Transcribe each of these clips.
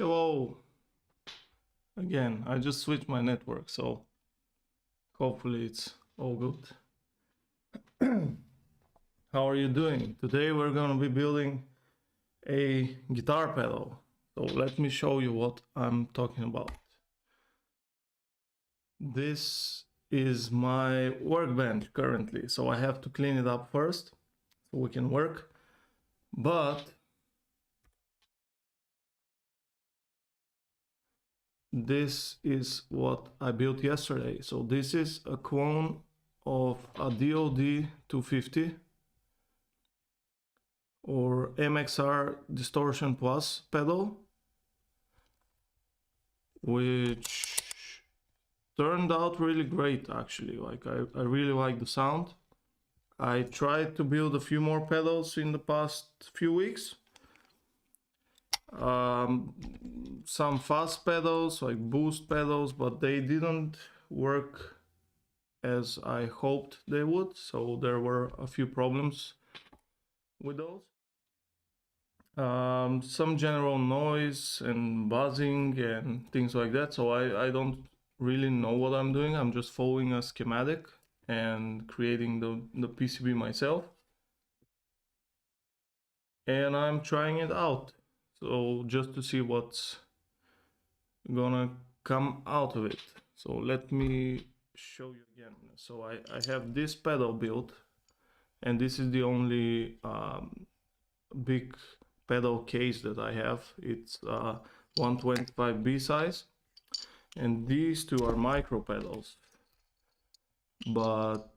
Hello. Again, I just switched my network, so hopefully it's all good. How are you doing? Today we're gonna be building a guitar pedal. So let me show you what I'm talking about. This is my workbench currently, so I have to clean it up first so we can work. But this is what I built yesterday. So this is a clone of a DOD 250 or MXR Distortion Plus pedal, which turned out really great actually. Like I really like the sound. I tried to build a few more pedals in the past few weeks. Some fast pedals, like boost pedals, but they didn't work as I hoped they would. So there were a few problems with those. Some general noise and buzzing and things like that. So I don't really know what I'm doing. I'm just following a schematic and creating the PCB myself. And I'm trying it out. So just to see what's gonna come out of it. So let me show you again. So I have this pedal built, and this is the only big pedal case that I have. It's 125B size, and these two are micro pedals, but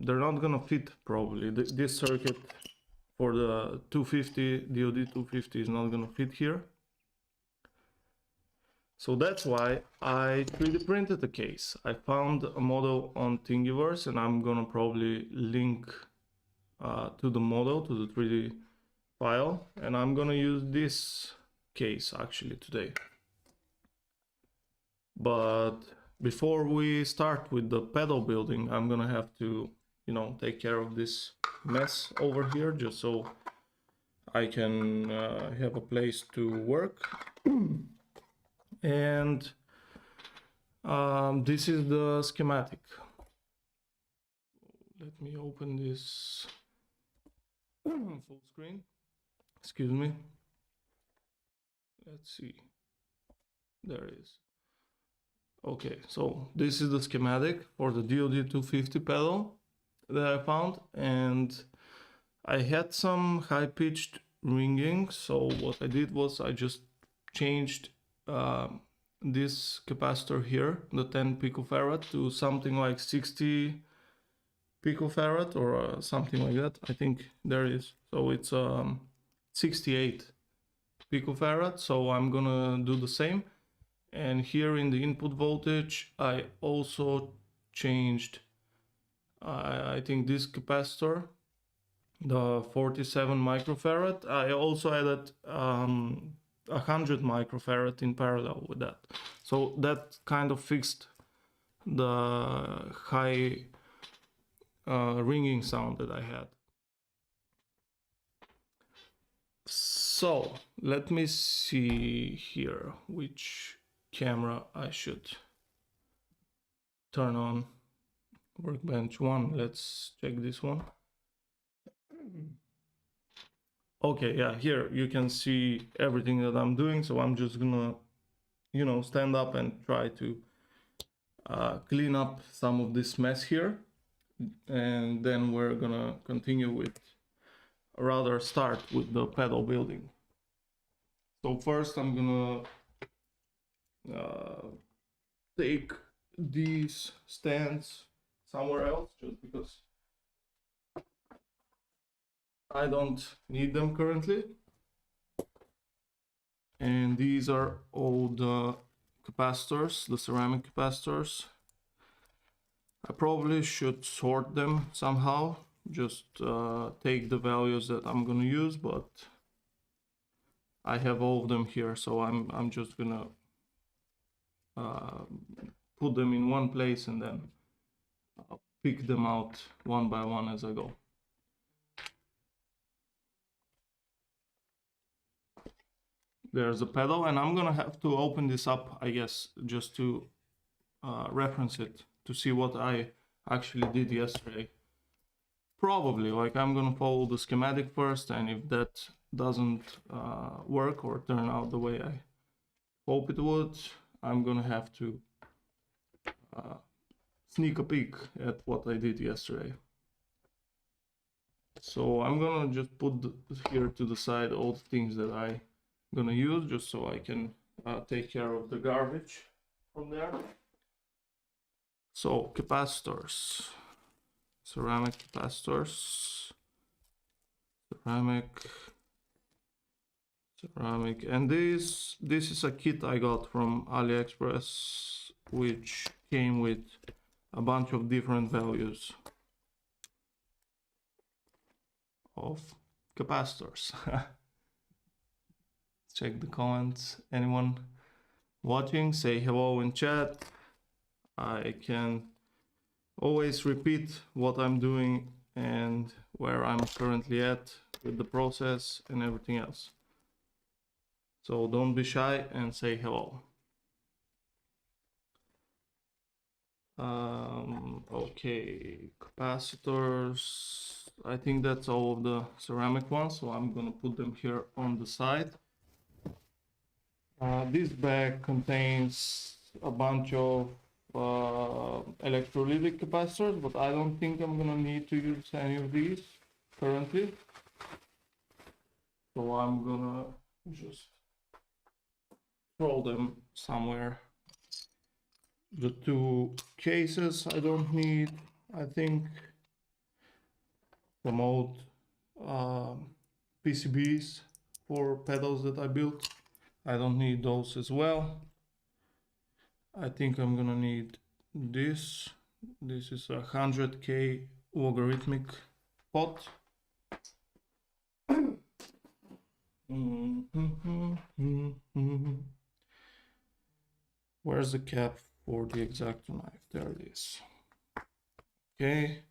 they're not gonna fit probably. This circuit for the 250 DOD 250 is not gonna fit here. So that's why I 3D printed the case. I found a model on Thingiverse, and I'm gonna probably link to the model, to the 3D file, and I'm gonna use this case actually today. But before we start with the pedal building, I'm gonna have to, take care of this mess over here, just so I can have a place to work. And this is the schematic. Let me open this full screen. Excuse me. Let's see. There it is. Okay, so this is the schematic for the DOD 250 pedal that I found, and I had some high-pitched ringing. So what I did was I just changed this capacitor here, the 10 picofarad, to something like 60 picofarad or something like that. I think there is. So it's 68 picofarad. So I'm gonna do the same. And here in the input voltage, I also changed, I think, this capacitor, the 47 microfarad. I also added 100 microfarad in parallel with that. So that kind of fixed the high ringing sound that I had. So let me see here which camera I should turn on. Workbench 1, let's check this one. Okay, yeah, here you can see everything that I'm doing. So I'm just gonna, stand up and try to clean up some of this mess here. And then we're gonna continue with, rather start with the pedal building. So first I'm gonna take these stands somewhere else, just because I don't need them currently. And these are all the capacitors, the ceramic capacitors. I probably should sort them somehow, just take the values that I'm gonna use, but I have all of them here, so I'm just gonna put them in one place and then pick them out one by one as I go. there's a pedal, and I'm gonna have to open this up, I guess, just to reference it to see what I actually did yesterday. Probably, like, I'm gonna follow the schematic first, and if that doesn't work or turn out the way I hope it would, I'm gonna have to sneak a peek at what I did yesterday. So I'm gonna just put here to the side all the things that I'm gonna use, just so I can take care of the garbage from there. So capacitors, ceramic capacitors, ceramic, and this is a kit I got from AliExpress, which came with a bunch of different values of capacitors. Check the comments. Anyone watching, say hello in chat. I can always repeat what I'm doing and where I'm currently at with the process and everything else. So don't be shy and say hello. Okay, capacitors. I think that's all of the ceramic ones, so I'm gonna put them here on the side. This bag contains a bunch of electrolytic capacitors, but I don't think I'm gonna need to use any of these currently. So I'm gonna just throw them somewhere. The two cases I don't need, I think. Some old PCBs for pedals that I built, I don't need those as well. I think I'm gonna need this. This is a 100K logarithmic pot. Where's the cap for the X-Acto knife? There it is. Okay.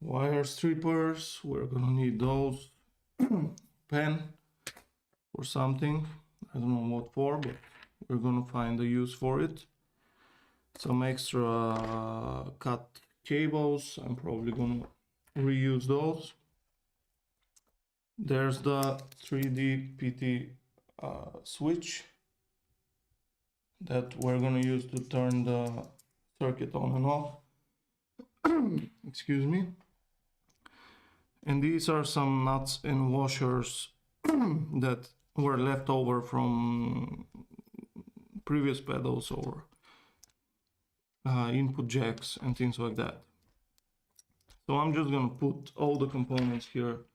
Wire strippers, we're gonna need those. Pen or something, I don't know what for, but we're gonna find a use for it. Some extra cut cables, I'm probably gonna reuse those. There's the 3D PT switch that we're gonna use to turn the circuit on and off. Excuse me. And these are some nuts and washers that were left over from previous pedals or input jacks and things like that. So I'm just gonna put all the components here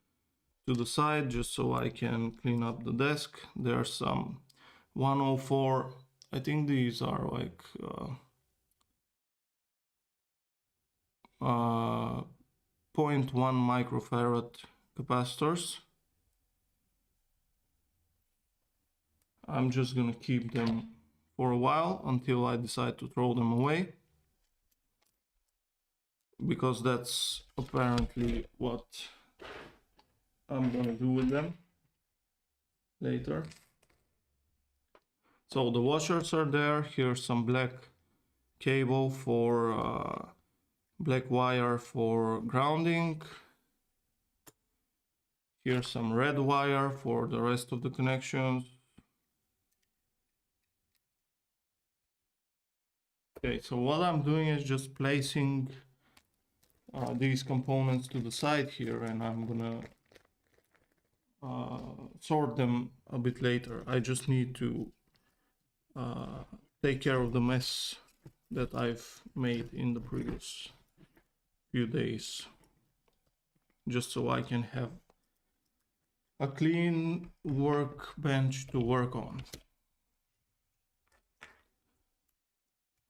to the side just so I can clean up the desk. There are some 104, I think these are like 0.1 microfarad capacitors. I'm just gonna keep them for a while until I decide to throw them away, because that's apparently what I'm gonna do with them later. So the washers are there. Here's some black cable for black wire for grounding. Here's some red wire for the rest of the connections. Okay, so what I'm doing is just placing these components to the side here, and I'm gonna sort them a bit later. I just need to take care of the mess that I've made in the previous few days, just so I can have a clean workbench to work on.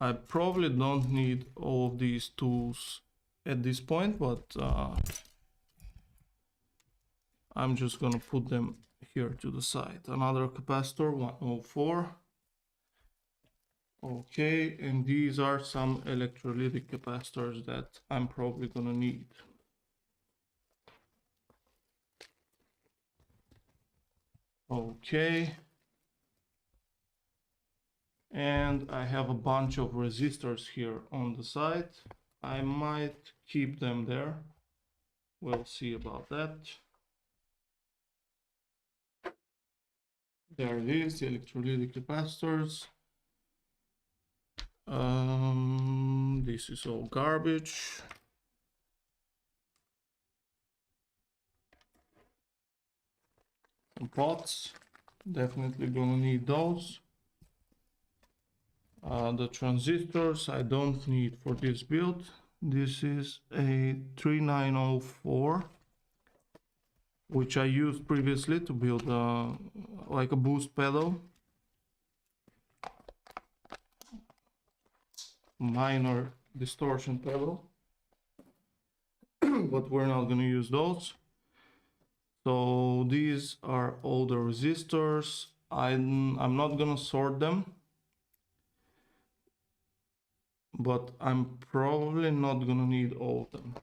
I probably don't need all of these tools at this point, but I'm just gonna put them here to the side. Another capacitor, 104. Okay, and these are some electrolytic capacitors that I'm probably gonna need. Okay. And I have a bunch of resistors here on the side. I might keep them there. We'll see about that. There it is, the electrolytic capacitors. This is all garbage. Some pots, definitely gonna need those. The transistors I don't need for this build. This is a 3904, which I used previously to build like a boost pedal. Minor distortion pedal, but we're not going to use those. So these are all the resistors. I'm not going to sort them, but I'm probably not going to need all of them.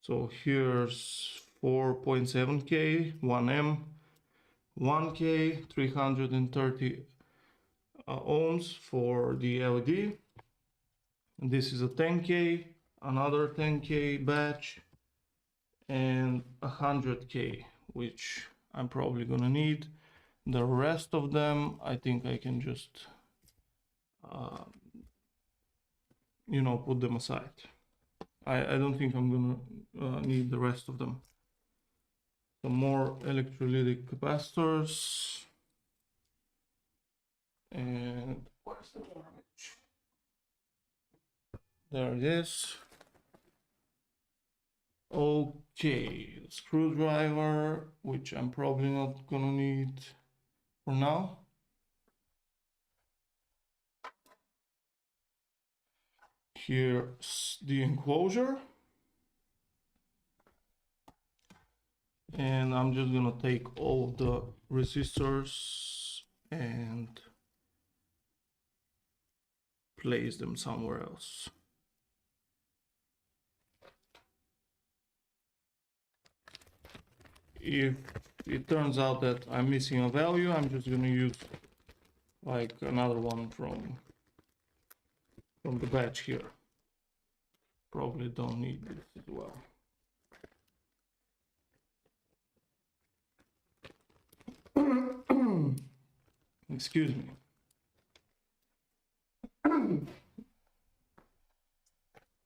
So here's 4.7K, 1M, 1K, 330 ohms for the LED. This is a 10K, another 10K batch, and 100K, which I'm probably gonna need. The rest of them, I think I can just, you know, put them aside. I don't think I'm gonna need the rest of them. Some more electrolytic capacitors. And where's the garbage? There it is. Okay, screwdriver, which I'm probably not gonna need for now. Here's the enclosure. And I'm just gonna take all the resistors and place them somewhere else. If it turns out that I'm missing a value, I'm just gonna use like another one from the batch here. Probably don't need this as well. Excuse me.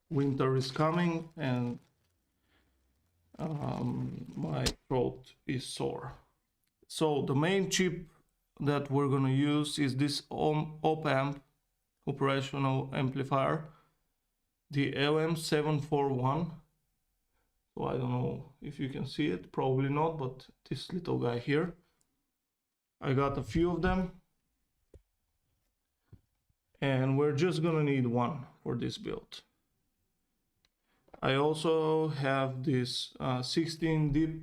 Winter is coming and my throat is sore. So the main chip that we're gonna use is this op-amp operational amplifier, the LM741. So I don't know if you can see it, probably not, but this little guy here. I got a few of them, and we're just gonna need one for this build. I also have this 16 dip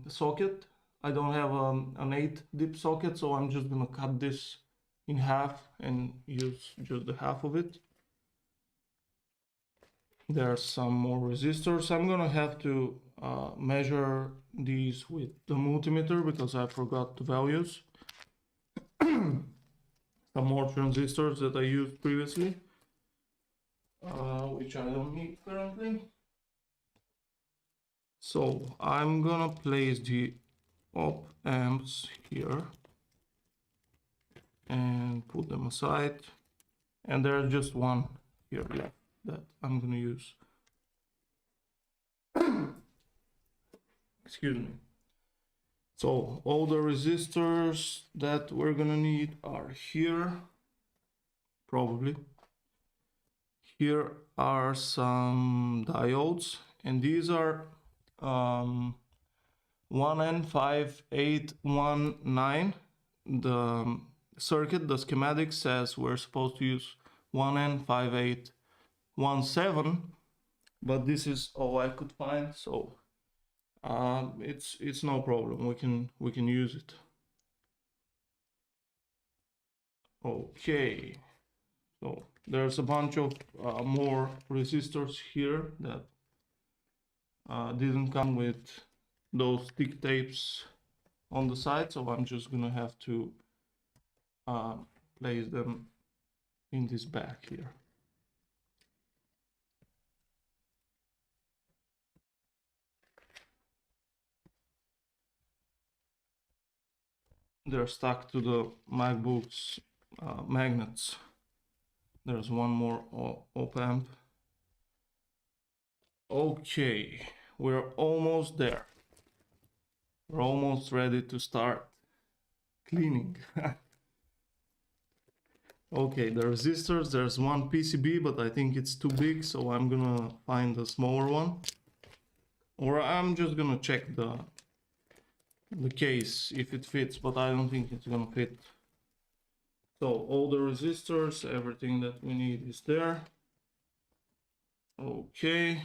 socket. I don't have an 8 dip socket, so I'm just gonna cut this in half and use just the half of it. There are some more resistors. I'm gonna have to measure these with the multimeter because I forgot the values. Some more transistors that I used previously, which I don't need currently. So I'm gonna place the op amps here and put them aside, and there's just one here left that I'm gonna use. Excuse me. So all the resistors that we're gonna need are here, probably. Here are some diodes, and these are 1N5819. The circuit, the schematic says we're supposed to use 1N5817, but this is all I could find, so it's no problem. We can use it. Okay, so there's a bunch of more resistors here that didn't come with those stick tapes on the side, so I'm just gonna have to place them in this bag here. They're stuck to the MacBook's magnets. There's one more op amp. Okay, we're almost there. We're almost ready to start cleaning. Okay, the resistors, there's one PCB, but I think it's too big, so I'm gonna find a smaller one. Or I'm just gonna check the case if it fits, but I don't think it's gonna fit. So all the resistors, everything that we need is there. Okay.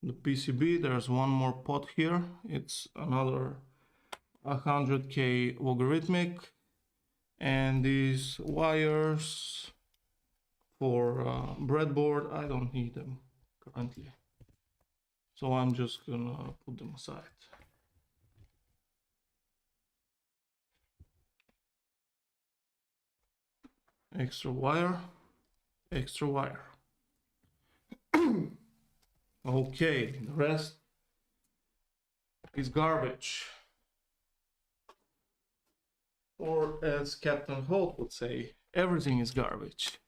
The PCB, there's one more pot here. It's another 100K logarithmic. And these wires for breadboard, I don't need them currently. So I'm just gonna put them aside. Extra wire, extra wire. Okay, the rest is garbage. Or as Captain Holt would say, everything is garbage.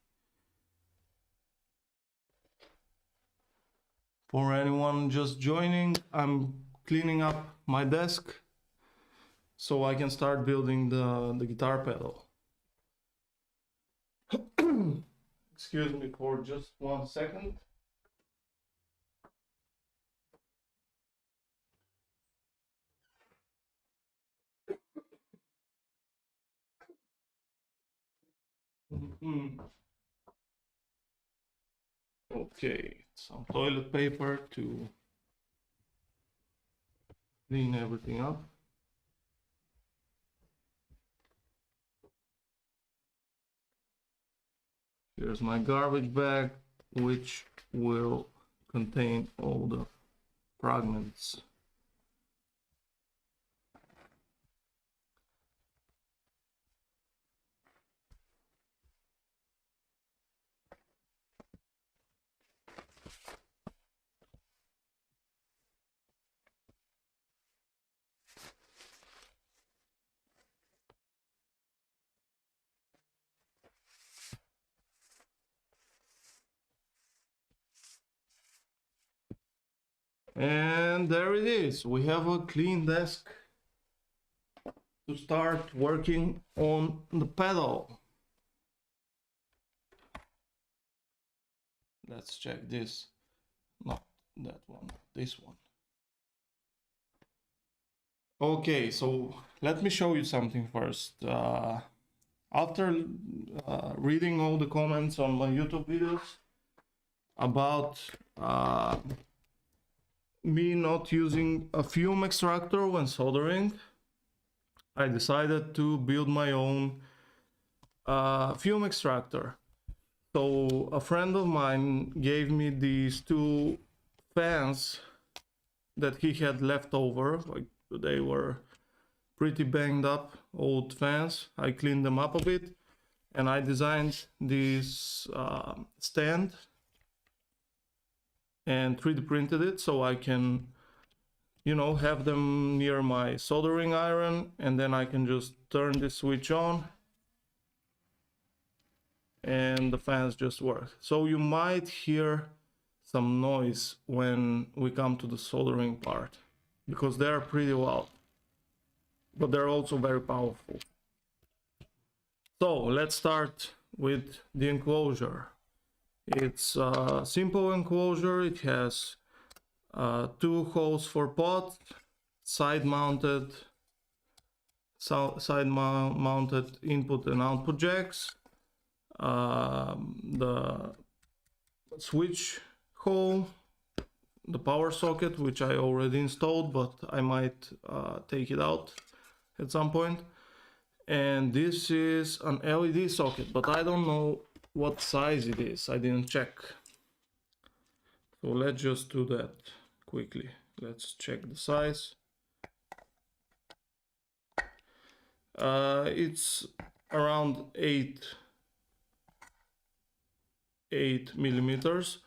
For anyone just joining, I'm cleaning up my desk so I can start building the guitar pedal. Excuse me for just 1 second. Okay, some toilet paper to clean everything up. Here's my garbage bag, which will contain all the fragments. And there it is. We have a clean desk to start working on the pedal. Let's check this. Not that one, this one. Okay, so let me show you something first. After reading all the comments on my YouTube videos about me not using a fume extractor when soldering, I decided to build my own fume extractor. So a friend of mine gave me these 2 fans that he had left over. Like, they were pretty banged up old fans. I cleaned them up a bit and I designed this stand and 3D printed it so I can, you know, have them near my soldering iron, and then I can just turn this switch on and the fans just work. So you might hear some noise when we come to the soldering part, because they're pretty loud, but they're also very powerful. So let's start with the enclosure. It's a simple enclosure. It has 2 holes for pot, side-mounted input and output jacks, the switch hole, the power socket, which I already installed, but I might take it out at some point. And this is an LED socket, but I don't know what size it is. I didn't check. So let's just do that quickly. Let's check the size. It's around 8 millimeters.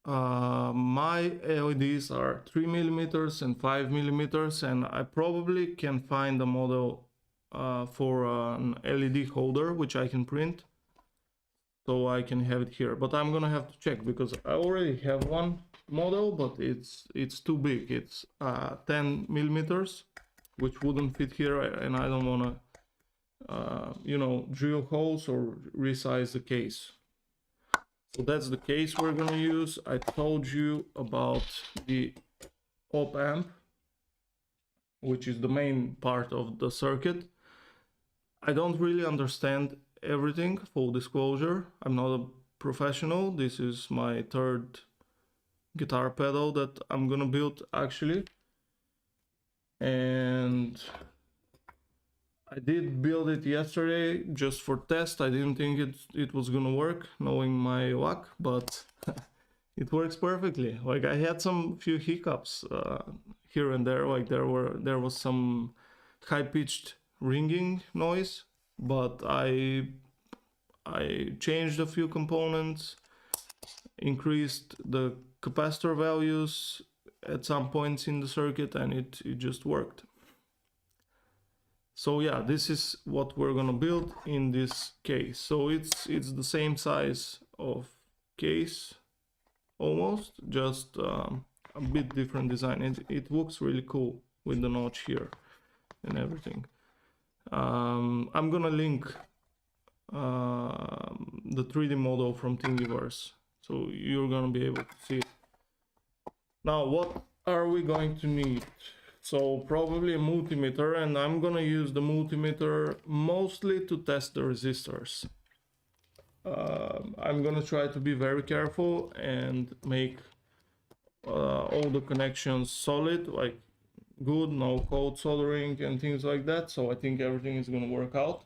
My LEDs are 3 millimeters and 5 millimeters, and I probably can find a model for an LED holder which I can print, so I can have it here. But I'm gonna have to check because I already have one model, but it's too big. It's 10 millimeters, which wouldn't fit here, and I don't wanna you know, drill holes or resize the case. So that's the case we're gonna use. I told you about the op amp, which is the main part of the circuit. I don't really understand everything, full disclosure. I'm not a professional. This is my third guitar pedal that I'm gonna build actually. And I did build it yesterday just for test. I didn't think it was gonna work, knowing my luck, but it works perfectly. Like, I had some few hiccups here and there. Like there was some high-pitched ringing noise, but I changed a few components, increased the capacitor values at some points in the circuit, and it just worked. So yeah, this is what we're gonna build in this case. So it's the same size of case, almost, just a bit different design. It looks really cool with the notch here and everything. I'm gonna link the 3D model from Thingiverse, so you're gonna be able to see it. Now, what are we going to need? So probably a multimeter, and I'm gonna use the multimeter mostly to test the resistors. I'm gonna try to be very careful and make all the connections solid, like good, no cold soldering and things like that. So I think everything is gonna work out.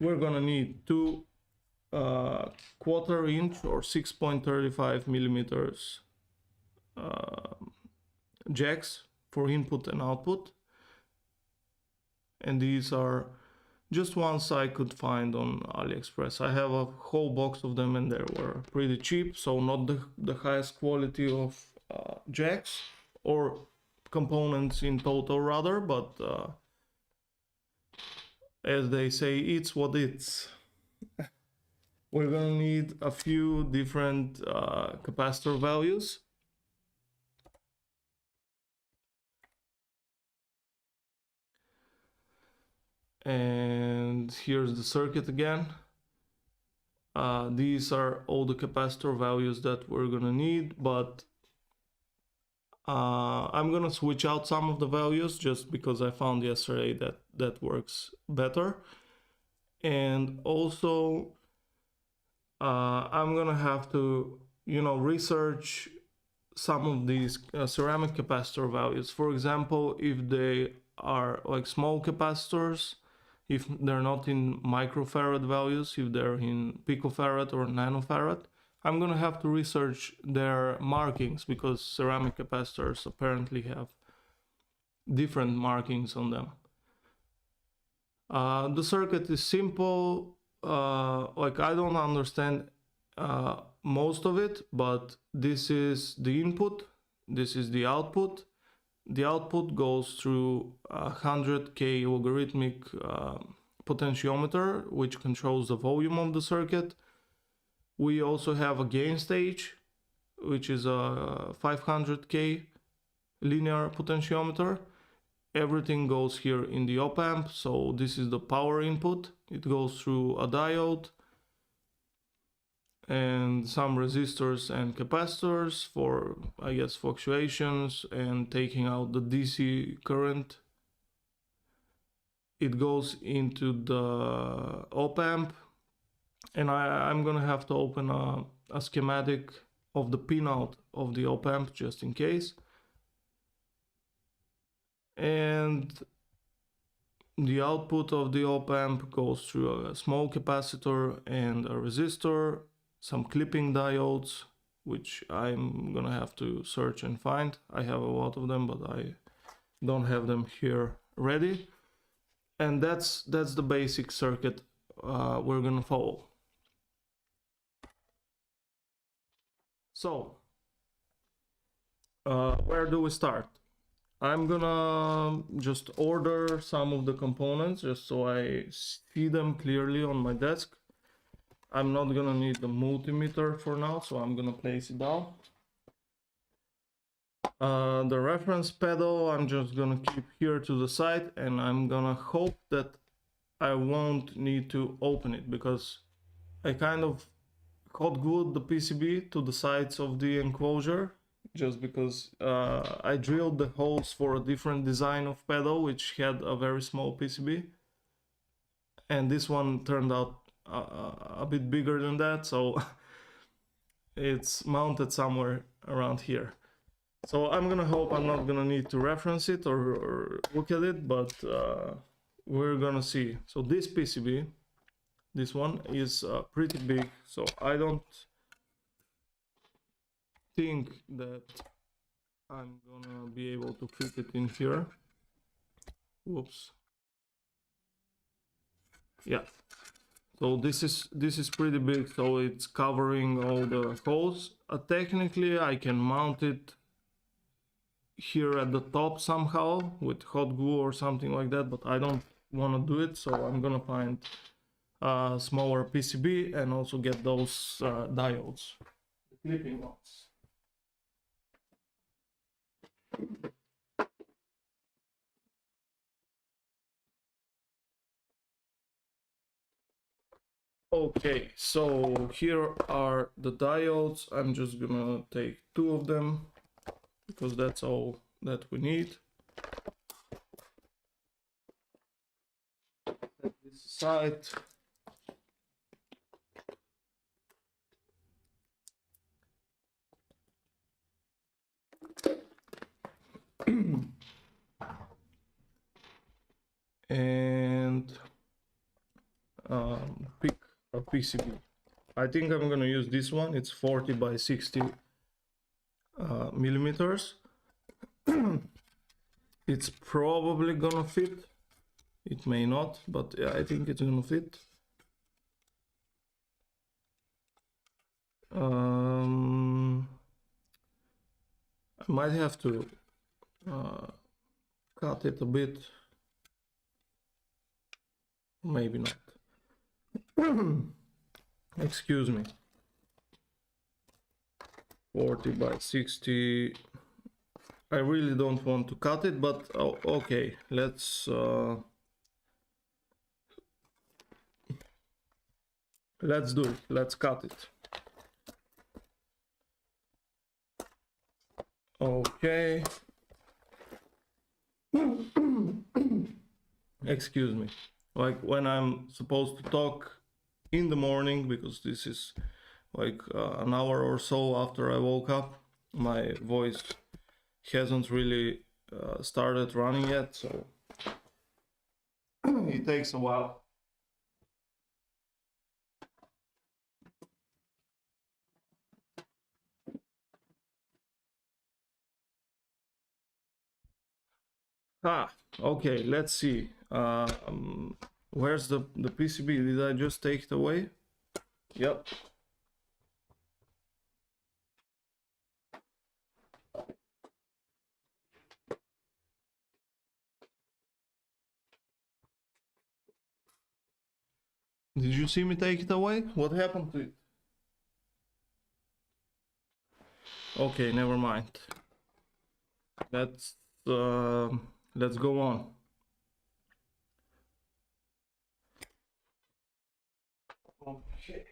We're gonna need two 1/4 inch or 6.35 millimeters jacks for input and output, and these are just ones I could find on AliExpress. I have a whole box of them and they were pretty cheap, so not the highest quality of jacks or components in total rather, but as they say, it's what it's. We're gonna need a few different capacitor values. And here's the circuit again. These are all the capacitor values that we're gonna need, but I'm gonna switch out some of the values just because I found yesterday that works better. And also I'm gonna have to, you know, research some of these ceramic capacitor values. For example, if they are like small capacitors, if they're not in microfarad values, if they're in picofarad or nanofarad, I'm gonna have to research their markings because ceramic capacitors apparently have different markings on them. The circuit is simple. Like, I don't understand most of it, but this is the input, this is the output. The output goes through a 100K logarithmic potentiometer, which controls the volume of the circuit. We also have a gain stage, which is a 500K linear potentiometer. Everything goes here in the op amp, so this is the power input. It goes through a diode and some resistors and capacitors for, I guess, fluctuations and taking out the DC current. It goes into the op amp, and I'm gonna have to open a schematic of the pinout of the op amp just in case. And the output of the op amp goes through a small capacitor and a resistor, some clipping diodes, which I'm gonna have to search and find. I have a lot of them, but I don't have them here ready. And that's the basic circuit we're gonna follow. So where do we start? I'm gonna just order some of the components just so I see them clearly on my desk. I'm not gonna need the multimeter for now, so I'm gonna place it down. The reference pedal I'm just gonna keep here to the side, and I'm gonna hope that I won't need to open it, because I kind of hot glued the PCB to the sides of the enclosure, just because I drilled the holes for a different design of pedal which had a very small PCB, and this one turned out a bit bigger than that, so it's mounted somewhere around here. So I'm gonna hope I'm not gonna need to reference it or look at it, but we're gonna see. So this PCB, this one is pretty big, so I don't think that I'm gonna be able to fit it in here. Whoops. Yeah. So this is pretty big, so it's covering all the holes. Technically, I can mount it here at the top somehow with hot glue or something like that, but I don't want to do it, so I'm gonna find a smaller PCB and also get those diodes, the clipping ones. Okay, so here are the diodes. I'm just gonna take 2 of them because that's all that we need. Set this aside. And pick a PCB. I think I'm gonna use this one. It's 40 by 60 millimeters. It's probably gonna fit. It may not, but yeah, I think it's gonna fit. I might have to cut it a bit. Maybe not. Excuse me. 40 by 60. I really don't want to cut it, but oh, okay, let's do it. Let's cut it. Okay. Excuse me. Like when I'm supposed to talk in the morning, because this is like an hour or so after I woke up, my voice hasn't really started running yet, so it takes a while. Okay, let's see. Where's the PCB? Did I just take it away? Yep. Did you see me take it away? What happened to it? Okay, never mind. Let's go on. Okay,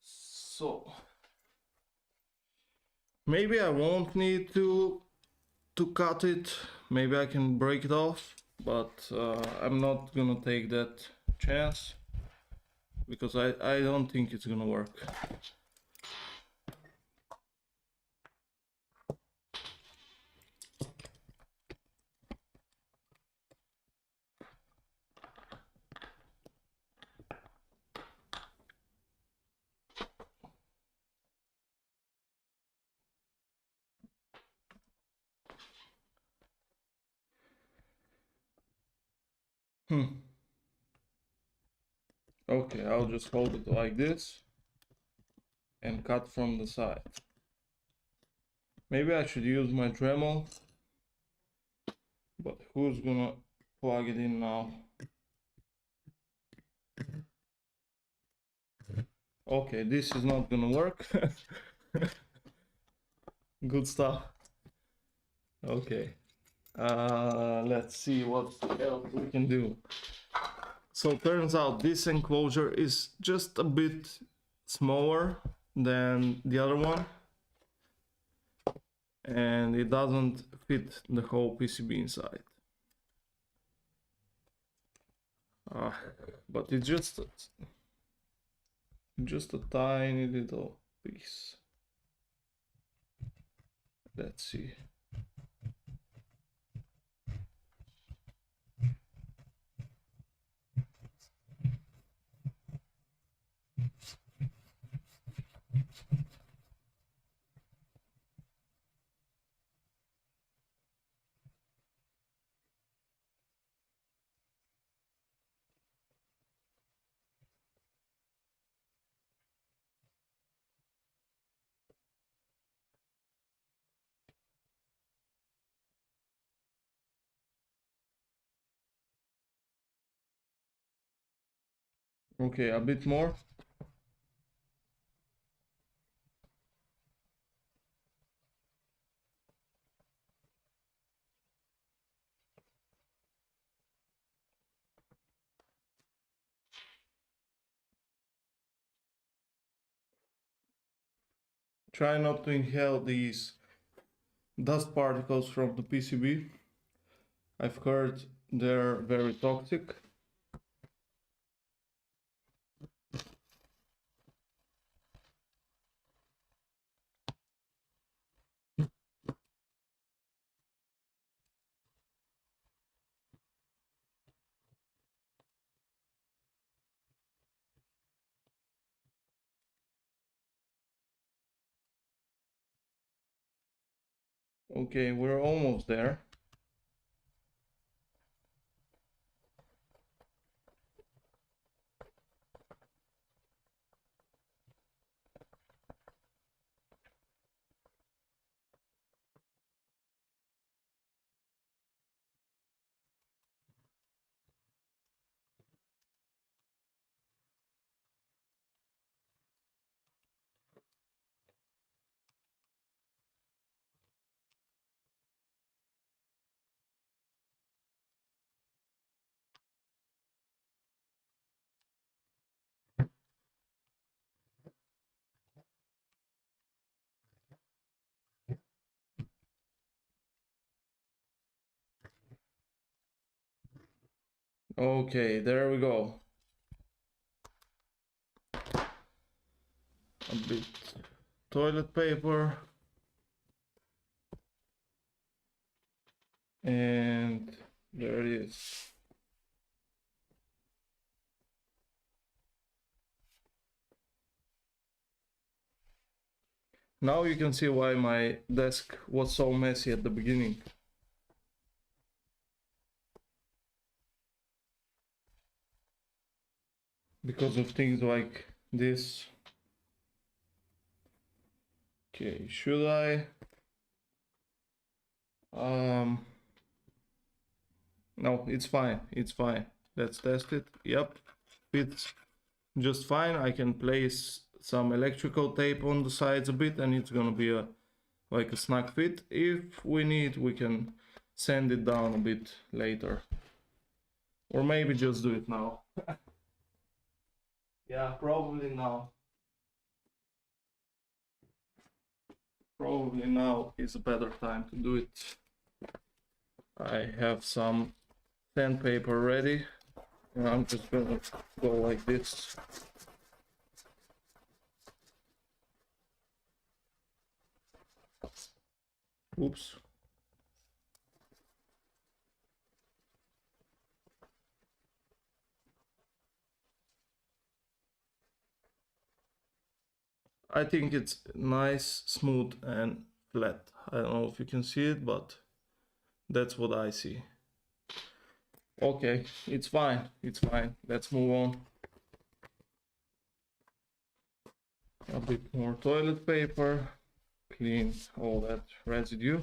so maybe I won't need to cut it. Maybe I can break it off, but I'm not gonna take that chance because I don't think it's gonna work. Okay, I'll just hold it like this and cut from the side. Maybe I should use my Dremel, but who's gonna plug it in now? Okay, this is not gonna work. Good stuff. Okay, let's see what else we can do. So turns out this enclosure is just a bit smaller than the other one, and it doesn't fit the whole PCB inside. But it's just a tiny little piece. Let's see. Okay, a bit more. Try not to inhale these dust particles from the PCB. I've heard they're very toxic. Okay, we're almost there. Okay, there we go. A bit toilet paper. And there it is. Now you can see why my desk was so messy at the beginning. Because of things like this. Okay, should I? No, it's fine. It's fine. Let's test it. Yep, fits just fine. I can place some electrical tape on the sides a bit, and it's gonna be like a snug fit. If we need, we can sand it down a bit later, or maybe just do it now. Yeah, probably now. Probably now is a better time to do it. I have some sandpaper ready, and I'm just gonna go like this. Oops. I think it's nice, smooth, and flat. I don't know if you can see it, but that's what I see. Okay, it's fine. It's fine. Let's move on. A bit more toilet paper. Clean all that residue.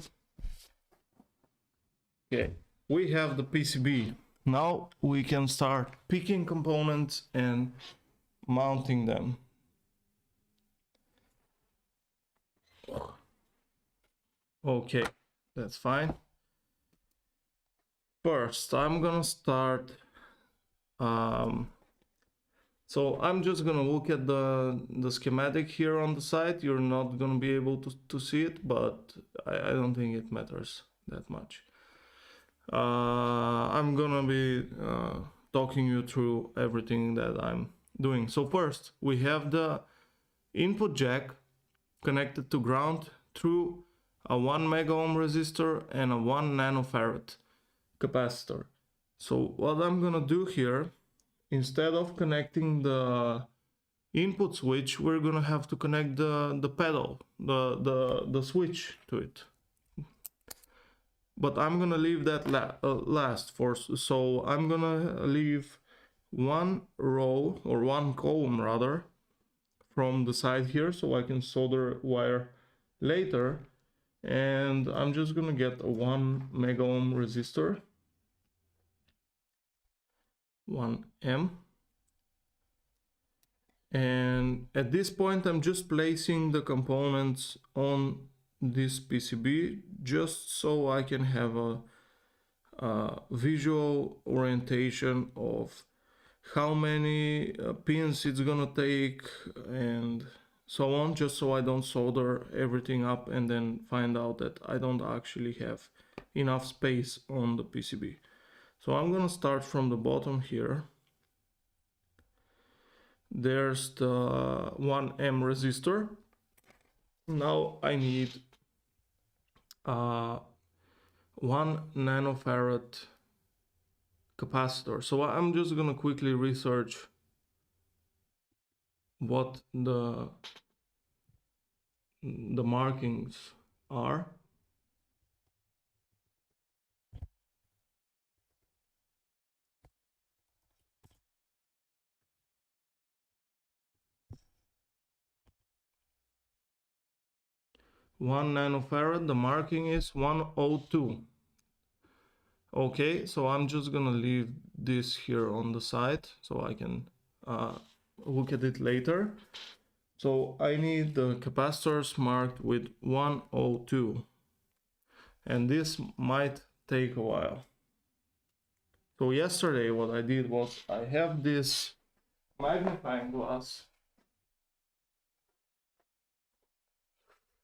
Okay, we have the PCB. Now we can start picking components and mounting them. Okay, that's fine. First, I'm gonna start. So I'm just gonna look at the schematic here on the side. You're not gonna be able to see it, but I don't think it matters that much. I'm gonna be talking you through everything that I'm doing. So first, we have the input jack connected to ground through a 1 mega ohm resistor and a 1 nanofarad capacitor. So what I'm gonna do here, instead of connecting the input switch, we're gonna have to connect the pedal, the switch to it. But I'm gonna leave that last for, so I'm gonna leave one row or one column rather from the side here so I can solder wire later, and I'm just gonna get a 1 mega ohm resistor, 1M, and at this point I'm just placing the components on this PCB just so I can have a visual orientation of how many pins it's gonna take and so on, just so I don't solder everything up and then find out that I don't actually have enough space on the PCB. So I'm gonna start from the bottom here. There's the 1M resistor. Now I need 1 nanofarad capacitor. So I'm just gonna quickly research what the markings are. One nanofarad, the marking is 102. Okay, so I'm just gonna leave this here on the side so I can look at it later. So I need the capacitors marked with 102, and this might take a while. So yesterday what I did was I have this magnifying glass,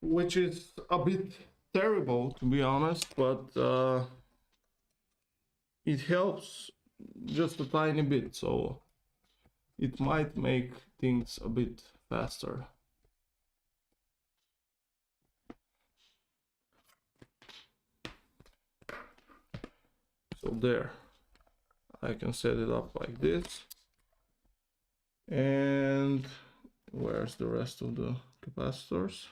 which is a bit terrible to be honest, but it helps just a tiny bit, so it might make things a bit faster. So there, I can set it up like this. And where's the rest of the capacitors?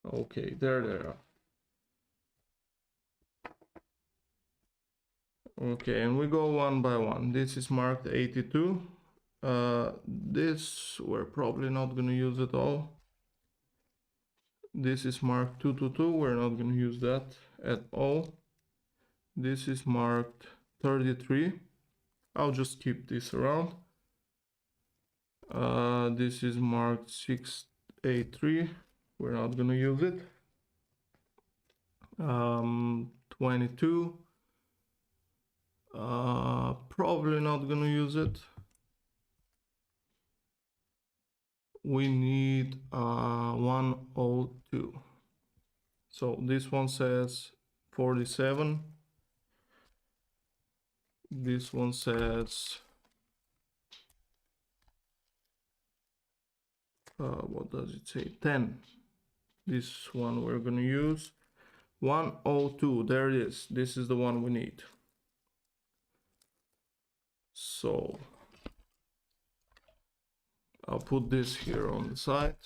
Okay, there they are. Okay, and we go one by one. This is marked 82. This we're probably not gonna use at all. This is marked 222. We're not gonna use that at all. This is marked 33. I'll just keep this around. This is marked 683. We're not gonna use it. 22. Probably not gonna use it. We need 102. So this one says 47. This one says what does it say? 10. This one we're gonna use 102. There it is. This is the one we need. So I'll put this here on the side.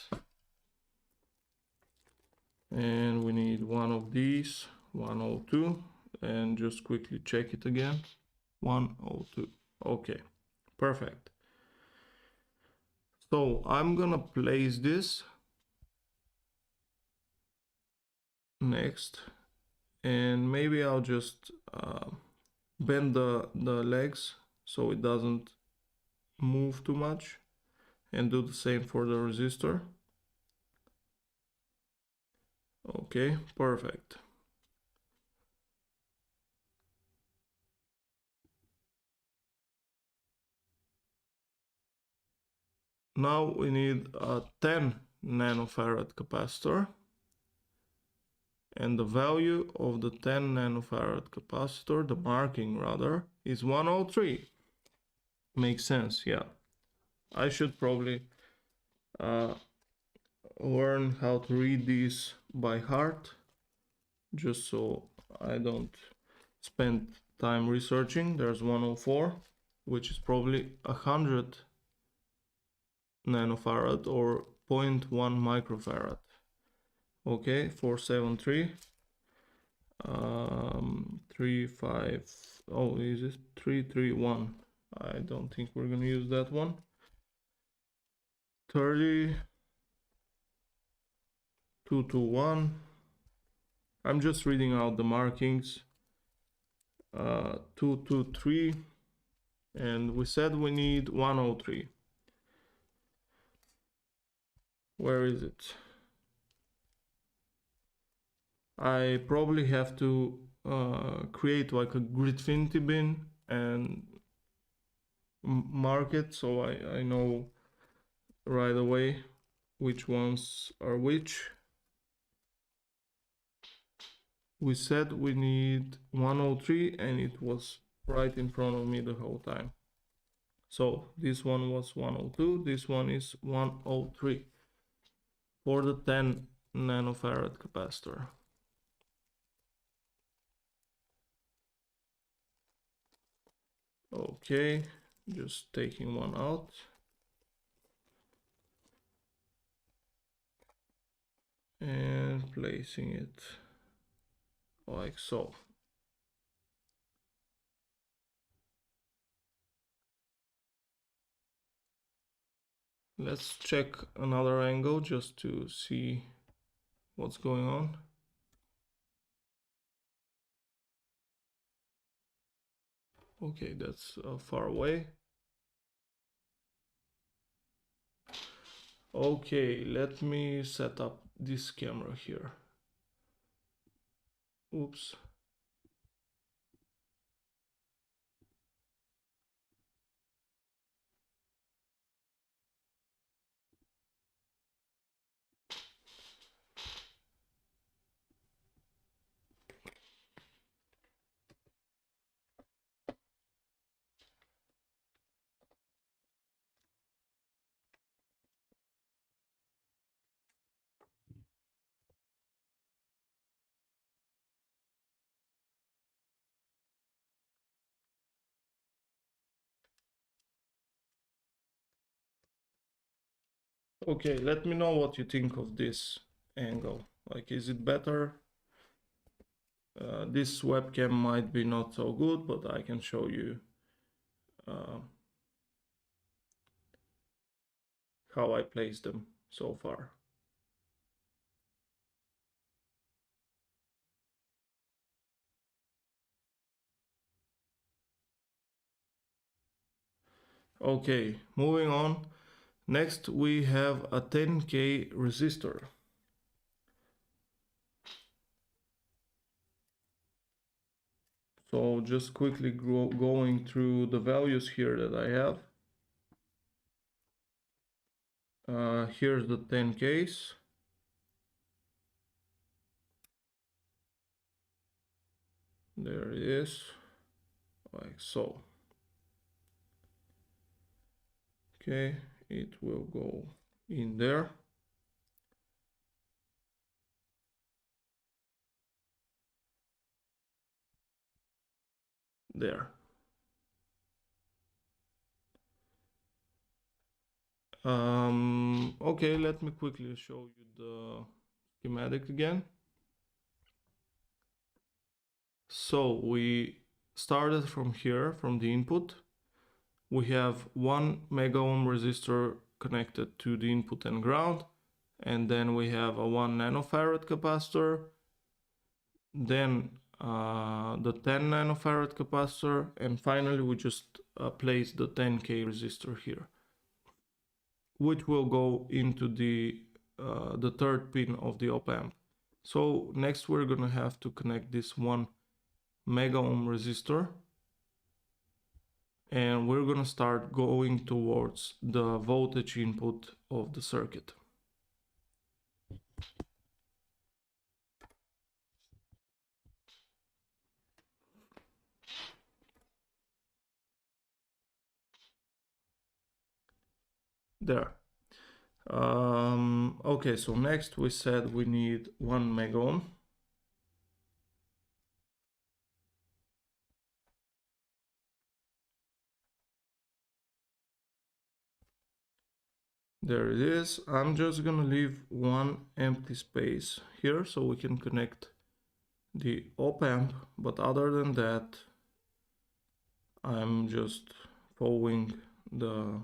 And we need one of these, 102, and just quickly check it again. 102. Okay, perfect. So I'm gonna place this next, and maybe I'll just bend the legs so it doesn't move too much, and do the same for the resistor. Okay, perfect. Now we need a 10 nanofarad capacitor, and the value of the 10 nanofarad capacitor, the marking rather, is 103. Makes sense, yeah. I should probably learn how to read these by heart, just so I don't spend time researching. There's 104, which is probably 100 nanofarad or 0.1 microfarad. Okay, 473. 35. Oh, is it 331? I don't think we're gonna use that one. 30. 221. I'm just reading out the markings. 223, and we said we need 103. Where is it? I probably have to create like a Gridfinity bin and mark it so I know right away which ones are which. We said we need 103, and it was right in front of me the whole time. So this one was 102, this one is 103 for the 10 nanofarad capacitor. Okay, just taking one out. And placing it like so. Let's check another angle just to see what's going on. Okay, that's far away. Okay, let me set up this camera here. Oops. Okay, let me know what you think of this angle. Like, is it better? This webcam might be not so good, but I can show you how I place them so far. Okay, moving on. Next we have a 10K resistor. So just quickly going through the values here that I have. Here's the 10Ks. There it is, like so. Okay, it will go in there. There. Okay, let me quickly show you the schematic again. So we started from here, from the input. We have 1 mega ohm resistor connected to the input and ground, and then we have a 1 nanofarad capacitor, then the 10 nanofarad capacitor, and finally we just place the 10k resistor here, which will go into the third pin of the op amp. So next we're gonna have to connect this 1 mega ohm resistor, and we're gonna start going towards the voltage input of the circuit. There. Okay, so next we said we need 1 mega ohm. There it is. I'm just gonna leave one empty space here so we can connect the op amp, but other than that, I'm just following the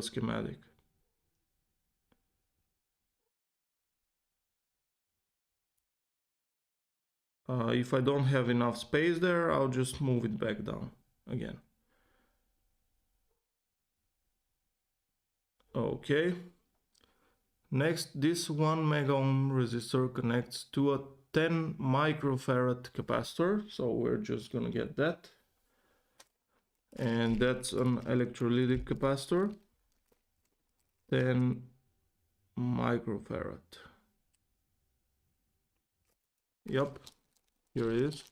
schematic. If I don't have enough space there, I'll just move it back down again. Okay. Next, this 1 mega ohm resistor connects to a 10 microfarad capacitor, so we're just gonna get that. And that's an electrolytic capacitor, 10 microfarad. Yep, here it is.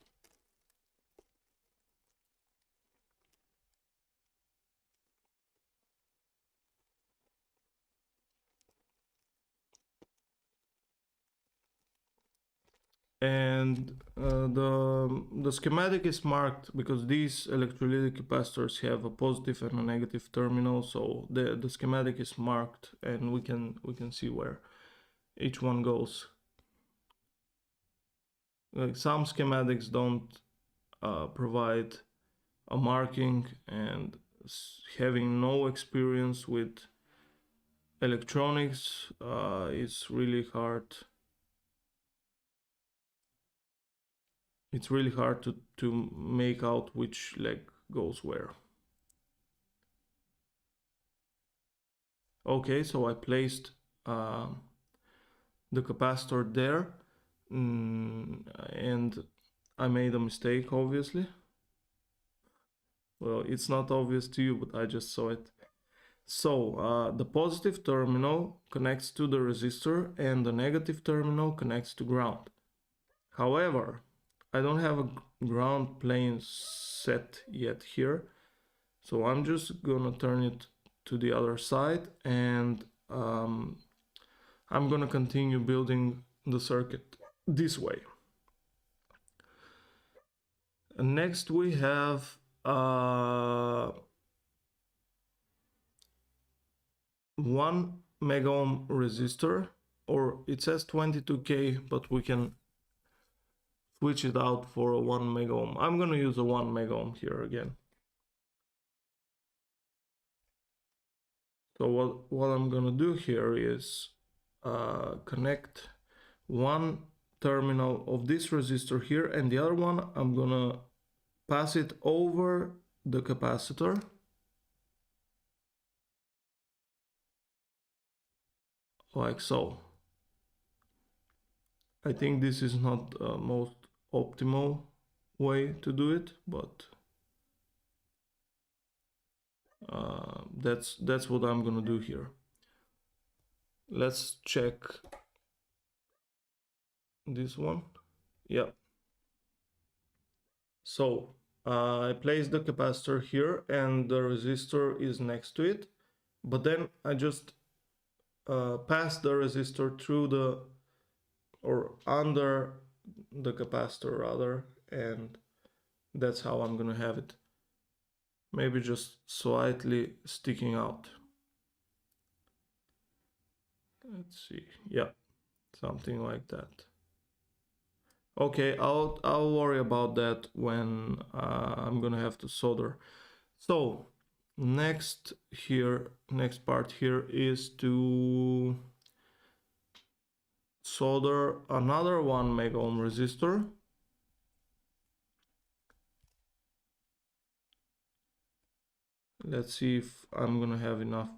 And the schematic is marked because these electrolytic capacitors have a positive and a negative terminal, so the schematic is marked, and we can see where each one goes. Like some schematics don't provide a marking, and having no experience with electronics is really hard. It's really hard to make out which leg goes where. Okay, so I placed the capacitor there, and I made a mistake, obviously. Well, it's not obvious to you, but I just saw it. So the positive terminal connects to the resistor and the negative terminal connects to ground. However, I don't have a ground plane set yet here, so I'm just gonna turn it to the other side, and I'm gonna continue building the circuit this way. Next we have 1 mega ohm resistor, or it says 22k, but we can switch it out for a 1 mega ohm. I'm gonna use a 1 mega ohm here again. So what I'm gonna do here is connect one terminal of this resistor here, and the other one I'm gonna pass it over the capacitor, like so. I think this is not the most optimal way to do it, but that's what I'm gonna do here. Let's check this one. Yeah. So I place the capacitor here and the resistor is next to it, but then I just pass the resistor through the, or under the capacitor rather, and that's how I'm gonna have it. Maybe just slightly sticking out. Let's see. Yeah, something like that. Okay, I'll worry about that when I'm gonna have to solder. So next part here is to solder another 1 mega ohm resistor. Let's see if I'm gonna have enough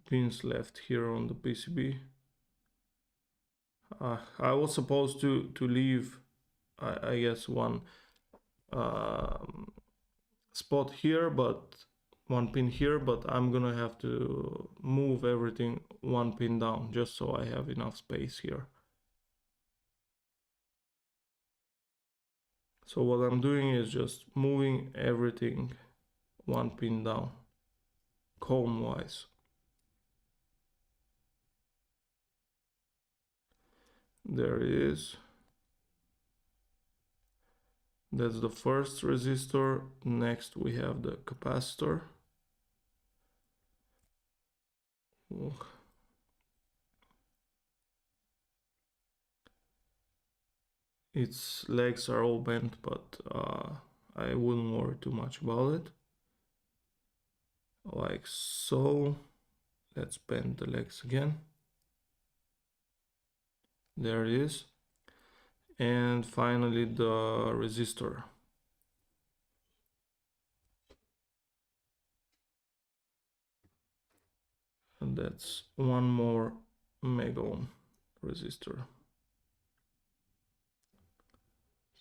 pins left here on the PCB. I was supposed to leave, I guess, one spot here, but one pin here, but I'm gonna have to move everything one pin down just so I have enough space here. So what I'm doing is just moving everything one pin down, column wise. There it is. That's the first resistor. Next we have the capacitor. Its legs are all bent, but I wouldn't worry too much about it. Like so. Let's bend the legs again. There it is. And finally the resistor. And that's 1 more mega ohm resistor.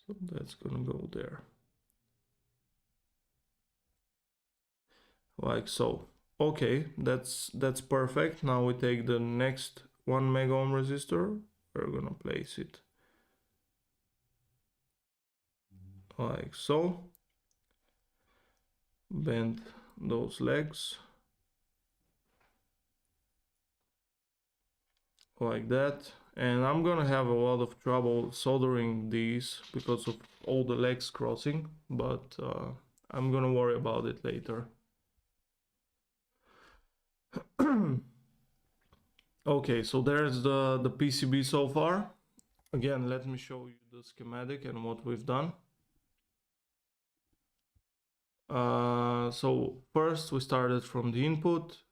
So that's gonna go there. Like so. Okay, that's perfect. Now we take the next 1 mega ohm resistor. We're gonna place it like so. Bend those legs like that. And I'm gonna have a lot of trouble soldering these because of all the legs crossing, but I'm gonna worry about it later. Okay, so there's the PCB so far. Again, let me show you the schematic and what we've done. So first we started from the input.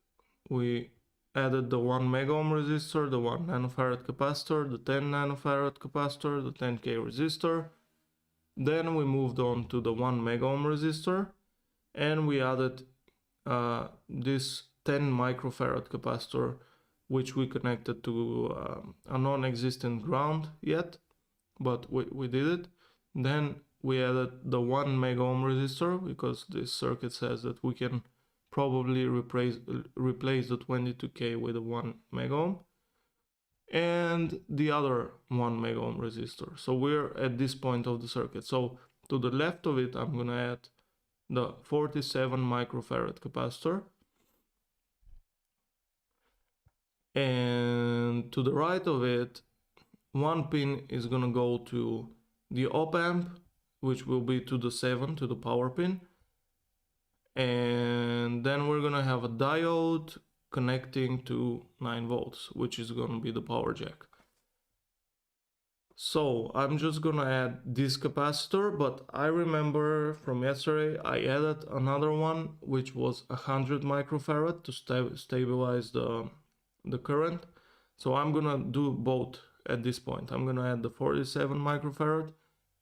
We added the 1 mega ohm resistor, the 1 nanofarad capacitor, the 10 nanofarad capacitor, the 10k resistor. Then we moved on to the 1 mega ohm resistor, and we added this 10 microfarad capacitor, which we connected to a non-existent ground yet, but we did it. Then we added the 1 mega ohm resistor because this circuit says that we can probably replace the 22k with a 1 mega ohm, and the other 1 mega ohm resistor. So we're at this point of the circuit. So to the left of it, I'm gonna add the 47 microfarad capacitor, and to the right of it, one pin is gonna go to the op amp, which will be to the 7, to the power pin, and then we're gonna have a diode connecting to 9 volts, which is gonna be the power jack. So I'm just gonna add this capacitor, but I remember from yesterday I added another one which was 100 microfarad to stabilize the current. So I'm gonna do both at this point. I'm gonna add the 47 microfarad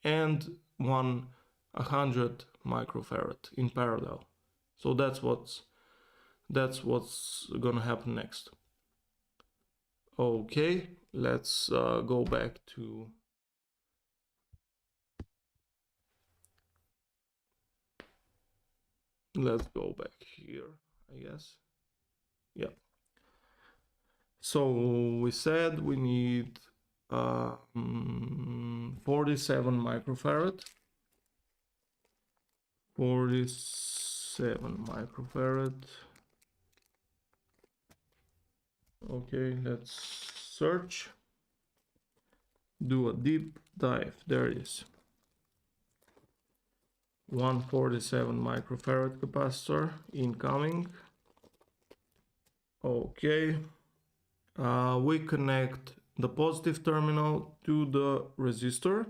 and 100 microfarad in parallel. So that's what's gonna happen next. Okay, let's go back to here, I guess. Yeah. So we said we need 47 microfarad. 47 microfarad. Okay, let's search. Do a deep dive. There it is. 147 microfarad capacitor incoming. Okay. we connect the positive terminal to the resistor.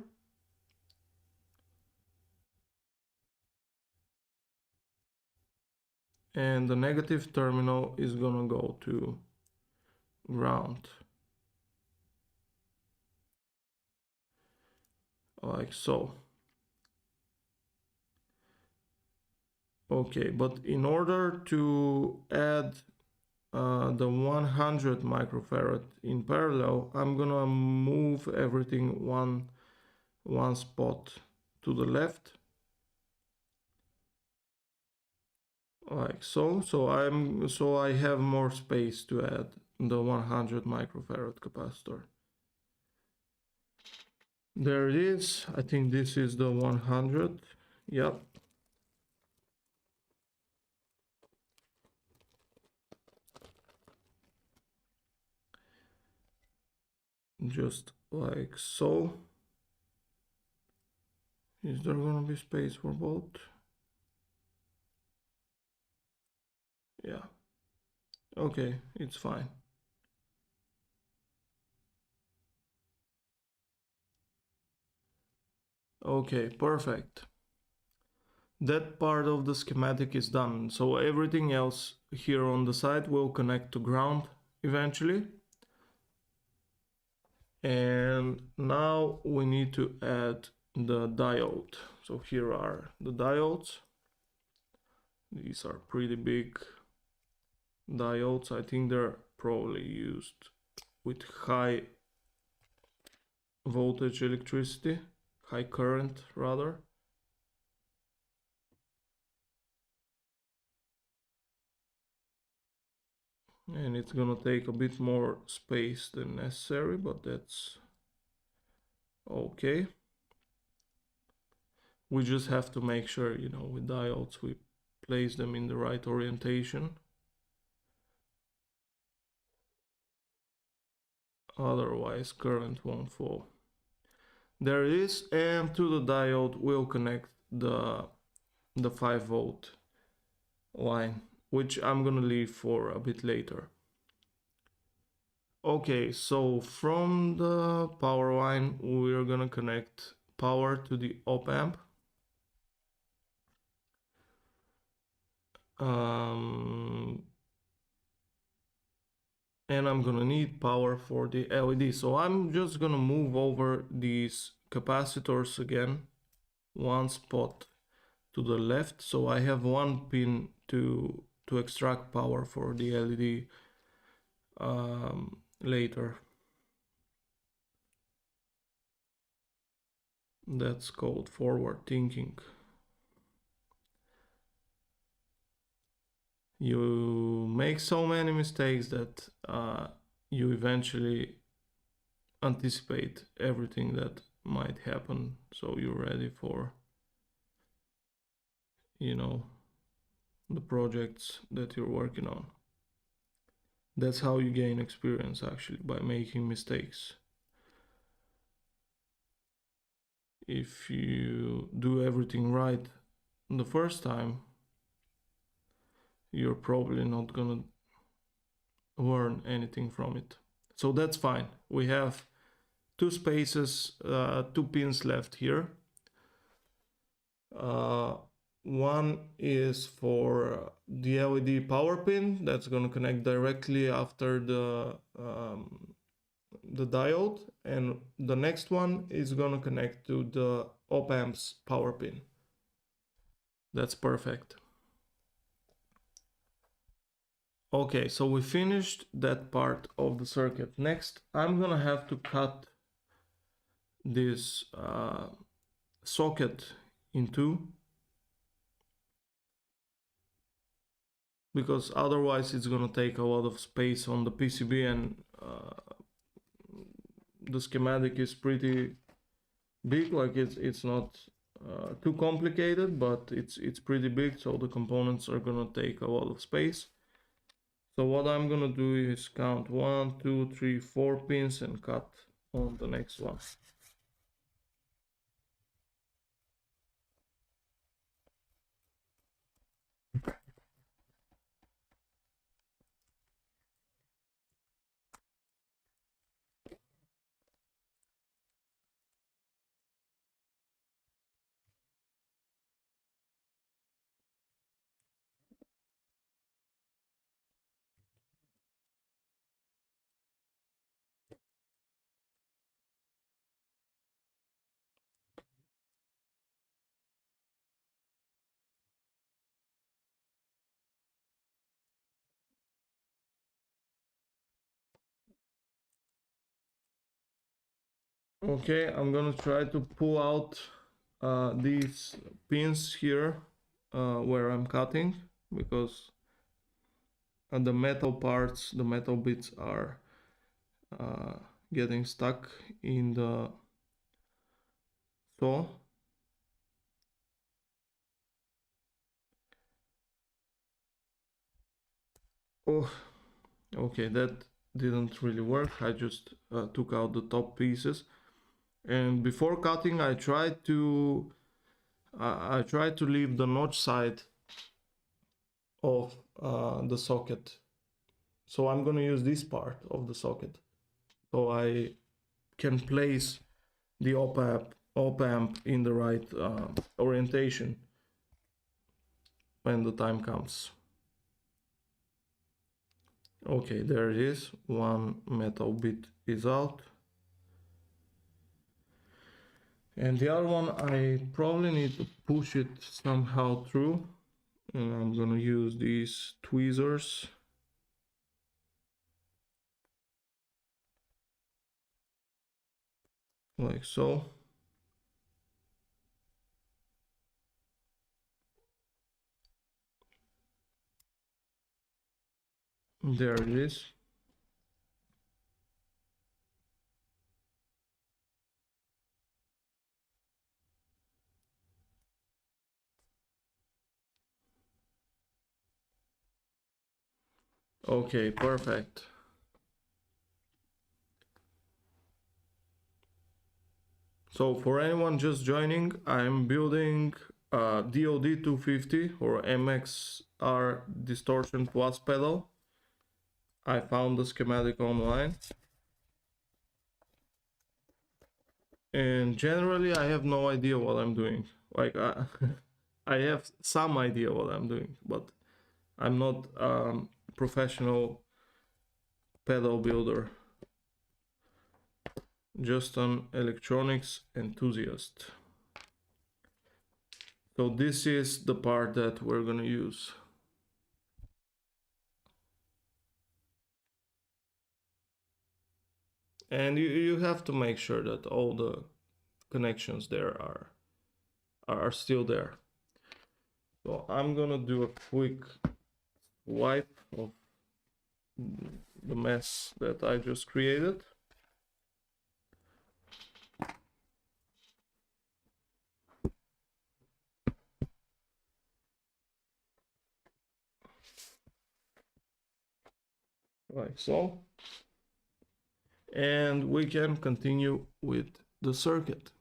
And the negative terminal is gonna go to ground. Like so. Okay, but in order to add the 100 microfarad in parallel, I'm gonna move everything one spot to the left, like so. So I have more space to add the 100 microfarad capacitor. There it is. I think this is the 100. Yep. Just like so. Is there gonna be space for both? Yeah. Okay, it's fine. Okay, perfect. That part of the schematic is done. So everything else here on the side will connect to ground eventually. And now we need to add the diode. So here are the diodes. These are pretty big diodes. I think they're probably used with high voltage electricity, high current rather. And it's gonna take a bit more space than necessary, but that's okay. We just have to make sure, you know, with diodes we place them in the right orientation. Otherwise current won't flow. There it is, and to the diode we'll connect the 5-volt line, which I'm gonna leave for a bit later. Okay, so from the power line we're gonna connect power to the op amp. And I'm gonna need power for the LED. So I'm just gonna move over these capacitors again, one spot to the left. So I have one pin to extract power for the LED later. That's called forward thinking. You make so many mistakes that you eventually anticipate everything that might happen, so you're ready for, you know, the projects that you're working on. That's how you gain experience, actually, by making mistakes. If you do everything right the first time, you're probably not gonna learn anything from it. So that's fine. We have two spaces, 2 pins left here. One is for the LED power pin that's going to connect directly after the diode, and the next one is going to connect to the op amp's power pin. That's perfect. Okay, so we finished that part of the circuit. Next, I'm gonna have to cut this socket in two, because otherwise it's gonna take a lot of space on the PCB, and the schematic is pretty big. Like it's not too complicated, but it's pretty big, so the components are gonna take a lot of space. So what I'm gonna do is count 1, 2, 3, 4 pins and cut on the next one. Okay, I'm gonna try to pull out these pins here where I'm cutting, because the metal parts, the metal bits are getting stuck in the saw. Oh, okay, that didn't really work. I just took out the top pieces, and before cutting I tried to leave the notch side of the socket. So I'm gonna use this part of the socket, so I can place the op-amp in the right orientation when the time comes. Okay, there it is. One metal bit is out. And the other one, I probably need to push it somehow through. And I'm gonna use these tweezers. Like so. There it is. Okay, perfect. So for anyone just joining, I'm building a DOD 250 or MXR distortion plus pedal. I found the schematic online. And generally I have no idea what I'm doing. Like I have some idea what I'm doing, but I'm not professional pedal builder, just an electronics enthusiast. So this is the part that we're gonna use. And you have to make sure that all the connections there are still there. So I'm gonna do a quick wipe of the mess that I just created. Like so. And we can continue with the circuit.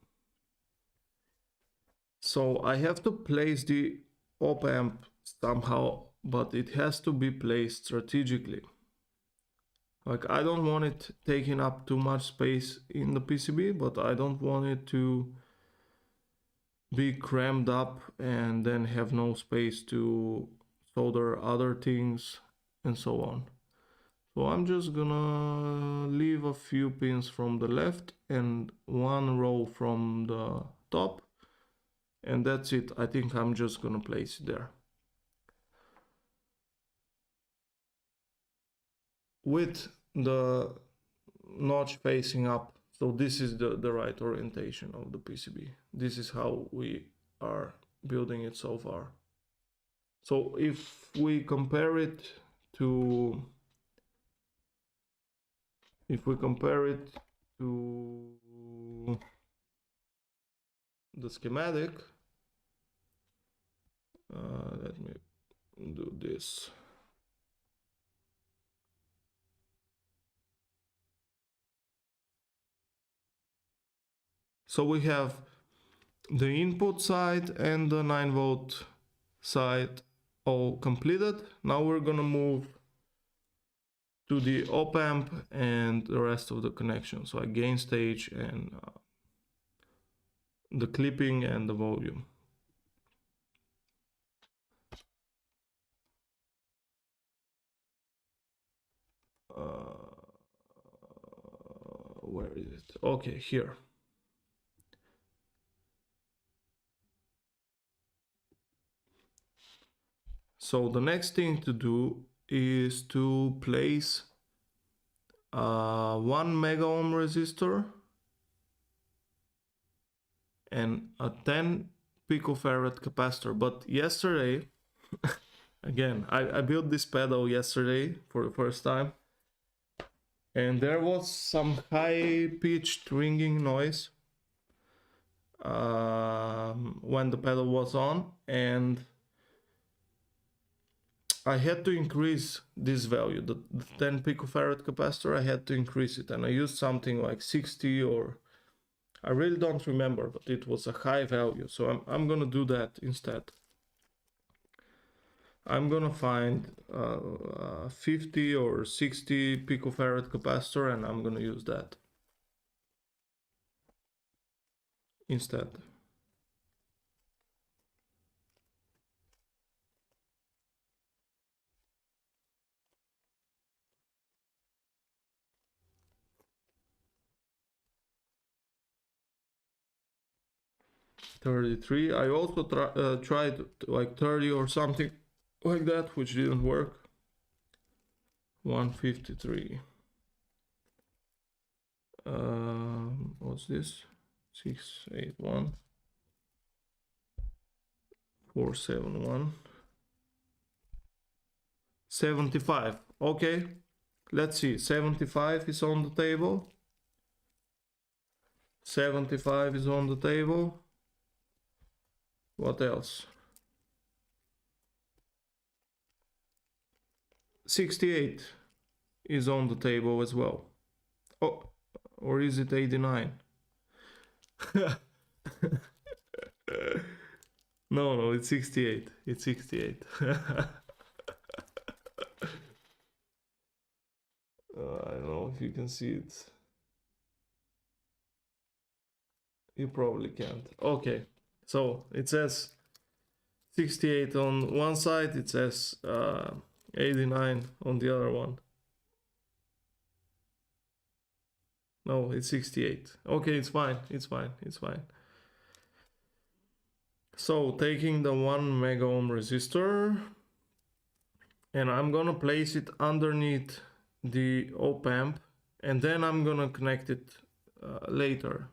So I have to place the op-amp somehow, but it has to be placed strategically. Like I don't want it taking up too much space in the PCB, but I don't want it to be crammed up and then have no space to solder other things and so on. So I'm just gonna leave a few pins from the left and one row from the top, and that's it. I think I'm just gonna place it there. With the notch facing up, so this is the right orientation of the PCB. This is how we are building it so far. So if we compare it to the schematic, let me do this. So we have the input side and the 9-volt side all completed. Now we're gonna move to the op-amp and the rest of the connections, so gain stage and the clipping and the volume. Where is it? Okay, here. So the next thing to do is to place 1 mega ohm resistor and a 10 picofarad capacitor. But yesterday, again, I built this pedal yesterday for the first time, and there was some high-pitched ringing noise when the pedal was on, and I had to increase this value, the 10 picofarad capacitor. I had to increase it, and I used something like 60, or I really don't remember, but it was a high value, so I'm gonna do that instead. I'm gonna find 50 or 60 picofarad capacitor, and I'm gonna use that instead. $33. I also tried like 30 or something like that, which didn't work. 153. What's this? 681 471 75. Okay, let's see. 75 is on the table. 75 is on the table. What else? 68 is on the table as well. Oh, or is it 89? No, it's 68. It's 68. I don't know if you can see it. You probably can't. Okay, so it says 68 on one side, it says 89 on the other one. No, it's 68. Okay, it's fine. It's fine. It's fine. So taking the 1 mega ohm resistor, and I'm gonna place it underneath the op amp, and then I'm gonna connect it later.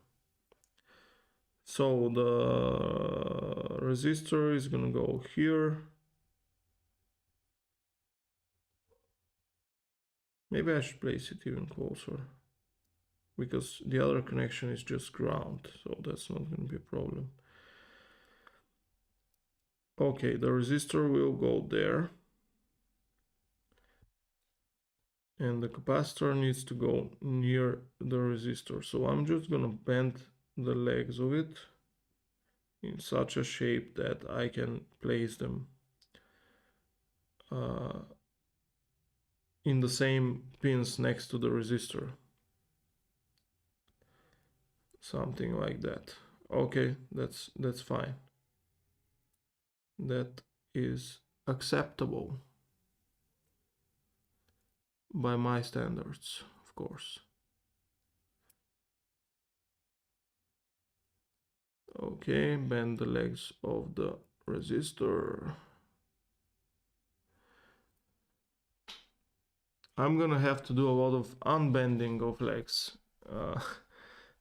So the resistor is gonna go here. Maybe I should place it even closer, because the other connection is just ground, so that's not gonna be a problem. Okay, the resistor will go there, and the capacitor needs to go near the resistor. So I'm just gonna bend the legs of it in such a shape that I can place them in the same pins next to the resistor. Something like that. Okay, that's fine. That is acceptable by my standards, of course. Okay, bend the legs of the resistor. I'm gonna have to do a lot of unbending of legs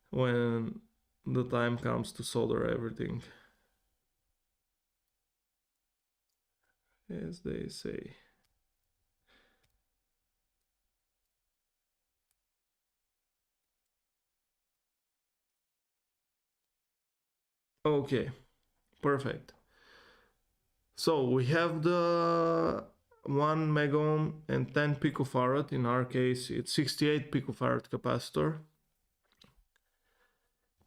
when the time comes to solder everything, as they say. Okay, perfect. So we have the 1 mega ohm and 10 picofarad. In our case, it's 68 picofarad capacitor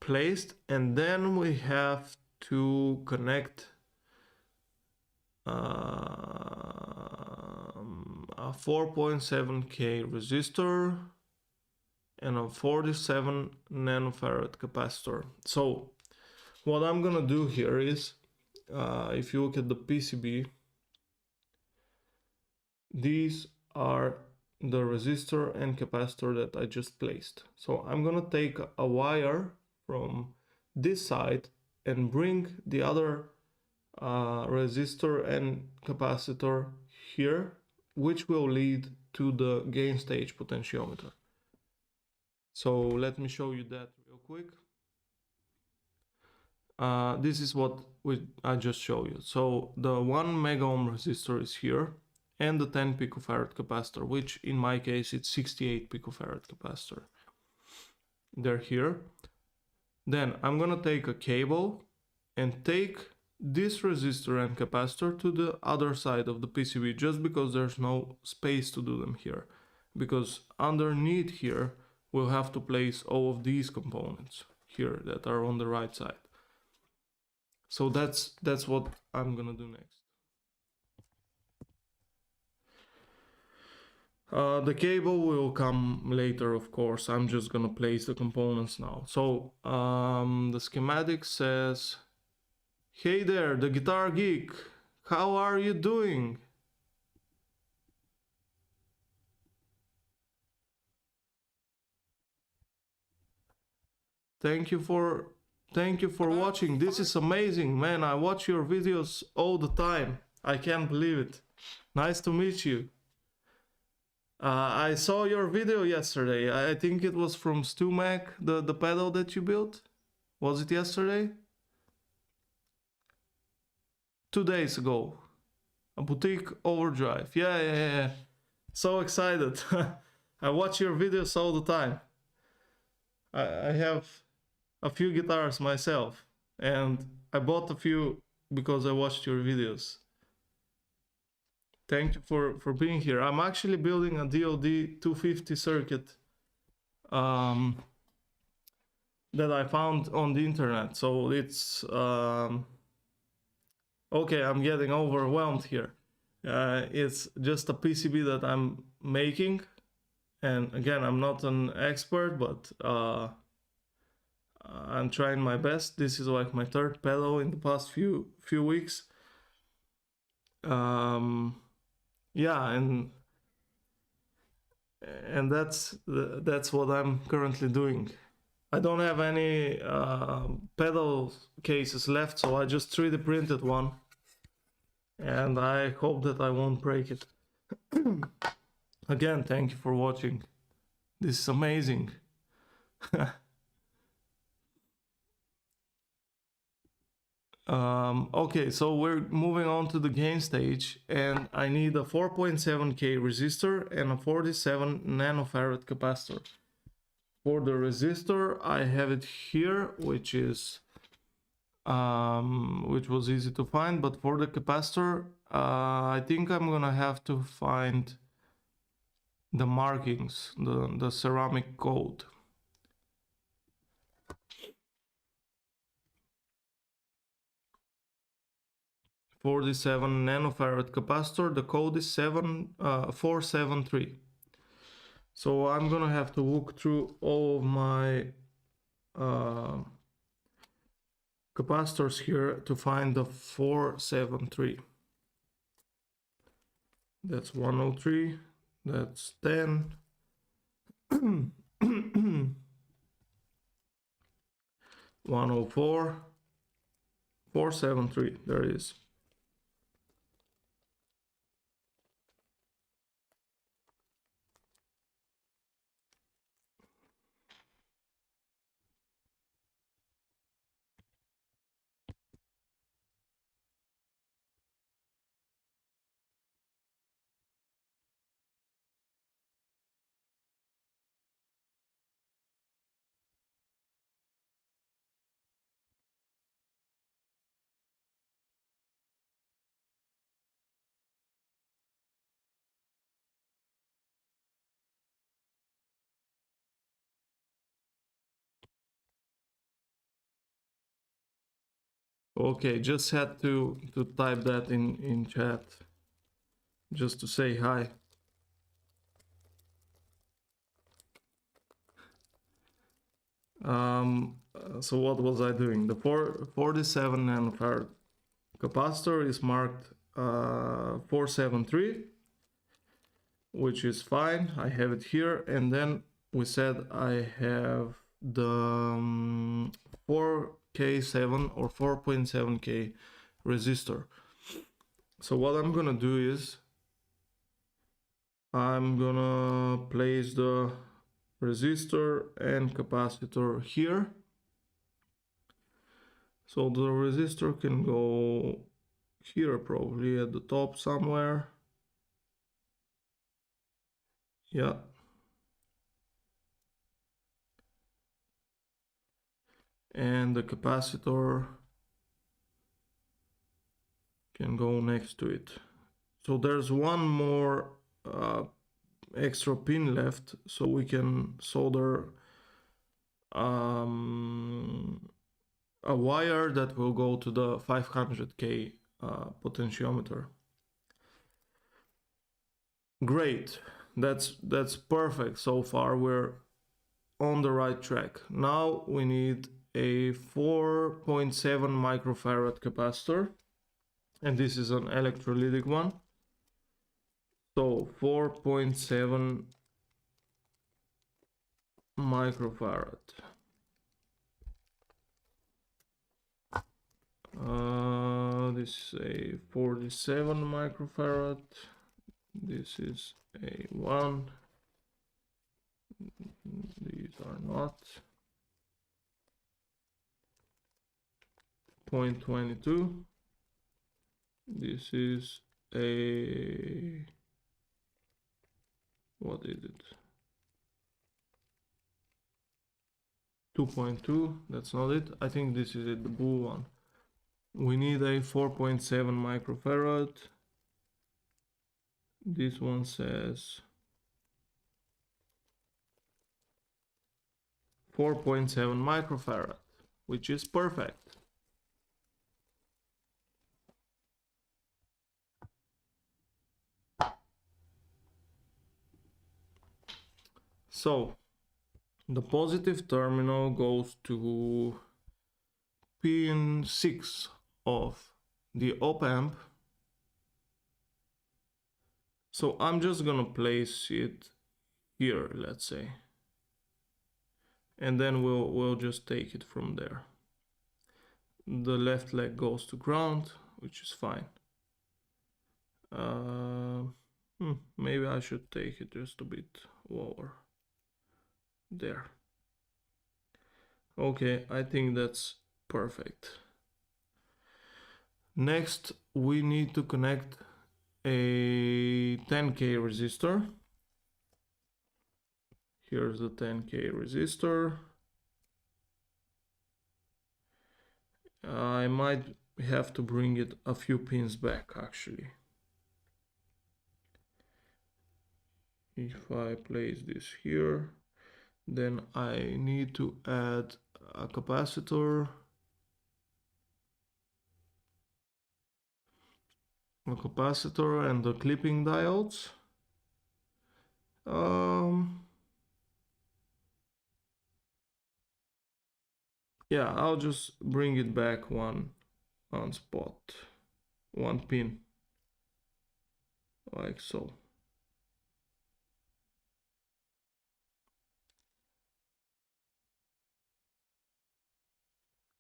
placed, and then we have to connect a 4.7K resistor and a 47 nanofarad capacitor. So what I'm gonna do here is, if you look at the PCB, these are the resistor and capacitor that I just placed. So I'm gonna take a wire from this side and bring the other resistor and capacitor here, which will lead to the gain stage potentiometer. So let me show you that real quick. this is what I just showed you. So the 1 mega ohm resistor is here, and the 10 picofarad capacitor, which in my case it's 68 picofarad capacitor. They're here. Then I'm gonna take a cable and take this resistor and capacitor to the other side of the PCB, just because there's no space to do them here. Because underneath here, we'll have to place all of these components here that are on the right side. So that's what I'm gonna do next. The cable will come later, of course. I'm just gonna place the components now. So the schematic says, "Hey there, the Guitar Geek, how are you doing?" Thank you for watching. This is amazing, man. I watch your videos all the time. I can't believe it. Nice to meet you. I saw your video yesterday. I think it was from StuMac, the pedal that you built. Was it yesterday? 2 days ago. A boutique overdrive. Yeah. So excited. I watch your videos all the time. I have a few guitars myself, and I bought a few because I watched your videos. Thank you for being here. I'm actually building a DOD 250 circuit that I found on the internet. So it's okay, I'm getting overwhelmed here. It's just a PCB that I'm making, and again, I'm not an expert, but I'm trying my best. This is like my third pedal in the past few weeks. Yeah, and that's what I'm currently doing. I don't have any pedal cases left, so I just 3D printed one, and I hope that I won't break it. Again, thank you for watching. This is amazing. Okay, so we're moving on to the gain stage, and I need a 4.7K resistor and a 47 nanofarad capacitor. For the resistor, I have it here, which is which was easy to find, but for the capacitor, I think I'm gonna have to find the markings, the ceramic code. For the 7 nanofarad capacitor, the code is 473. So I'm gonna have to look through all of my capacitors here to find the 473. That's 103, that's 10. 104, 473, there it is. Okay, just had to type that in chat just to say hi. So what was I doing? The 47 nanofarad capacitor is marked 473, which is fine. I have it here, and then we said I have the 4K7 or 4.7K resistor. So what I'm gonna do is I'm gonna place the resistor and capacitor here. So the resistor can go here, probably at the top somewhere. Yeah. And the capacitor can go next to it. So there's one more extra pin left, so we can solder a wire that will go to the 500K potentiometer. Great, that's perfect so far. We're on the right track. Now we need a 4.7 microfarad capacitor, and this is an electrolytic one. So 4.7 microfarad. This is a 47 microfarad. This is a 1. These are not. 0.22. This is a, what is it? 2.2. That's not it. I think this is it, the blue one. We need a 4.7 microfarad. This one says 4.7 microfarad, which is perfect. So the positive terminal goes to pin 6 of the op-amp. So I'm just gonna place it here, let's say, and then we'll just take it from there. The left leg goes to ground, which is fine. Maybe I should take it just a bit lower. There. Okay, I think that's perfect. Next, we need to connect a 10K resistor. Here's the 10K resistor. I might have to bring it a few pins back, actually. If I place this here, then I need to add a capacitor, and the clipping diodes. Yeah, I'll just bring it back one spot, one pin, like so.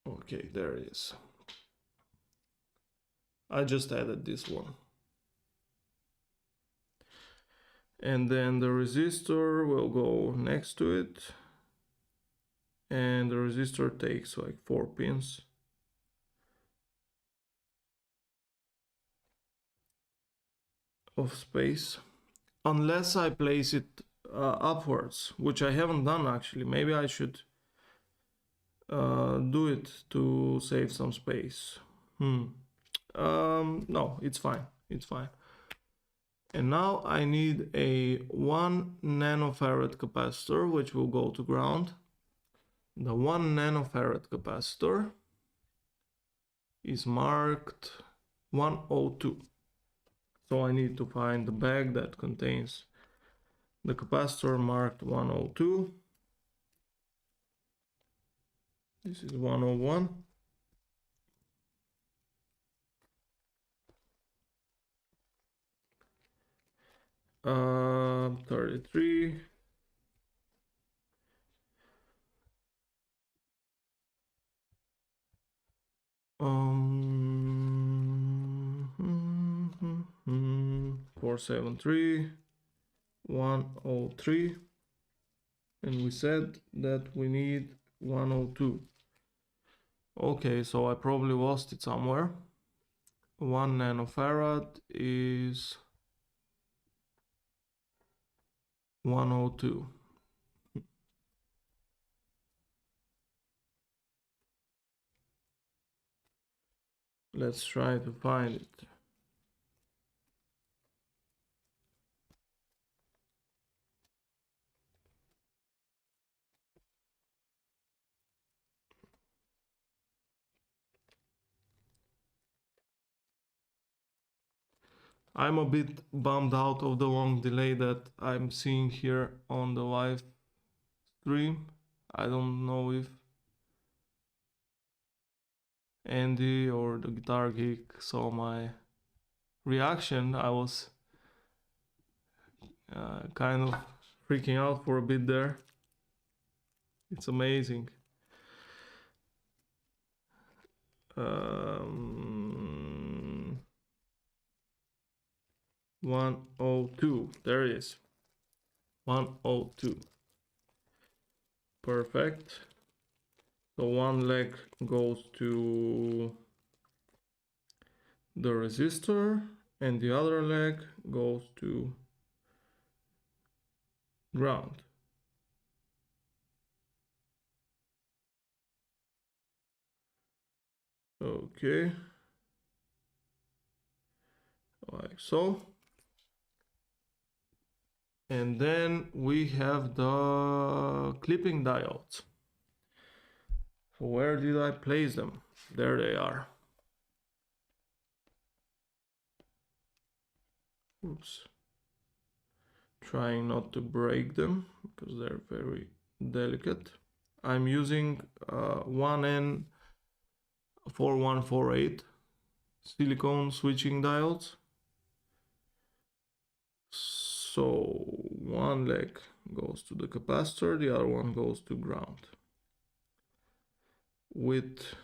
Okay, there it is. I just added this one. And then the resistor will go next to it. And the resistor takes like 4 pins. Of space. Unless I place it upwards, which I haven't done actually. Maybe I should do it to save some space. No, it's fine. It's fine. And now I need a 1 nanofarad capacitor, which will go to ground. The 1 nanofarad capacitor is marked 102. So I need to find the bag that contains the capacitor marked 102. This is 101. Uh, 33. Um, 473, 103, and we said that we need 102. Okay, so I probably lost it somewhere. 1 nanofarad is 102. Let's try to find it. I'm a bit bummed out of the long delay that I'm seeing here on the live stream. I don't know if Andy or the Guitar Geek saw my reaction. I was kind of freaking out for a bit there. It's amazing. 102. There it is. 102. Perfect. So one leg goes to the resistor and the other leg goes to ground. Okay. Like so. And then we have the clipping diodes. So where did I place them? There they are. Oops. Trying not to break them because they're very delicate. I'm using 1N4148 silicone switching diodes. So one leg goes to the capacitor, the other one goes to ground. With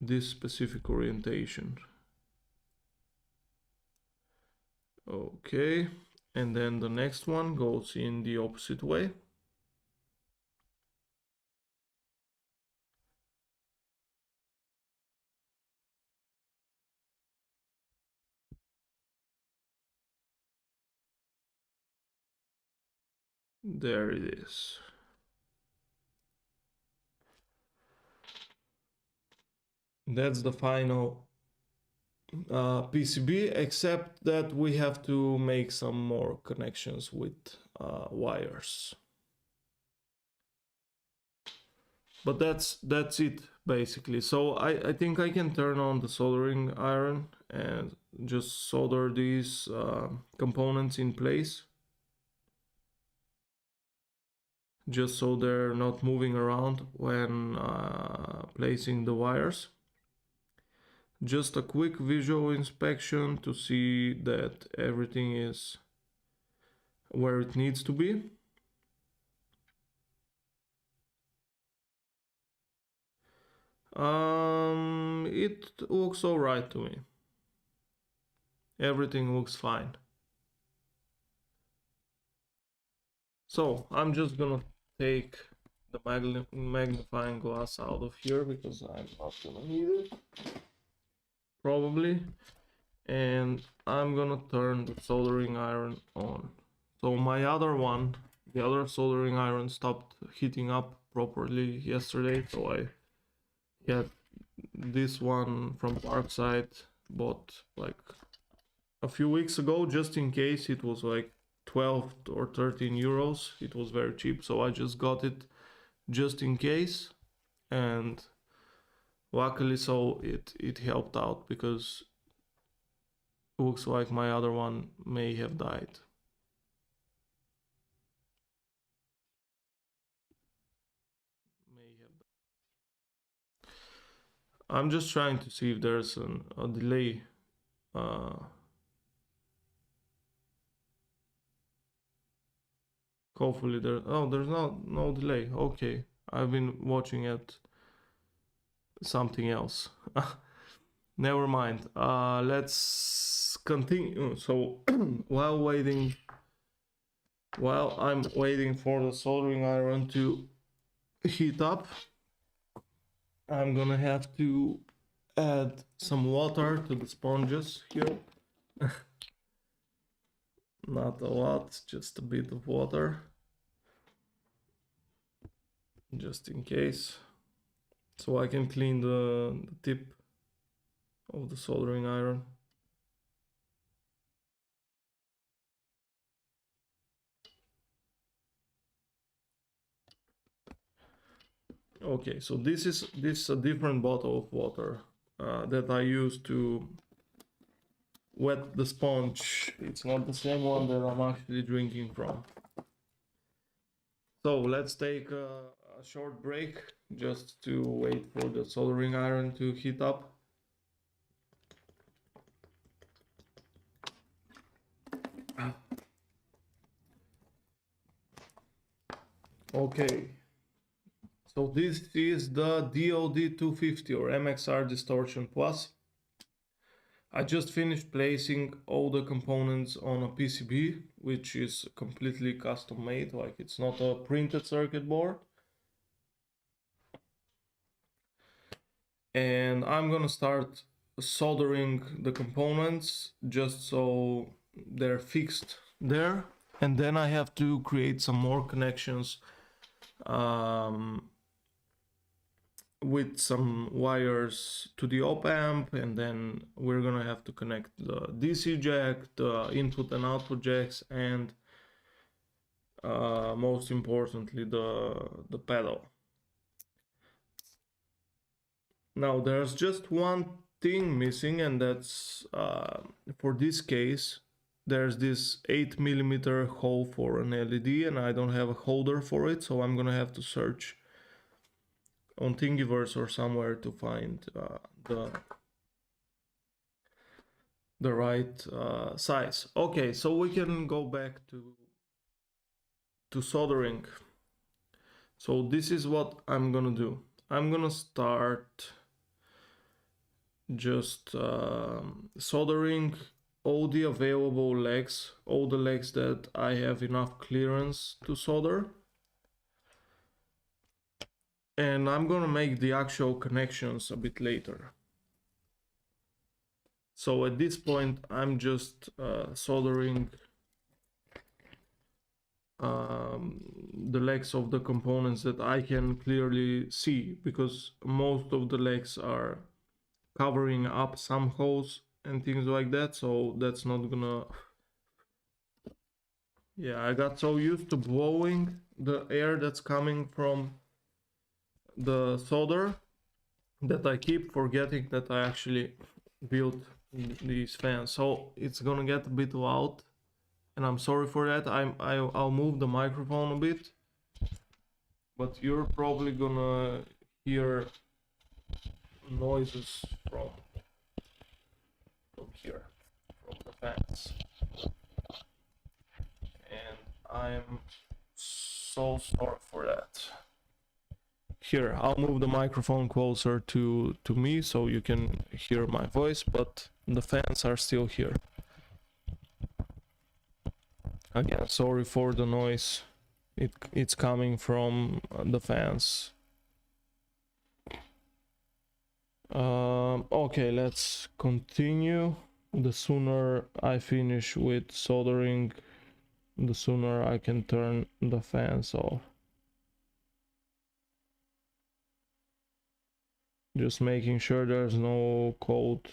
this specific orientation. Okay, and then the next one goes in the opposite way. There it is. That's the final PCB, except that we have to make some more connections with wires. But that's it basically. So I think I can turn on the soldering iron and just solder these components in place, just so they're not moving around when placing the wires. Just a quick visual inspection to see that everything is where it needs to be. It looks alright to me. Everything looks fine. So I'm just gonna take the magnifying glass out of here because I'm not gonna need it probably, and I'm gonna turn the soldering iron on. So my other one, the other soldering iron, stopped heating up properly yesterday, so I had this one from Parkside, bought like a few weeks ago just in case. It was like 12 or 13 euros. It was very cheap, so I just got it just in case, and luckily so it helped out, because it looks like my other one may have died. I'm just trying to see if there's a delay. Hopefully there's no delay. Okay, I've been watching at something else. Never mind. Let's continue. So while I'm waiting for the soldering iron to heat up. I'm gonna have to add some water to the sponges here. Not a lot, just a bit of water, just in case, so I can clean the tip of the soldering iron. Okay, so this is a different bottle of water that I use to wet the sponge. It's not the same one that I'm actually drinking from. So let's take a short break just to wait for the soldering iron to heat up. Okay, so this is the DOD 250 or MXR Distortion Plus. I just finished placing all the components on a PCB, which is completely custom made, like it's not a printed circuit board. And I'm gonna start soldering the components just so they're fixed there. And then I have to create some more connections with some wires to the op amp, and then we're gonna have to connect the DC jack, the input and output jacks, and most importantly the pedal. Now there's just one thing missing, and that's for this case there's this 8mm hole for an LED, and I don't have a holder for it, so I'm gonna have to search on Thingiverse or somewhere to find the right size. Okay, so we can go back to soldering. So this is what I'm gonna do. I'm gonna start just soldering all the available legs, all the legs that I have enough clearance to solder. And I'm gonna make the actual connections a bit later. So at this point, I'm just soldering the legs of the components that I can clearly see, because most of the legs are covering up some holes and things like that, so that's not gonna... Yeah, I got so used to blowing the air that's coming from the solder that I keep forgetting that I actually built these fans. So it's gonna get a bit loud, and I'm sorry for that. I'll move the microphone a bit, but you're probably gonna hear noises from here, from the fans, and I'm so sorry for that. Here, I'll move the microphone closer to me so you can hear my voice, but the fans are still here. Again, sorry for the noise. It's coming from the fans. Okay, let's continue. The sooner I finish with soldering, the sooner I can turn the fans off. Just making sure there's no cold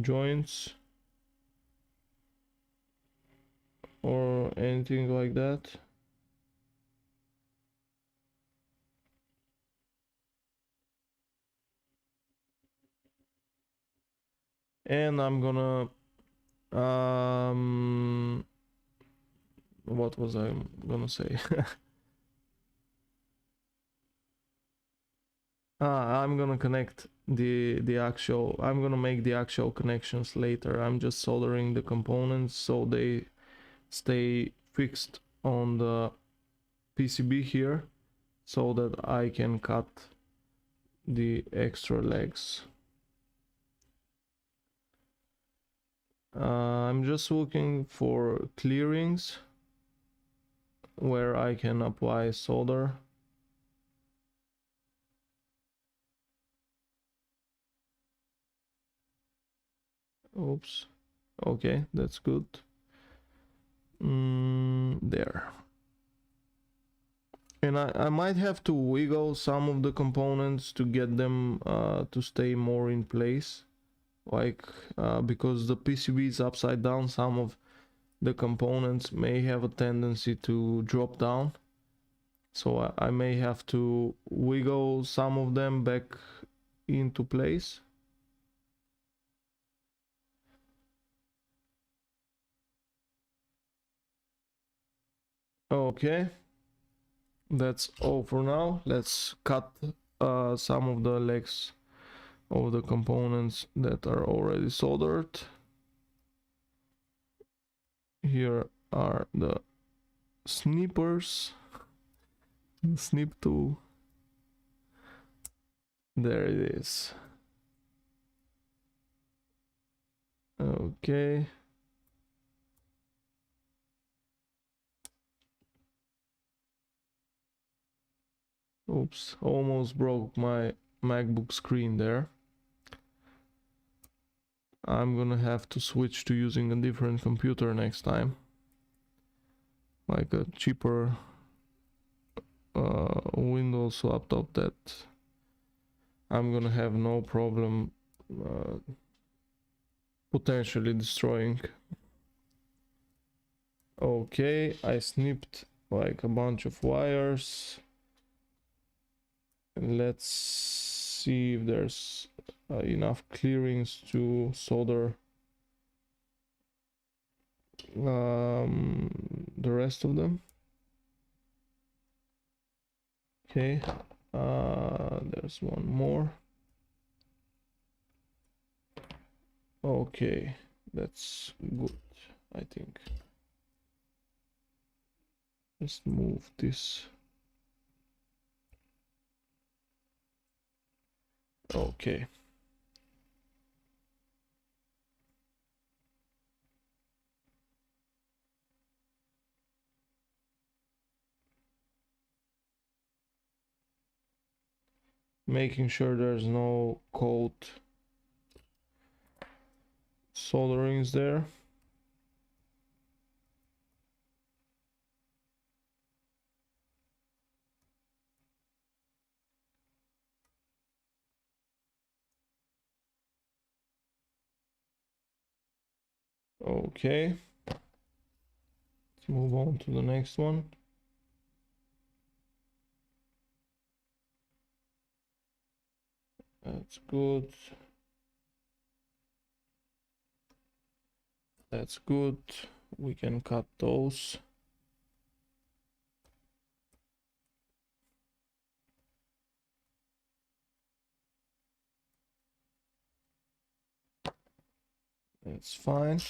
joints or anything like that. And I'm gonna what was I gonna say? I'm gonna connect I'm gonna make the actual connections later. I'm just soldering the components so they stay fixed on the PCB here, so that I can cut the extra legs. I'm just looking for clearings where I can apply solder. Oops. Okay, that's good. There. And I might have to wiggle some of the components to get them to stay more in place. Like, because the PCB is upside down, some of the components may have a tendency to drop down. So I may have to wiggle some of them back into place. Okay, that's all for now. Let's cut some of the legs of the components that are already soldered. Here are the snippers. Snip tool. There it is. Okay. Oops, almost broke my MacBook screen there. I'm gonna have to switch to using a different computer next time. Like a cheaper Windows laptop that I'm gonna have no problem potentially destroying. Okay, I snipped like a bunch of wires. Let's see if there's enough clearings to solder the rest of them. Okay, there's one more. Okay, that's good, I think. Let's move this. Okay. Making sure there's no cold solderings there. Okay. Let's move on to the next one. That's good. That's good. We can cut those. That's fine.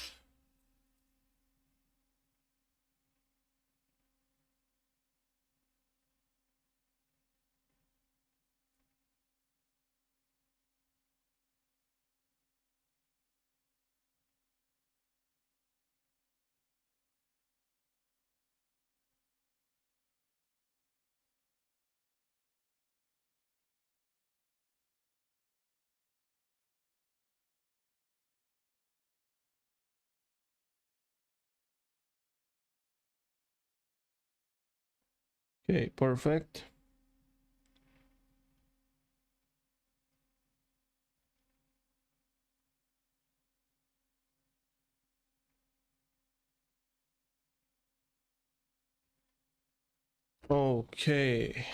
Okay, perfect. Okay.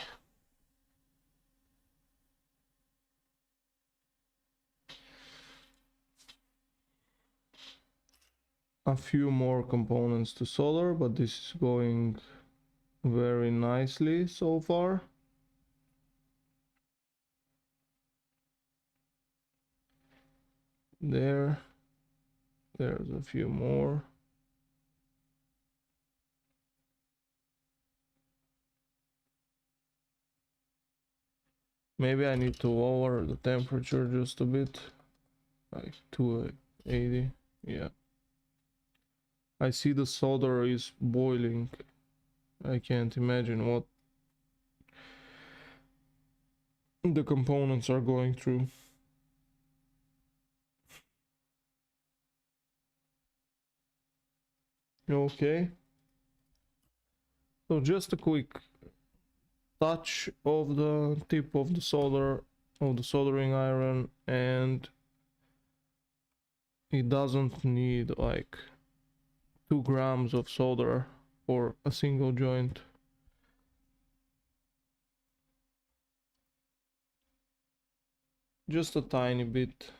A few more components to solder, but this is going very nicely so far. There's a few more. Maybe I need to lower the temperature just a bit, like 280. Yeah. I see the solder is boiling. I can't imagine what the components are going through. Okay. So just a quick touch of the tip of the soldering iron, and it doesn't need like 2 grams of solder for a single joint. Just a tiny bit.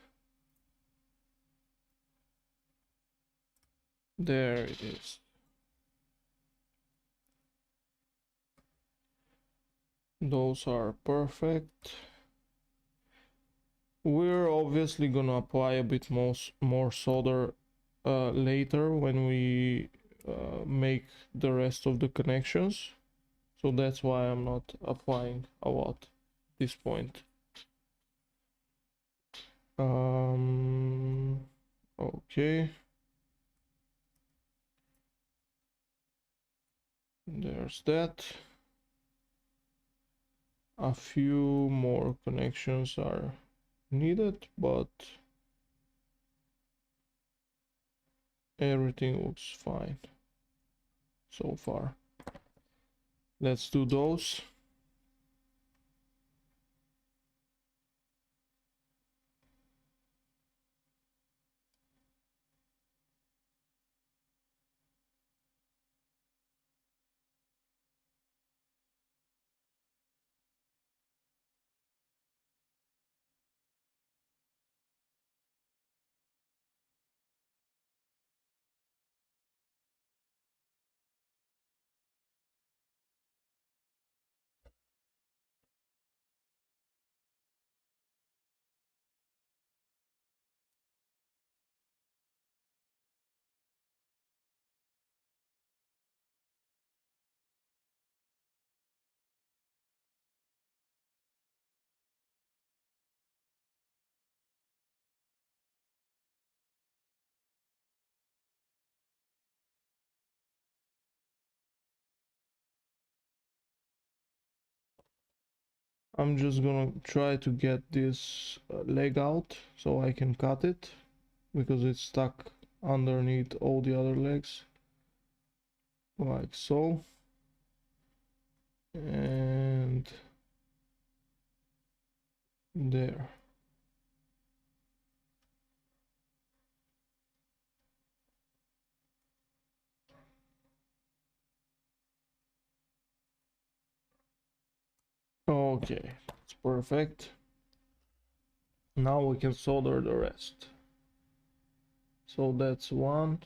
There it is. Those are perfect. We're obviously gonna apply a bit more solder later when we make the rest of the connections. So that's why I'm not applying a lot at this point. Okay. There's that. A few more connections are needed, but everything looks fine so far. Let's do those. I'm just gonna try to get this leg out so I can cut it, because it's stuck underneath all the other legs, like so. And there. Okay, it's perfect. Now we can solder the rest. So that's one.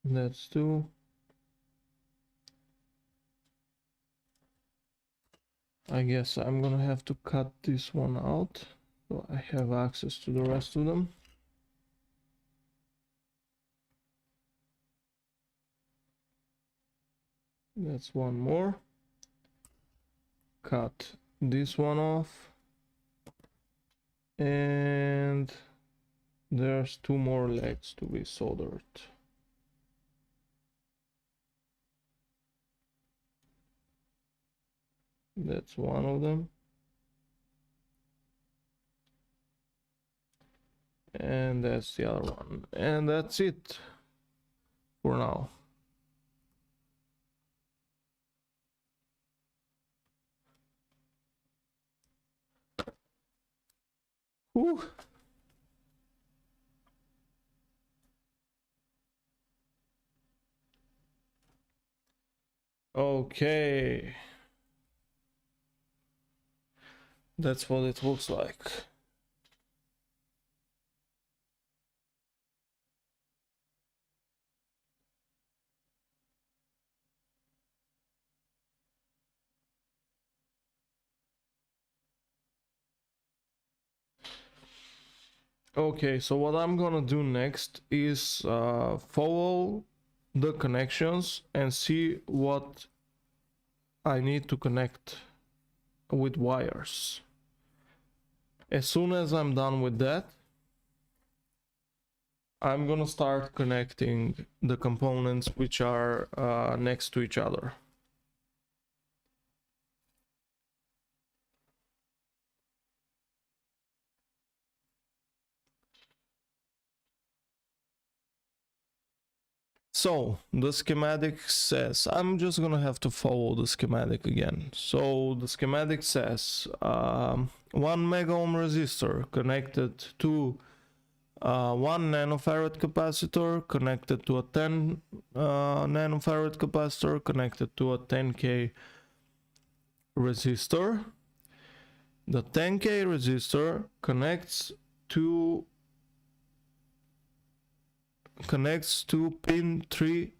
That's two. I guess I'm gonna have to cut this one out so I have access to the rest of them. That's one more. Cut this one off. And there's 2 more legs to be soldered. That's one of them. And that's the other one. And that's it for now. Whew. Okay. That's what it looks like. Okay, so what I'm gonna do next is follow the connections and see what I need to connect with wires. As soon as I'm done with that, I'm gonna start connecting the components which are next to each other. So the schematic says, I'm just gonna have to follow the schematic again. So the schematic says 1 mega ohm resistor connected to 1 nanofarad capacitor connected to a 10 nanofarad capacitor connected to a 10k resistor. The 10k resistor connects to pin 3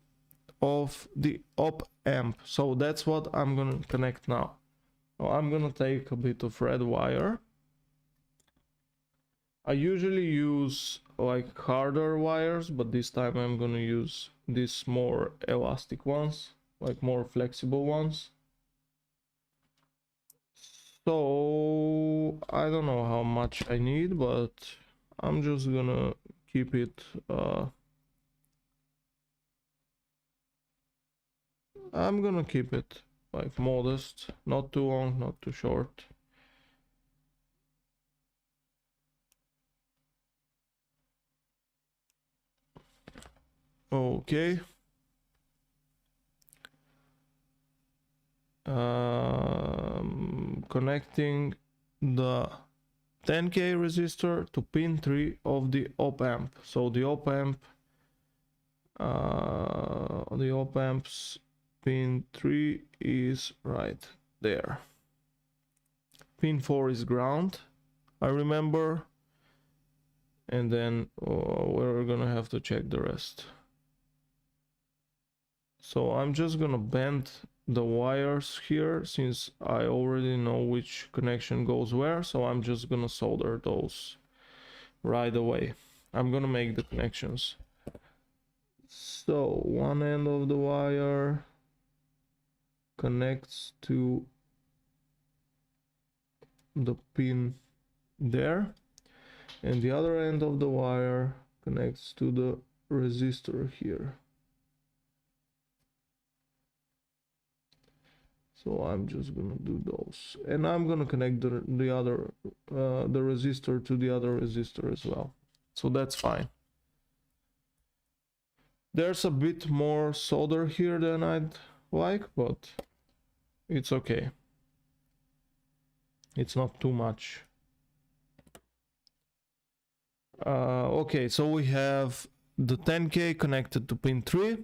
of the op amp. So that's what I'm gonna connect now. I'm gonna take a bit of red wire. I usually use like harder wires, but this time I'm gonna use these more elastic ones, like more flexible ones. So I don't know how much I need, but I'm just gonna keep it I'm gonna keep it like modest, not too long, not too short. Okay. Connecting the 10k resistor to pin 3 of the op amp. So the op amp's pin 3 is right there. Pin 4 is ground, I remember, and then we're gonna have to check the rest. So I'm just gonna bend the wires here since I already know which connection goes where, so I'm just gonna solder those right away. I'm gonna make the connections. So one end of the wire connects to the pin there, and the other end of the wire connects to the resistor here. So I'm just gonna do those, and I'm gonna connect the resistor to the other resistor as well. So that's fine. There's a bit more solder here than I'd like, but it's okay. It's not too much. Okay, so we have the 10k connected to pin 3.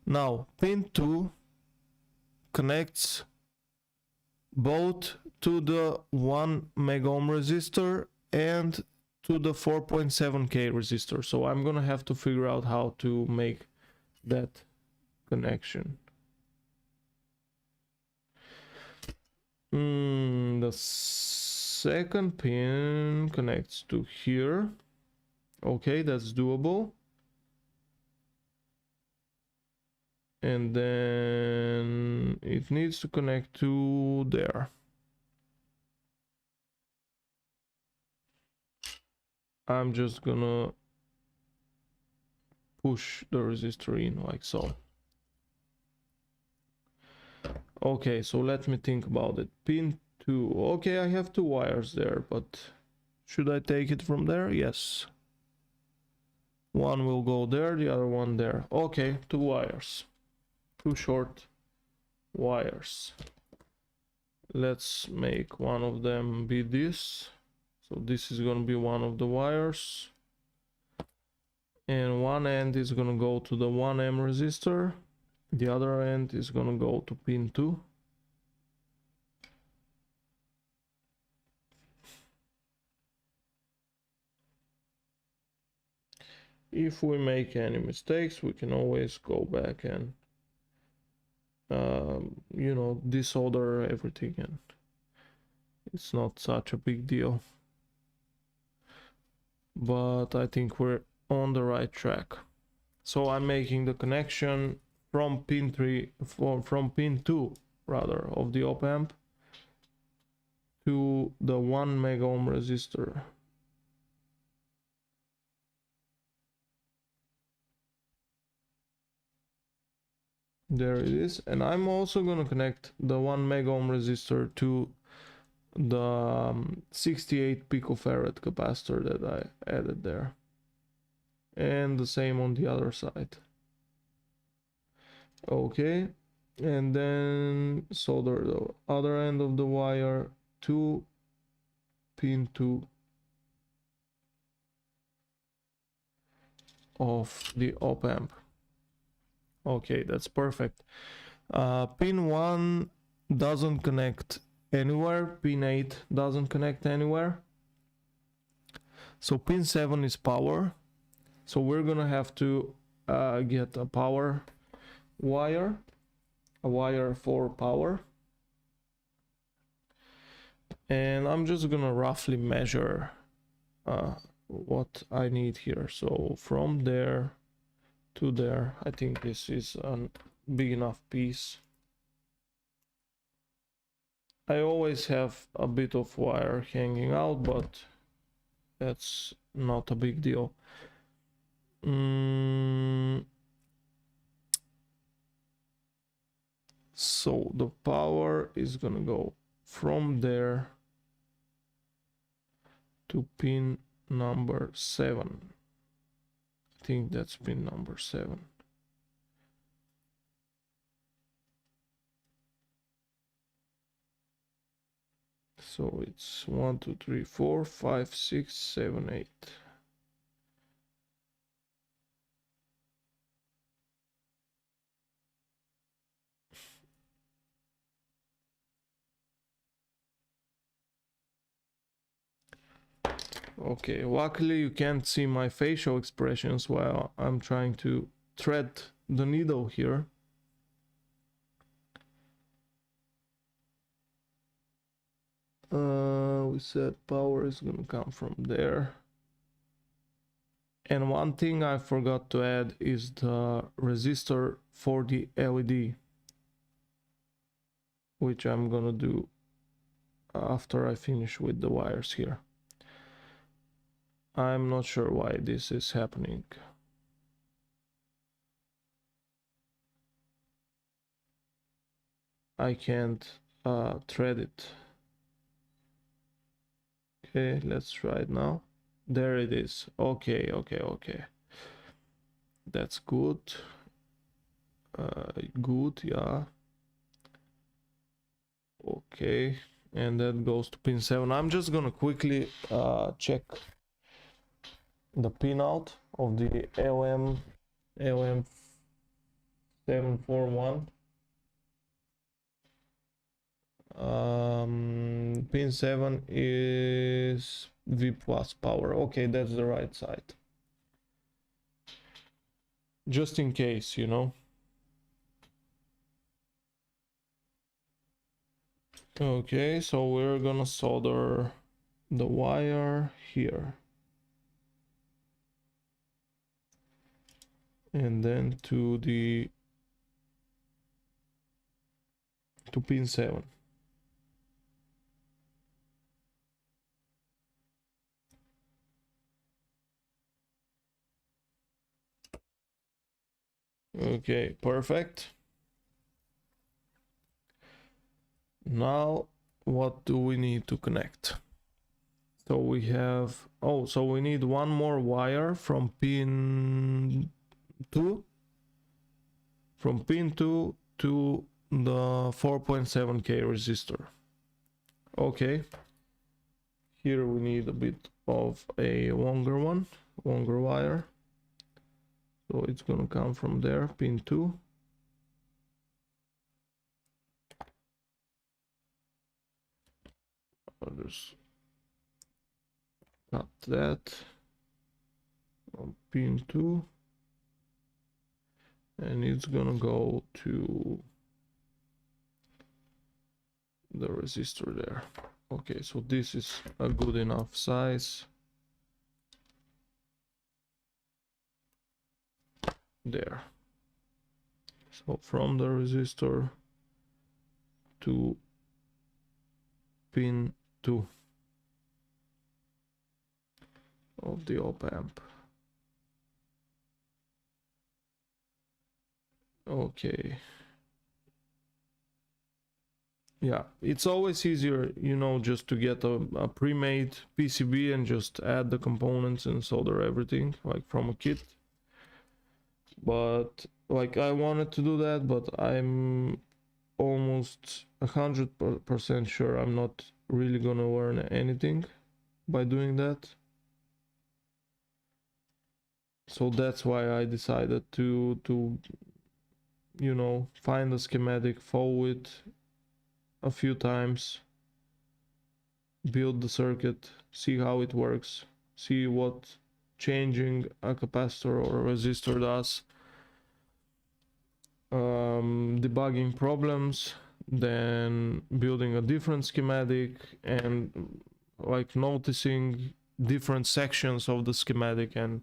Now pin 2 connects both to the 1 mega ohm resistor and to the 4.7k resistor. So I'm gonna have to figure out how to make that connection. The second pin connects to here. Okay, that's doable. And then it needs to connect to there. I'm just gonna push the resistor in like so. Okay, so let me think about it. Pin 2. Okay, I have 2 wires there, but should I take it from there? Yes. One will go there, the other one there. Okay, 2 wires. 2 short wires. Let's make one of them be this. So this is gonna be one of the wires. And one end is gonna go to the 1M resistor. The other end is gonna go to pin 2. If we make any mistakes, we can always go back and you know, desolder everything, and it's not such a big deal. But I think we're on the right track. So I'm making the connection from pin 3, from pin 2 rather, of the op amp to the 1 mega ohm resistor. There it is. And I'm also gonna connect the 1 mega ohm resistor to the 68 picofarad capacitor that I added there. And the same on the other side. Okay, and then solder the other end of the wire to pin 2 of the op amp. Okay, that's perfect. Pin 1 doesn't connect anywhere, pin 8 doesn't connect anywhere, so pin 7 is power. So we're gonna have to get a power wire, a wire for power, and I'm just gonna roughly measure what I need here. So from there to there, I think this is a big enough piece. I always have a bit of wire hanging out, but that's not a big deal. So the power is gonna go from there to pin number 7. I think that's pin number 7. So it's 1, 2, 3, 4, 5, 6, 7, 8. Okay, luckily you can't see my facial expressions while I'm trying to thread the needle here. We said power is gonna come from there. And one thing I forgot to add is the resistor for the LED, which I'm gonna do after I finish with the wires here. I'm not sure why this is happening. I can't thread it. Okay, let's try it now. There it is. Okay. That's good. Good, yeah. Okay, and that goes to pin 7. I'm just gonna quickly check the pinout of the LM741. Pin 7 is V plus power. Okay, that's the right side. Just in case, you know. Okay, so we're gonna solder the wire here. And then to pin 7. Okay, perfect. Now what do we need to connect? So we have, so we need one more wire from pin 2, to the 4.7K resistor. Okay, here we need a bit of a longer wire. So it's gonna come from there, pin 2. I'll just cut that on pin 2. And it's gonna go to the resistor there. Okay, so this is a good enough size. There. So from the resistor to pin 2 of the op amp. Okay. Yeah, it's always easier, you know, just to get a pre-made PCB and just add the components and solder everything like from a kit. but like I wanted to do that, but I'm almost 100% sure I'm not really gonna learn anything by doing that. So that's why I decided to you know, find a schematic, follow it a few times, build the circuit, see how it works, see what changing a capacitor or a resistor does, debugging problems, then building a different schematic, and like noticing different sections of the schematic and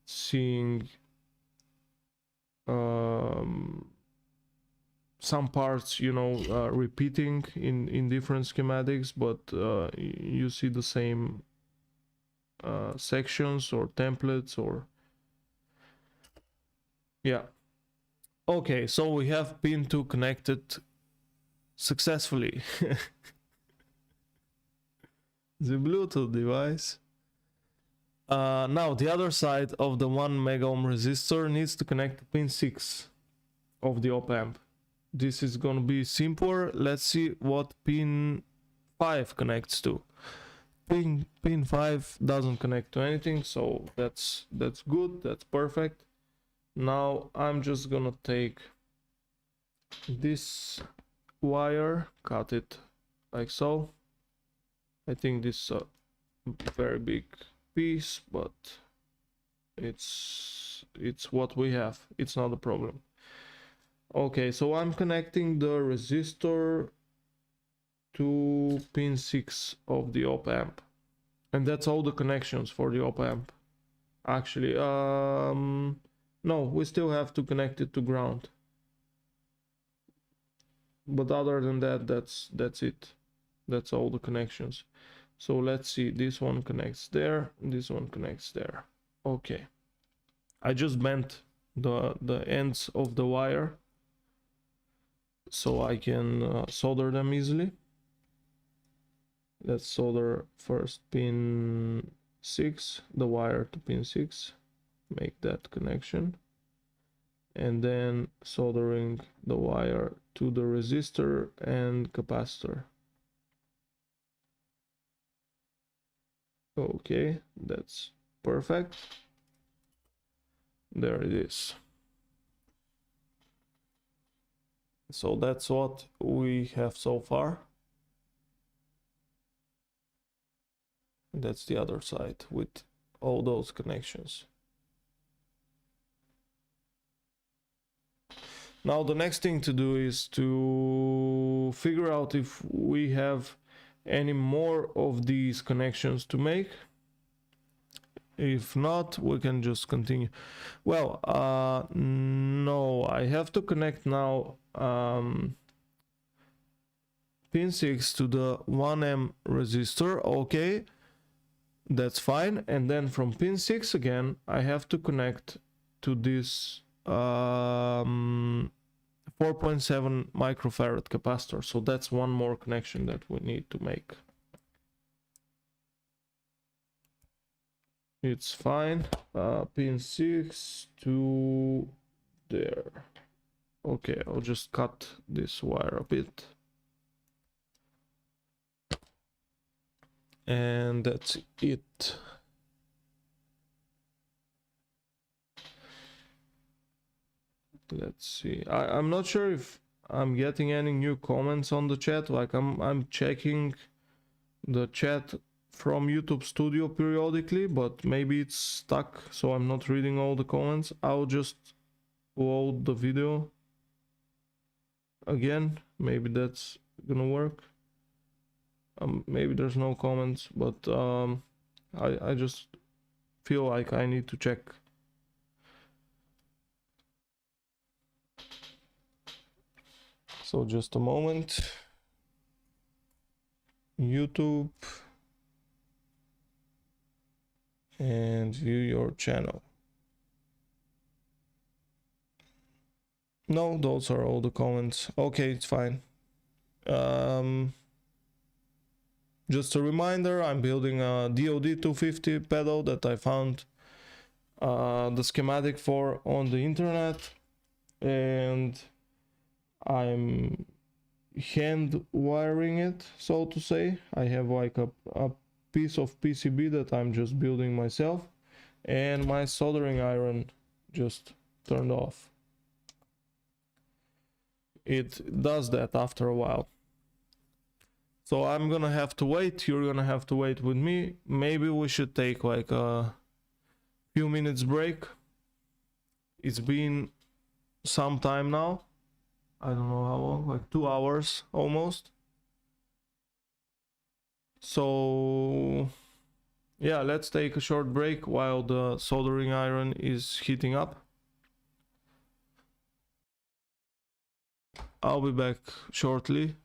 seeing some parts, you know, repeating in different schematics, but you see the same sections or templates, or yeah. Okay, so we have pin 2 connected successfully. The Bluetooth device. Now the other side of the 1 mega ohm resistor needs to connect to pin 6 of the op amp. This is gonna be simpler. Let's see what pin 5 connects to. Pin 5 doesn't connect to anything, so that's good, that's perfect. Now I'm just gonna take this wire, cut it like so. I think this is a very big piece, but it's what we have, it's not a problem. Okay, so I'm connecting the resistor to pin 6 of the op amp, and that's all the connections for the op amp. Actually, no, we still have to connect it to ground, but other than that, that's it. That's all the connections. So let's see, this one connects there, this one connects there. Okay, I just bent the ends of the wire so I can solder them easily. Let's solder first pin 6, the wire to pin 6, make that connection, and then soldering the wire to the resistor and capacitor. Okay, that's perfect. There it is. So that's what we have so far. That's the other side with all those connections. Now the next thing to do is to figure out if we have any more of these connections to make. If not, we can just continue. Well, no, I have to connect now pin 6 to the 1M resistor. Okay, that's fine. And then from pin 6 again, I have to connect to this 4.7 microfarad capacitor. So that's one more connection that we need to make. It's fine. Pin 6 to there. Okay, I'll just cut this wire a bit. And that's it. Let's see. I'm not sure if I'm getting any new comments on the chat. Like I'm checking the chat from YouTube Studio periodically, but maybe it's stuck, so I'm not reading all the comments. I'll just load the video again. Maybe that's gonna work. Maybe there's no comments, but I just feel like I need to check. So just a moment. YouTube, and view your channel. No, those are all the comments. Okay, it's fine. Just a reminder, I'm building a DOD 250 pedal that I found the schematic for on the internet, and I'm hand wiring it, so to say. I have like a piece of PCB that I'm just building myself, and my soldering iron just turned off. It does that after a while. So I'm gonna have to wait, you're gonna have to wait with me. Maybe we should take like a few minutes break. It's been some time now. I don't know how long, like 2 hours almost. So yeah, let's take a short break while the soldering iron is heating up. I'll be back shortly.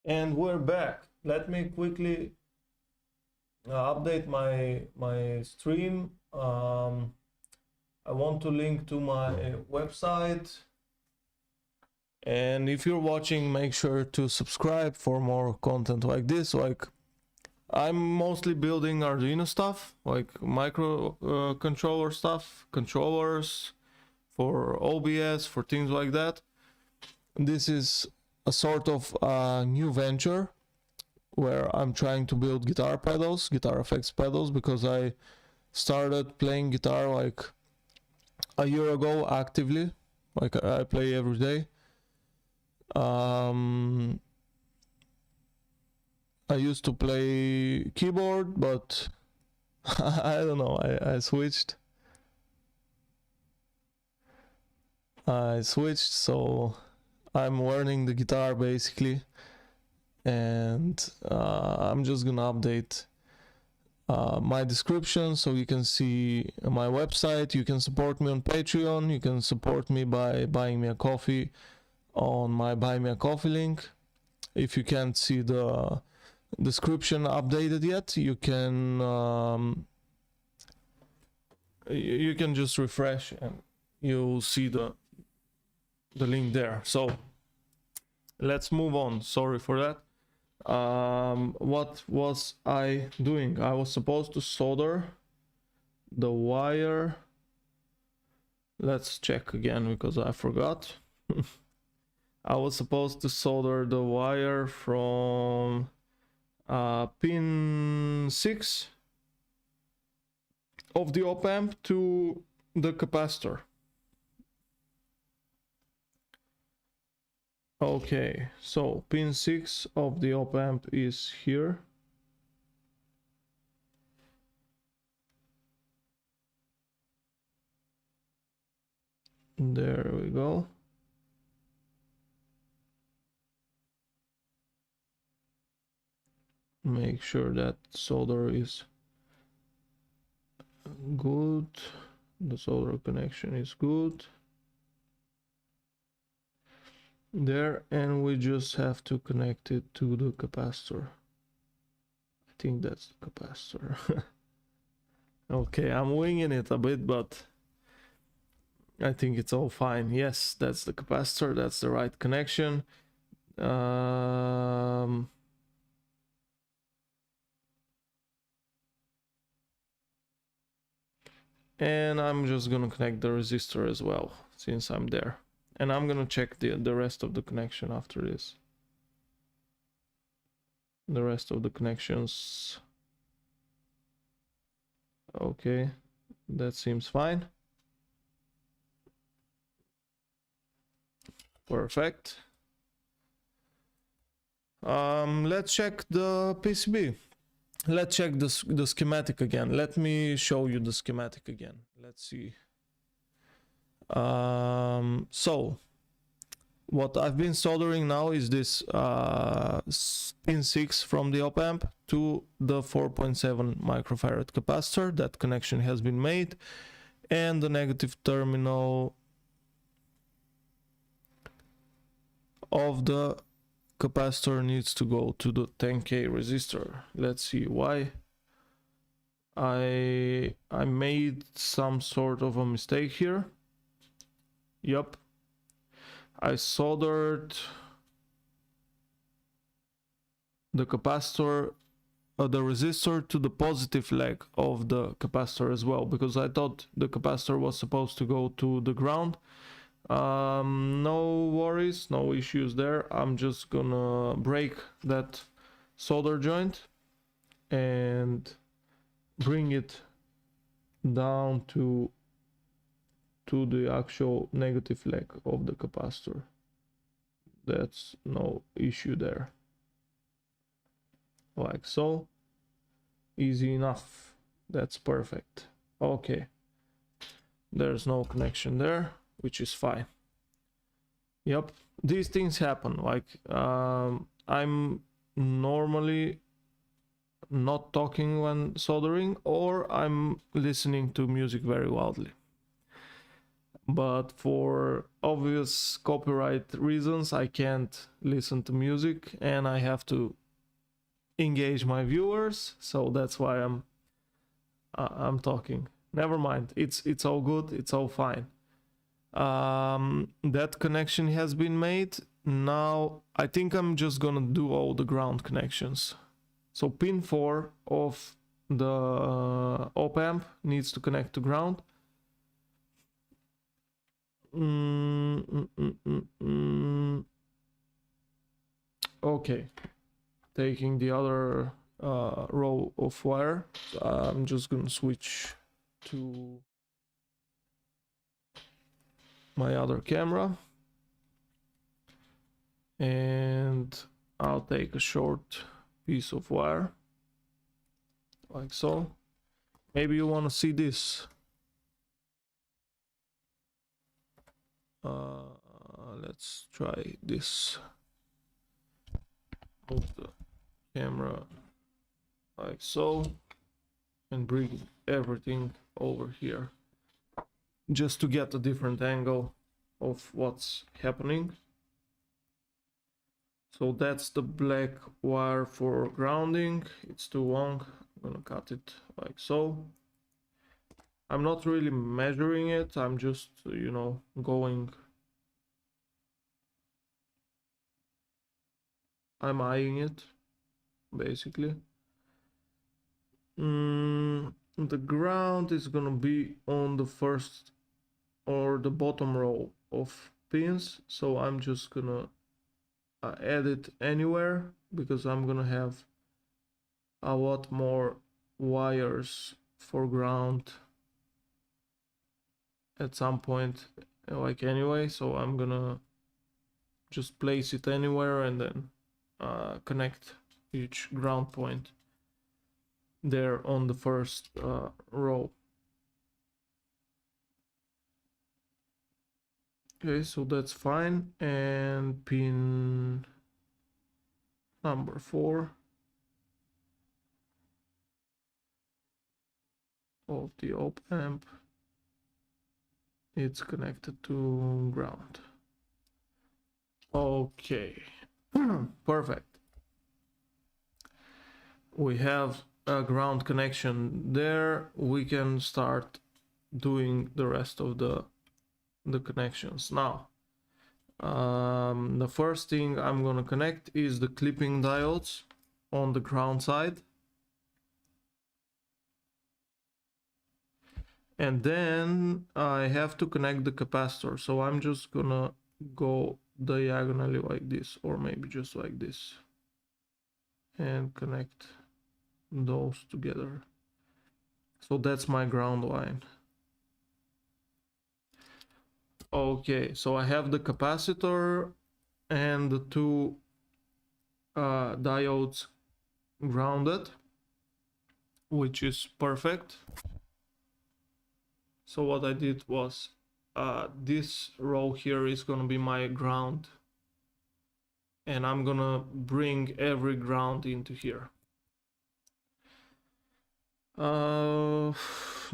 And we're back. Let me quickly update my stream. I want to link to my website. And if you're watching, make sure to subscribe for more content like this. Like, I'm mostly building Arduino stuff, like micro controller stuff, controllers for OBS, for things like that. This is a sort of new venture where I'm trying to build guitar pedals, guitar effects pedals, because I started playing guitar like a year ago actively. Like, I play every day. I used to play keyboard, but I don't know, I switched. So I'm learning the guitar basically, and I'm just gonna update my description so you can see my website. You can support me on Patreon. You can support me by buying me a coffee on my Buy Me a Coffee link. If you can't see the description updated yet, you can just refresh and you'll see the link there. So let's move on. Sorry for that. What was I doing? I was supposed to solder the wire. Let's check again because I forgot. I was supposed to solder the wire from pin 6 of the op amp to the capacitor. Okay, so pin 6 of the op amp is here. There we go. Make sure that solder is good. The solder connection is good. There, and we just have to connect it to the capacitor. I think that's the capacitor. Okay, I'm winging it a bit, but I think it's all fine. Yes, that's the capacitor. That's the right connection. And I'm just gonna connect the resistor as well, since I'm there. And I'm gonna check the rest of the connection after this. The rest of the connections. Okay, that seems fine. Perfect. Let's check the PCB. Let's check the schematic again. Let me show you the schematic again. Let's see. So what I've been soldering now is this pin 6 from the op amp to the 4.7 microfarad capacitor. That connection has been made, and the negative terminal of the capacitor needs to go to the 10k resistor. Let's see why. I made some sort of a mistake here. Yup. I soldered the capacitor, the resistor to the positive leg of the capacitor as well, because I thought the capacitor was supposed to go to the ground. No worries, no issues there. I'm just gonna break that solder joint and bring it down to the actual negative leg of the capacitor. That's no issue there. Like so. Easy enough. That's perfect. Okay. There's no connection there, which is fine. Yep, these things happen. Like, I'm normally not talking when soldering, or I'm listening to music very loudly. But for obvious copyright reasons, I can't listen to music and I have to engage my viewers, so that's why I'm talking. never mind. It's all good. It's all fine. That connection has been made. Now I think I'm just gonna do all the ground connections. So pin 4 of the op amp needs to connect to ground. Okay, taking the other row of wire. I'm just gonna switch to my other camera, and I'll take a short piece of wire like so. Maybe you want to see this. Let's try this. Move the camera like so and bring everything over here just to get a different angle of what's happening. So that's the black wire for grounding. It's too long. I'm gonna cut it like so. I'm not really measuring it. I'm just, you know, going. I'm eyeing it, basically. The ground is gonna be on the first or the bottom row of pins. So I'm just gonna add it anywhere because I'm gonna have a lot more wires for ground at some point, like anyway. So I'm gonna just place it anywhere and then connect each ground point there on the first row. Okay, so that's fine. And pin number 4 of the op amp, it's connected to ground. Okay. Perfect. We have a ground connection there. We can start doing the rest of the connections now. The first thing I'm gonna connect is the clipping diodes on the ground side, and then I have to connect the capacitor. So I'm just gonna go diagonally like this, or maybe just like this, and connect those together. So that's my ground line. Okay, so I have the capacitor and the two diodes grounded, which is perfect. So what I did was this row here is gonna be my ground, and I'm gonna bring every ground into here.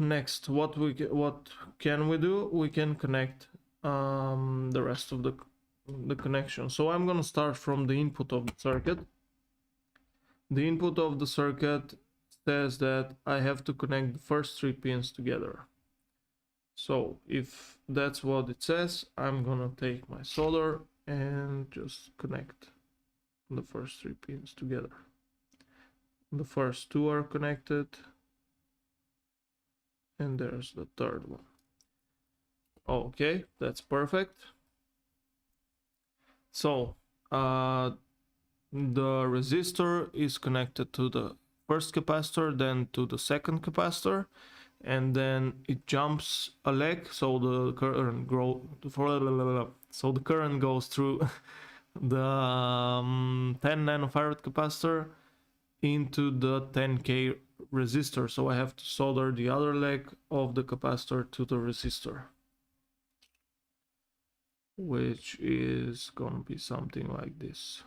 Next, what can we do? We can connect the rest of the connection. So I'm gonna start from the input of the circuit. The input of the circuit says that I have to connect the first 3 pins together. So if that's what it says, I'm gonna take my solder and just connect the first 3 pins together. The first 2 are connected, and there's the third one. Okay, that's perfect. So the resistor is connected to the first capacitor, then to the second capacitor, and then it jumps a leg, so the current goes through the 10 nanofarad capacitor into the 10K resistor. So I have to solder the other leg of the capacitor to the resistor, which is gonna be something like this.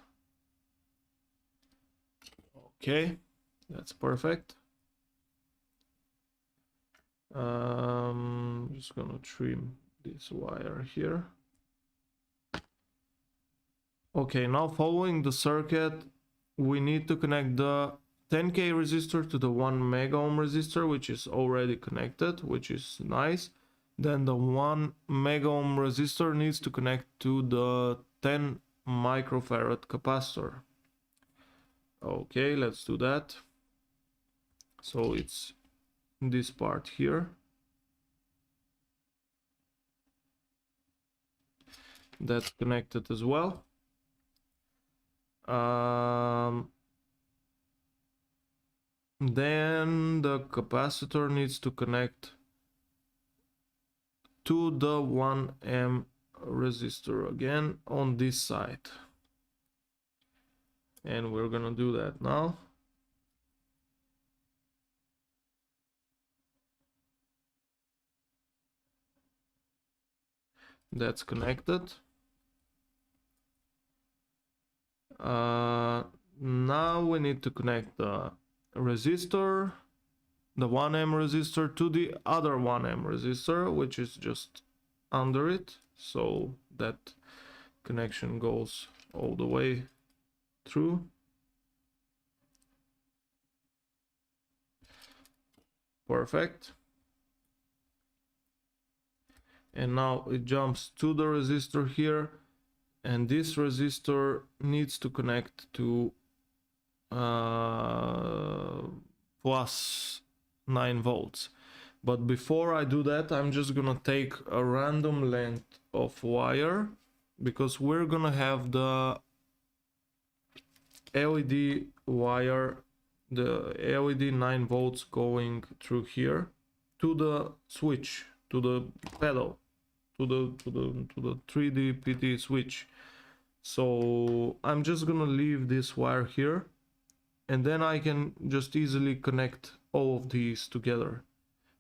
Okay, that's perfect. Just gonna trim this wire here. Okay, now following the circuit, we need to connect the 10k resistor to the 1 mega ohm resistor, which is already connected, which is nice. Then the 1 mega ohm resistor needs to connect to the 10 microfarad capacitor. Okay, let's do that. So it's this part here. That's connected as well. Then the capacitor needs to connect to the 1M resistor again on this side. And we're gonna do that now. That's connected. Now we need to connect the resistor, the 1M resistor, to the other 1M resistor, which is just under it. So that connection goes all the way through. Perfect. And now it jumps to the resistor here, and this resistor needs to connect to plus 9 volts. But before I do that, I'm just gonna take a random length of wire, because we're gonna have the LED wire, the LED 9 volts going through here to the switch, to the pedal, to the 3D PT switch. So I'm just gonna leave this wire here, and then I can just easily connect all of these together,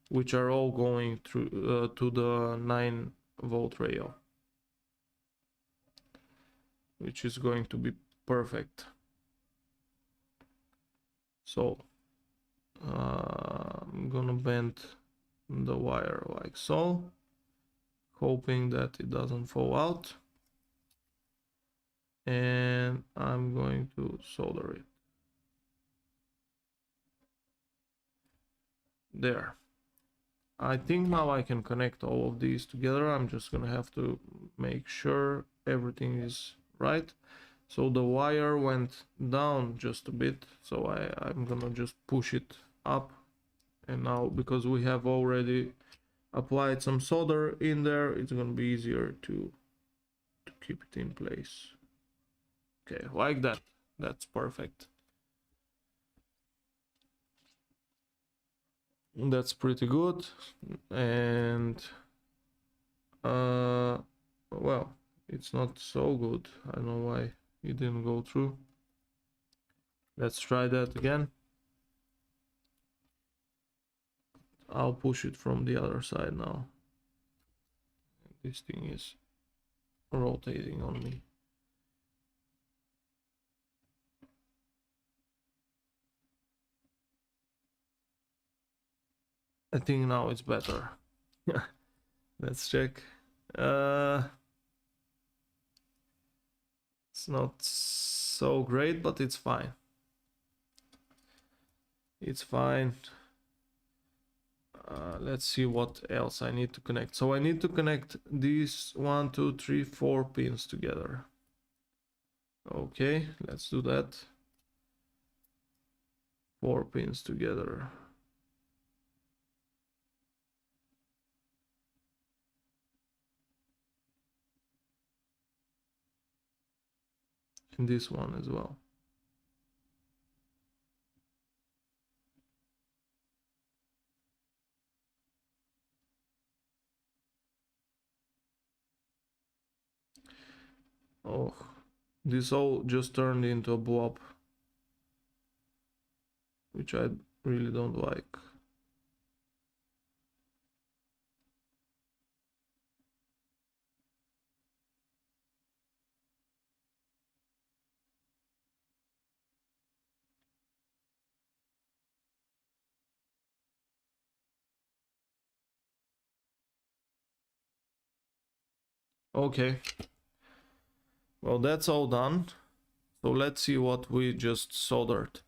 which are all going through to the 9 volt rail, which is going to be perfect. So I'm gonna bend the wire like so, hoping that it doesn't fall out, and I'm going to solder it there. I think now I can connect all of these together. I'm just gonna have to make sure everything is right. So the wire went down just a bit, so I'm gonna just push it up. And now, because we have already applied some solder in there, it's gonna be easier to keep it in place. Okay, like that. That's perfect. That's pretty good. And well, it's not so good. I don't know why it didn't go through. Let's try that again. I'll push it from the other side now. This thing is rotating on me. I think now it's better. Let's check. It's not so great, but it's fine. It's fine. Let's see what else I need to connect. So I need to connect these 1, 2, 3, 4 pins together. Okay, let's do that. 4 pins together. And this one as well. Oh, this all just turned into a blob, which I really don't like. Okay, well, that's all done. So let's see what we just soldered.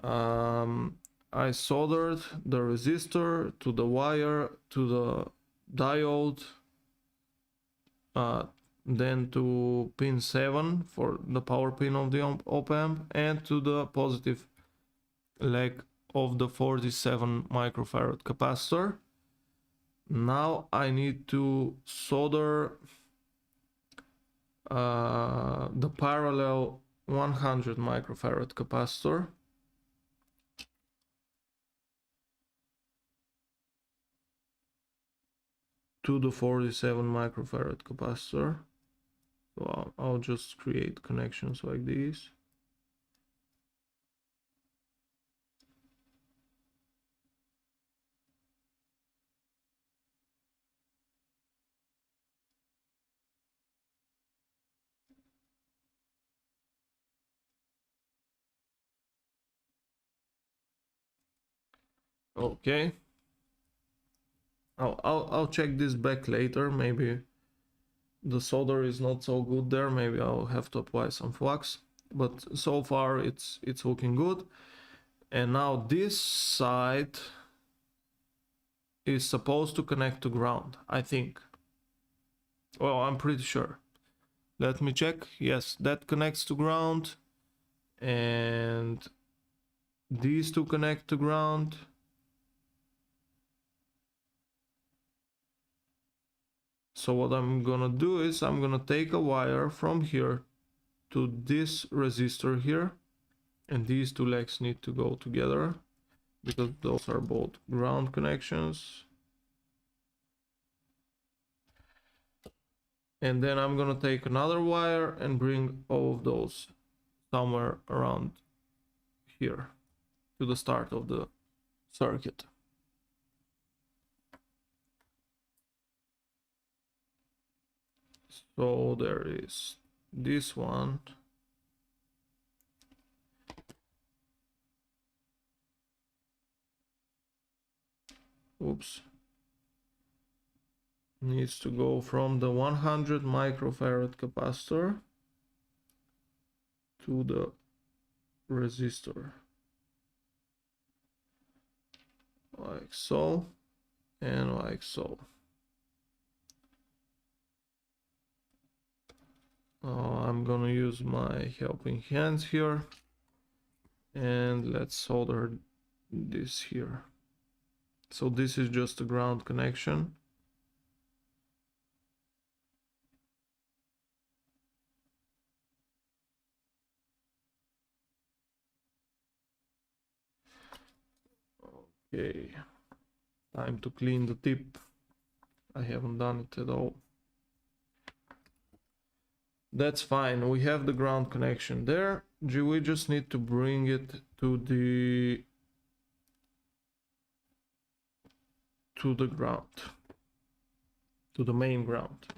I soldered the resistor to the wire, to the diode, then to pin 7 for the power pin of the op-amp, and to the positive leg of the 47 microfarad capacitor. Now I need to solder the parallel 100 microfarad capacitor to the 47 microfarad capacitor. So I'll just create connections like these. Okay. I'll check this back later. Maybe the solder is not so good there. Maybe I'll have to apply some flux. But so far it's looking good. And now this side is supposed to connect to ground, I think. Well, I'm pretty sure. Let me check. Yes, that connects to ground. And these two connect to ground. So what I'm gonna do is I'm gonna take a wire from here to this resistor here, and these two legs need to go together because those are both ground connections. And then I'm gonna take another wire and bring all of those somewhere around here to the start of the circuit. So there is this one. Oops. Needs to go from the 100 microfarad capacitor to the resistor. Like so, and like so. I'm gonna use my helping hands here, and let's solder this here. So this is just a ground connection. Okay, time to clean the tip. I haven't done it at all. That's fine, we have the ground connection there. We just need to bring it to the ground, to the main ground.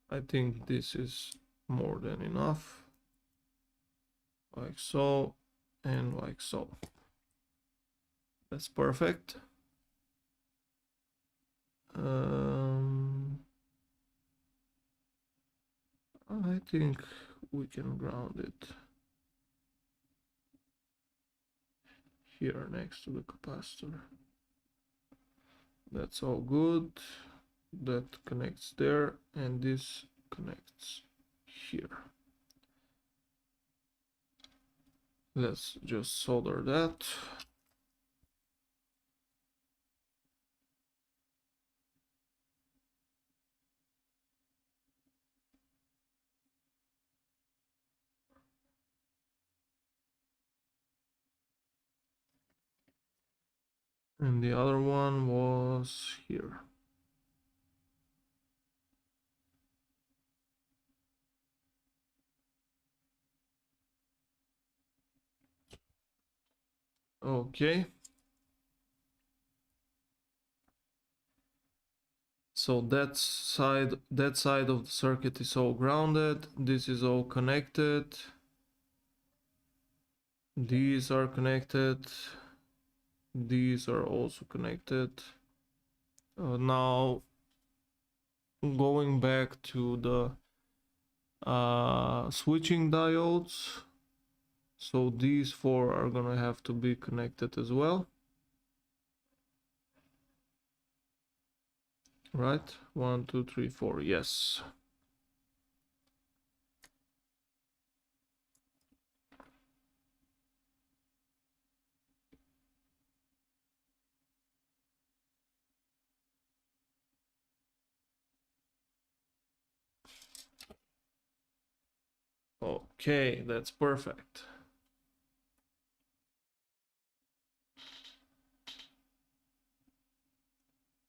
I think this is more than enough. Like so, and like so. That's perfect. I think we can ground it here next to the capacitor. That's all good. That connects there, and this connects here. Let's just solder that. And the other one was here. Okay. So that side of the circuit is all grounded. This is all connected. These are connected. These are also connected. Now going back to the switching diodes. So these four are gonna have to be connected as well. Right? 1, 2, 3, 4. Yes. Okay, that's perfect.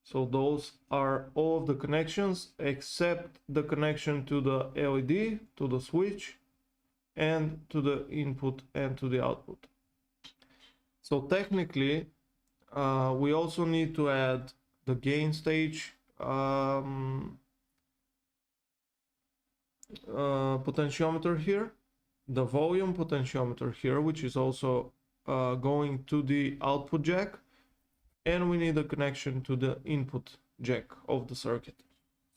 So those are all of the connections except the connection to the LED, to the switch, and to the input and to the output. So technically, we also need to add the gain stage potentiometer here, the volume potentiometer here, which is also going to the output jack, and we need a connection to the input jack of the circuit.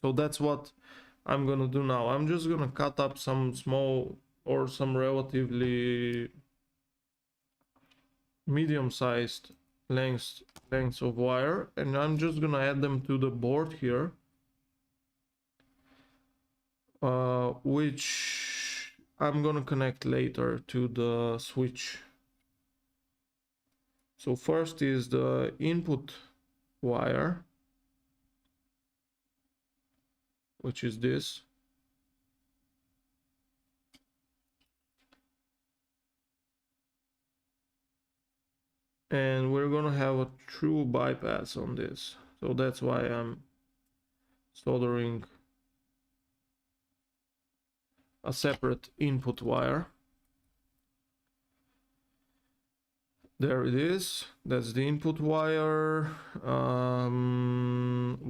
So that's what I'm gonna do now. I'm just gonna cut up some small or some relatively medium-sized lengths of wire, and I'm just gonna add them to the board here, which I'm gonna connect later to the switch. So first is the input wire, which is this. And we're gonna have a true bypass on this. So that's why I'm soldering a separate input wire. There it is. That's the input wire.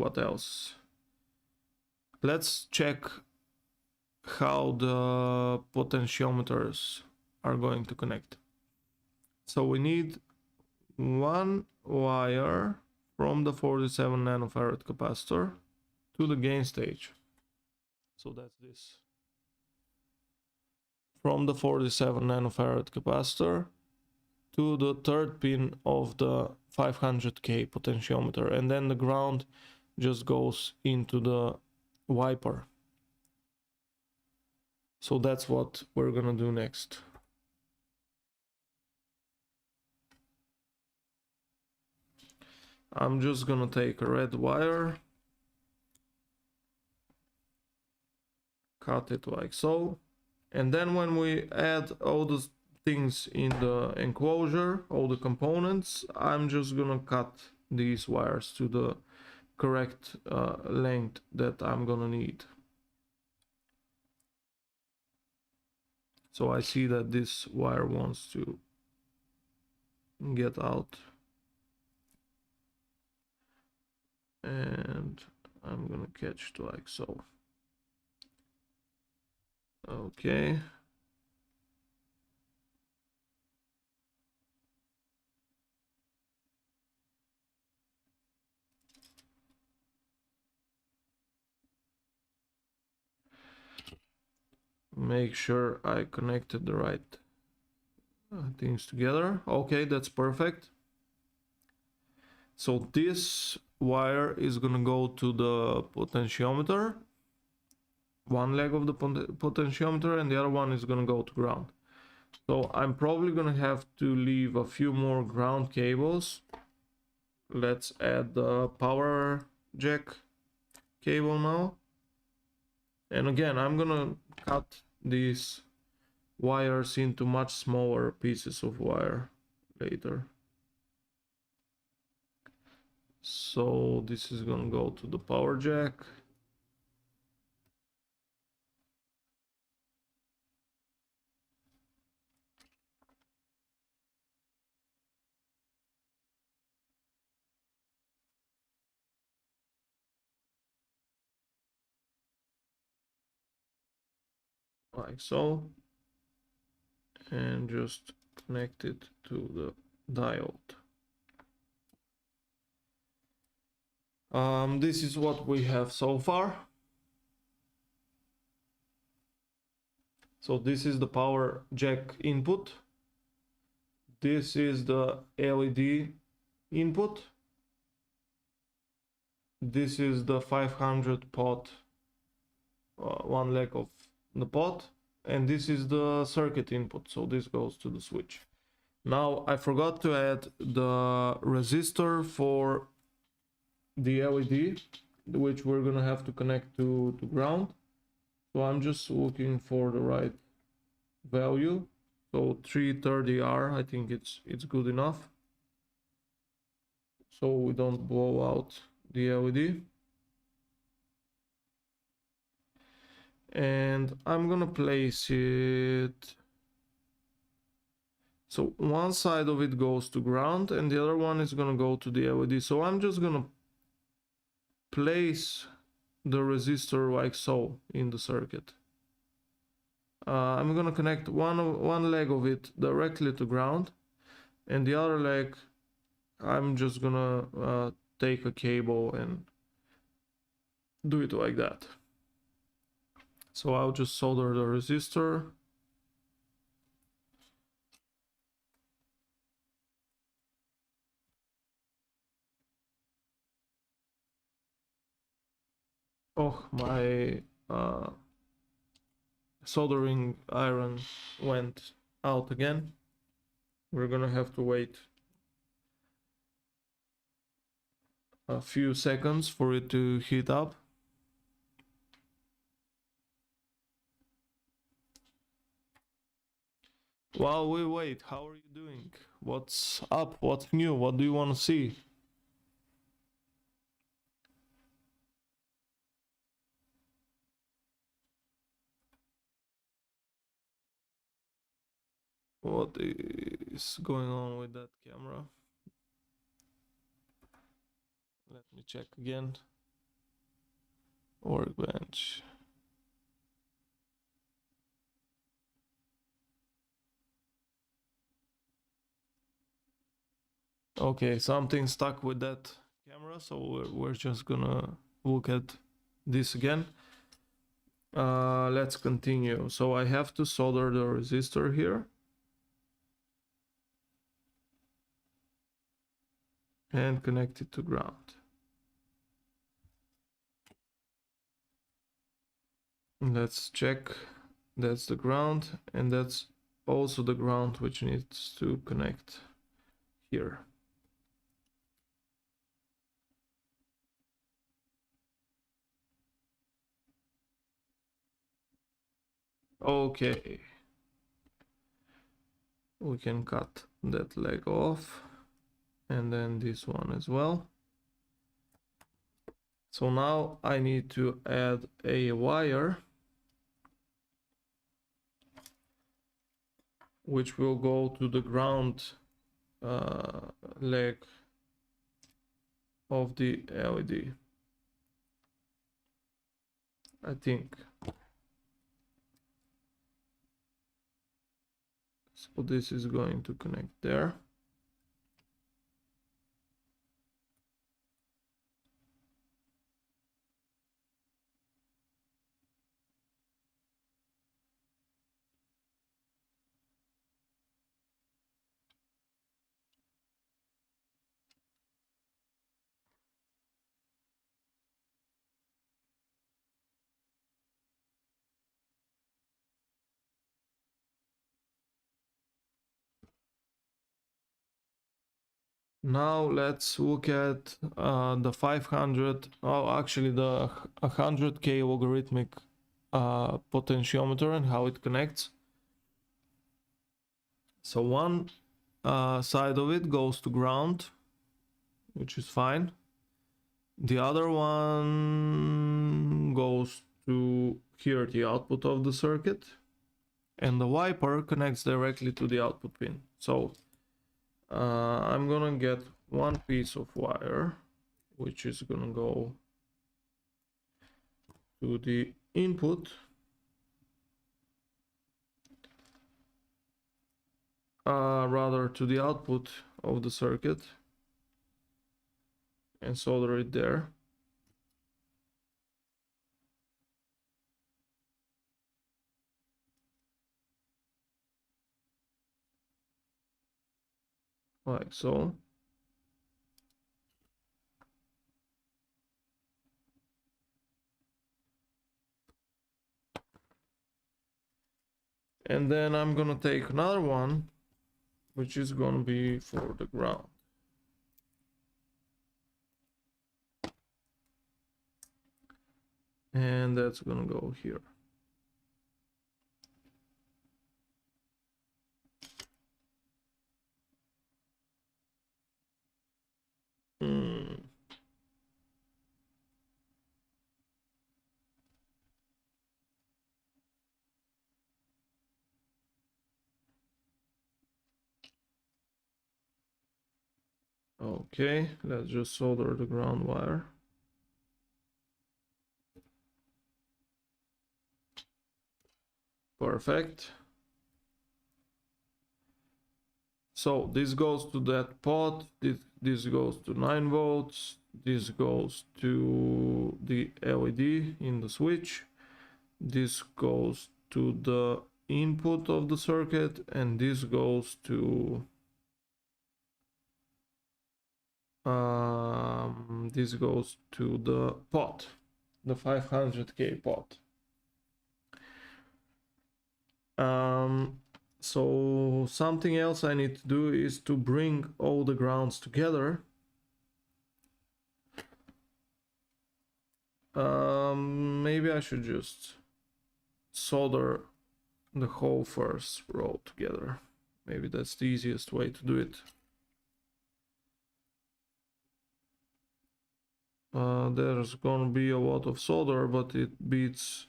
What else? Let's check how the potentiometers are going to connect. So we need one wire from the 47 nanofarad capacitor to the gain stage. So that's this. From the 47 nanofarad capacitor to the third pin of the 500K potentiometer, and then the ground just goes into the wiper. So that's what we're gonna do next. I'm just gonna take a red wire, cut it like so, and then when we add all the things in the enclosure, all the components, I'm just gonna cut these wires to the correct length that I'm gonna need. So I see that this wire wants to get out, and I'm gonna catch it like so. Okay. Make sure I connected the right things together. Okay, that's perfect. So this wire is gonna go to the potentiometer, one leg of the potentiometer, and the other one is gonna go to ground. So I'm probably gonna have to leave a few more ground cables. Let's add the power jack cable now. And again, I'm gonna cut these wires into much smaller pieces of wire later. So this is gonna go to the power jack. Like so. And just connect it to the diode. This is what we have so far. So this is the power jack input, this is the LED input. This is the 500 pot, one leg of the pot, and this is the circuit input, so this goes to the switch. Now I forgot to add the resistor for the LED, which we're gonna have to connect to ground. So I'm just looking for the right value. So 330R, I think it's good enough, so we don't blow out the LED. And I'm gonna place it, so one side of it goes to ground and the other one is gonna go to the LED. So I'm just gonna place the resistor like so in the circuit. I'm gonna connect one leg of it directly to ground, and the other leg I'm just gonna take a cable and do it like that. So I'll just solder the resistor. Oh, my soldering iron went out again. We're gonna have to wait a few seconds for it to heat up. While we wait, how are you doing? What's up? What's new? What do you want to see? What is going on with that camera? Let me check again. Workbench. Okay, something stuck with that camera, so we're just gonna look at this again. Let's continue. So I have to solder the resistor here and connect it to ground. Let's check. That's the ground, and that's also the ground which needs to connect here. Okay, we can cut that leg off, and then this one as well. So now I need to add a wire which will go to the ground leg of the LED, I think. So this is going to connect there. Now let's look at the 500, oh actually the 100k logarithmic potentiometer and how it connects. So one side of it goes to ground, which is fine. The other one goes to here, the output of the circuit, and the wiper connects directly to the output pin. So I'm gonna get one piece of wire which is gonna go to the input, rather to the output of the circuit, and solder it there. like so. And then I'm gonna take another one, which is gonna be for the ground. And that's gonna go here. Okay, let's just solder the ground wire. Perfect. So this goes to that pot, this goes to 9 volts, this goes to the LED in the switch, this goes to the input of the circuit, and this goes to the pot, the 500K pot. So something else I need to do is to bring all the grounds together. Maybe I should just solder the whole first row together. Maybe that's the easiest way to do it. There's gonna be a lot of solder, but it beats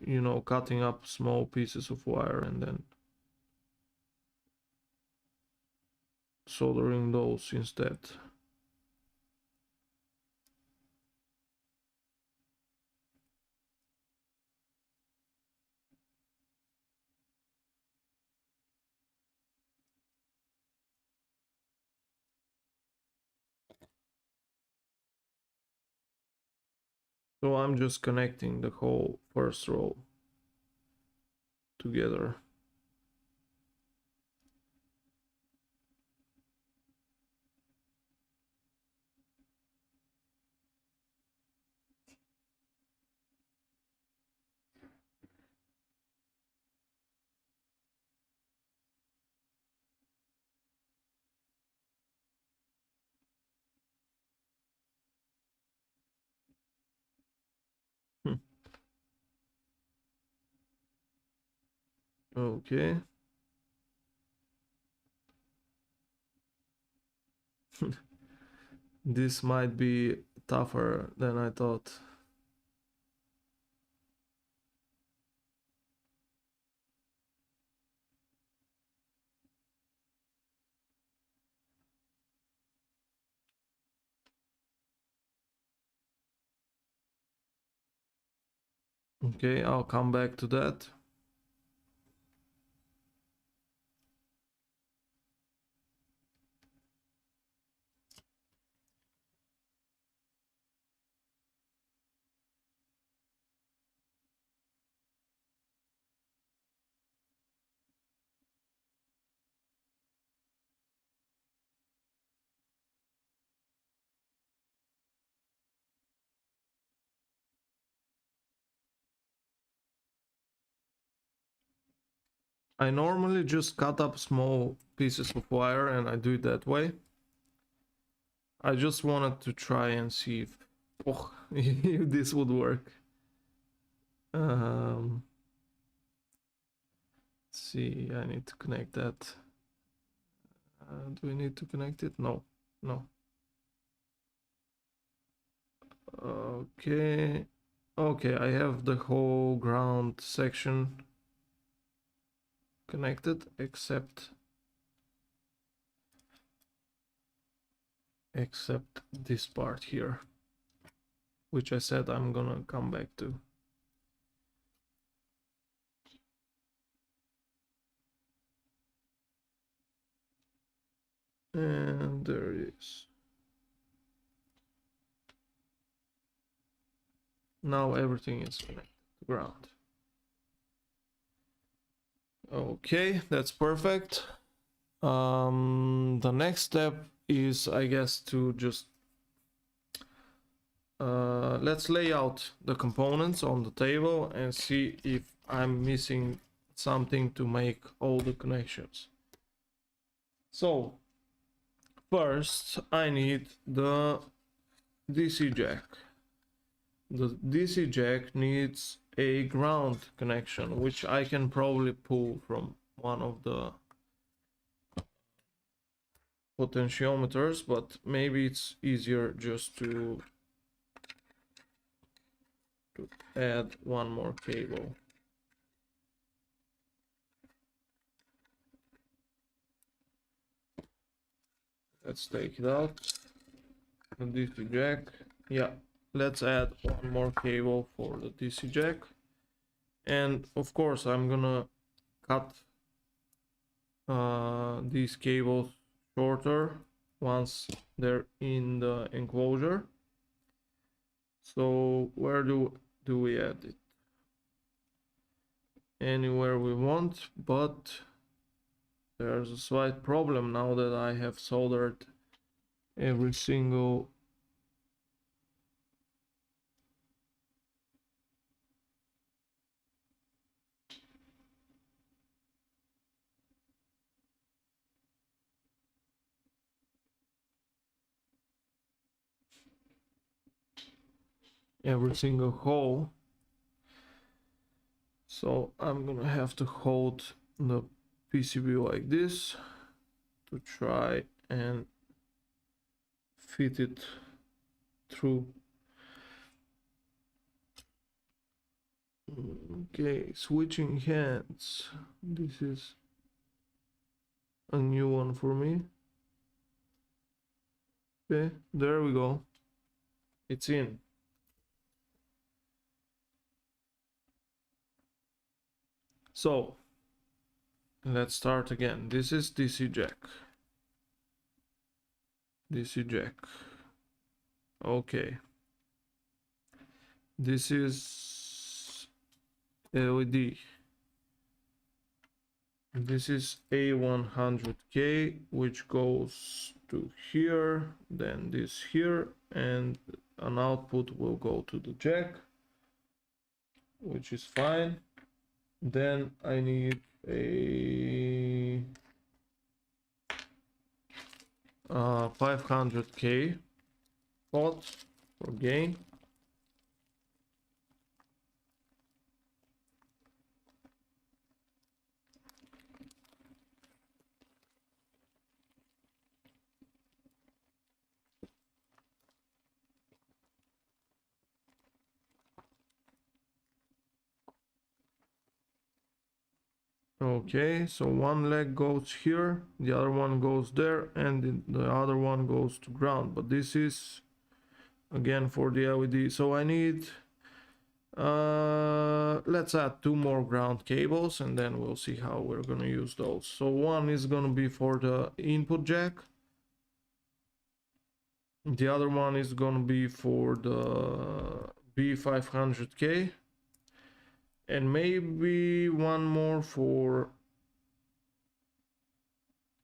you know, cutting up small pieces of wire and then soldering those instead. So I'm just connecting the whole first row together. Okay. This might be tougher than I thought. Okay, I'll come back to that. I normally just cut up small pieces of wire and I do it that way. I just wanted to try and see if, if this would work. Let's see, I need to connect that. Do we need to connect it? No, no. Okay, okay, I have the whole ground section connected except this part here, which I said I'm gonna come back to. And there it is. Now everything is connected to ground. Okay, that's perfect. The next step is, I guess, to just let's lay out the components on the table and see if I'm missing something to make all the connections. So first I need the DC jack. The DC jack needs a ground connection, which I can probably pull from one of the potentiometers, but maybe it's easier just to add one more cable. Let's take it out. The DC jack. Yeah, let's add one more cable for the DC jack. And of course, I'm gonna cut these cables shorter once they're in the enclosure. So where do we add it? Anywhere we want, but there's a slight problem now that I have soldered every single hole. So I'm gonna have to hold the PCB like this to try and fit it through. Okay, switching hands. This is a new one for me. Okay, there we go. It's in. So let's start again. This is DC jack. DC jack. Okay. This is LED. This is A100K, which goes to here, then this here, and an output will go to the jack, which is fine. Then I need a 500K pot for gain. Okay, so one leg goes here, the other one goes there, and the other one goes to ground. But this is again for the LED. So I need let's add 2 more ground cables and then we'll see how we're gonna use those. So one is gonna be for the input jack, the other one is gonna be for the B500K, and maybe one more for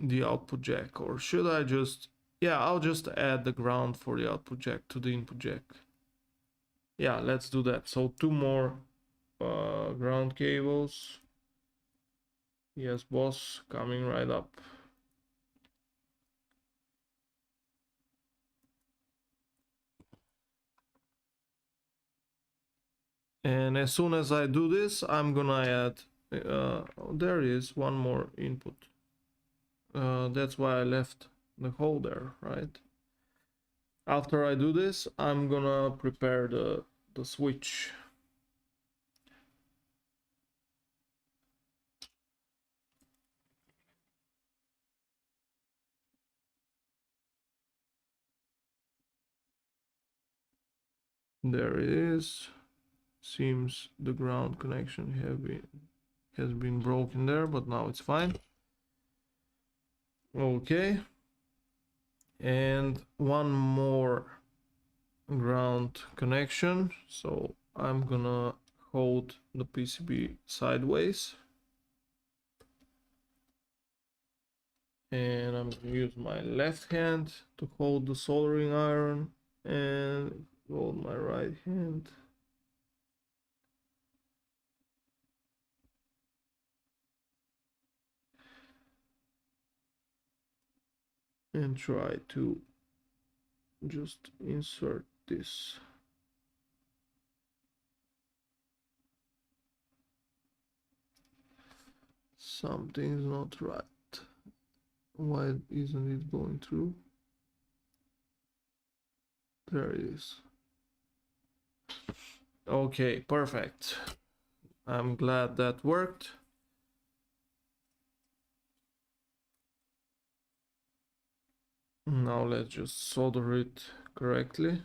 the output jack. Or should I just, yeah, I'll just add the ground for the output jack to the input jack. Yeah, let's do that. So 2 more ground cables. Yes, boss, coming right up. And as soon as I do this, I'm gonna add there is one more input. That's why I left the hole there, right? After I do this, I'm gonna prepare the switch. There it is. Seems the ground connection has been broken there, but now it's fine. Okay, and one more ground connection. So I'm gonna hold the PCB sideways and I'm gonna use my left hand to hold the soldering iron and hold my right hand. And try to just insert this. Something's not right. Why isn't it going through? There it is. Okay, perfect. I'm glad that worked. Now let's just solder it correctly.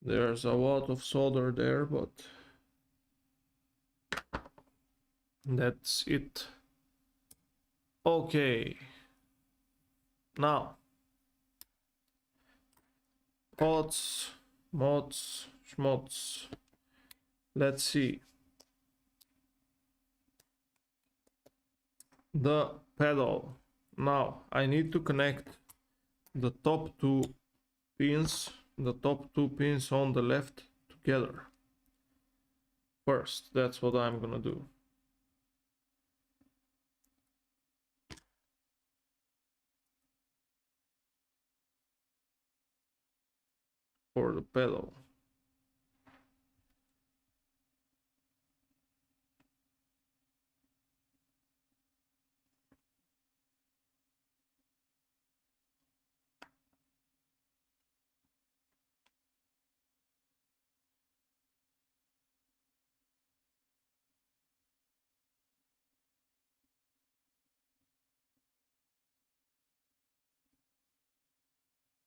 There's a lot of solder there, but that's it. Okay. Now, pots, mods, schmods. Let's see. The pedal. Now, I need to connect the top two pins on the left together. First, that's what I'm gonna do. For the pedal.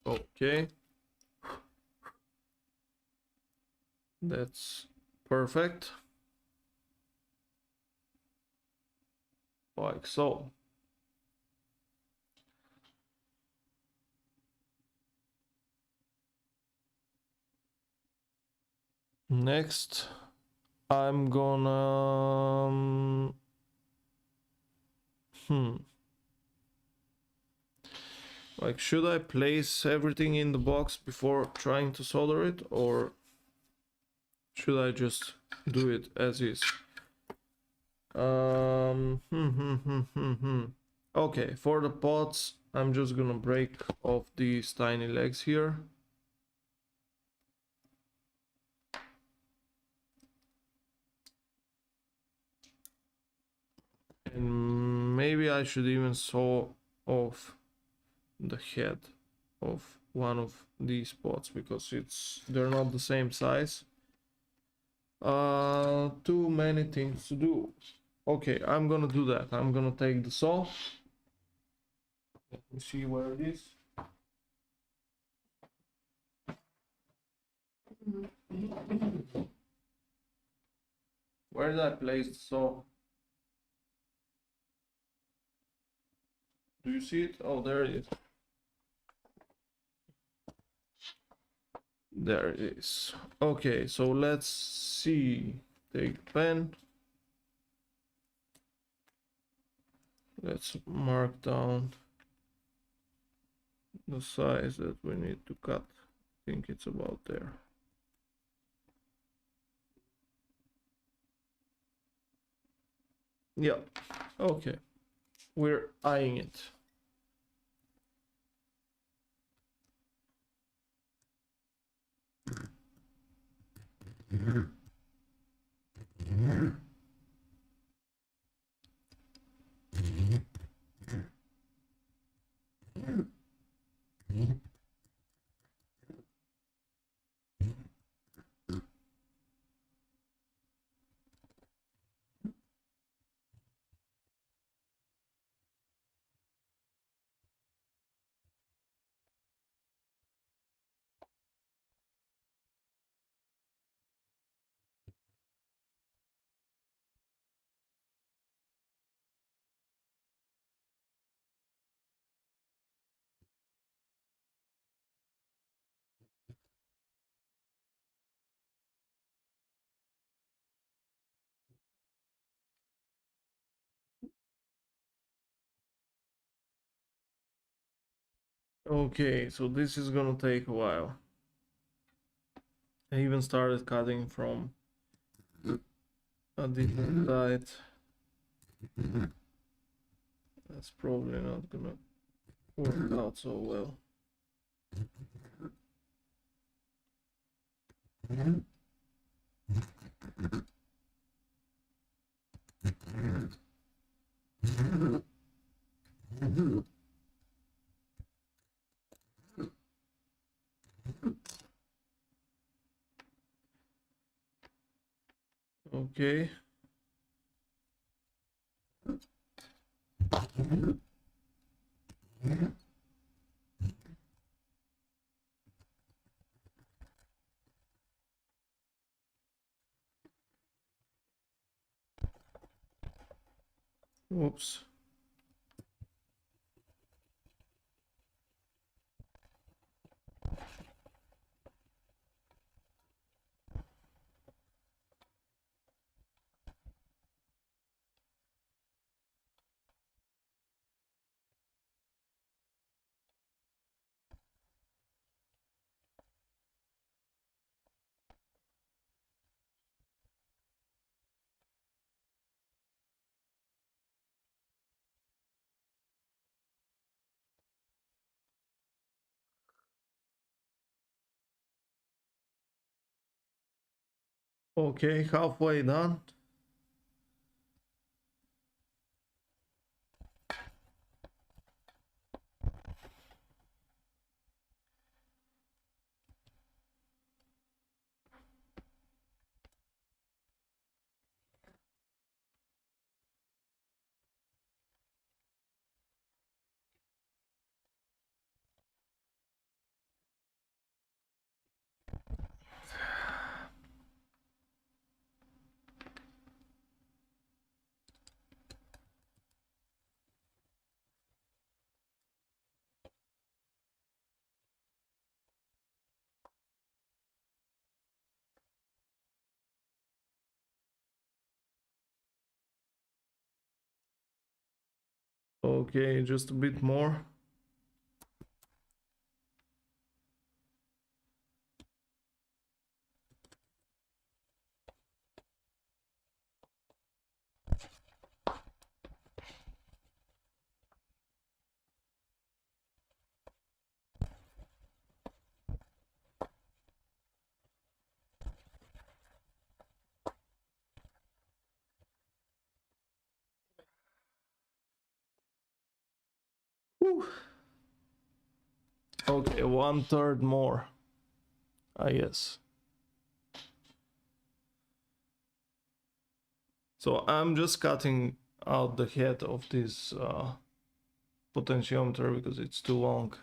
Okay. That's perfect. Like so. Next, I'm gonna like, should I place everything in the box before trying to solder it, or should I just do it as is? Okay, for the pots, I'm just gonna break off these tiny legs here. And maybe I should even saw off the head of one of these pots because they're not the same size. Too many things to do. Okay, I'm gonna do that. I'm gonna take the saw. Let me see where it is. Where did I place the saw? Do you see it? Oh, there it is. There it is. Okay, so let's see. Take the pen. Let's mark down the size that we need to cut. I think it's about there. Yeah, okay. We're eyeing it. Okay, so this is gonna take a while. I even started cutting from a different side. That's probably not gonna work out so well. Okay. Whoops. Okay, halfway done. Okay, just a bit more. Whew. Okay, 1/3 more, I guess. So I'm just cutting out the head of this potentiometer because it's too long.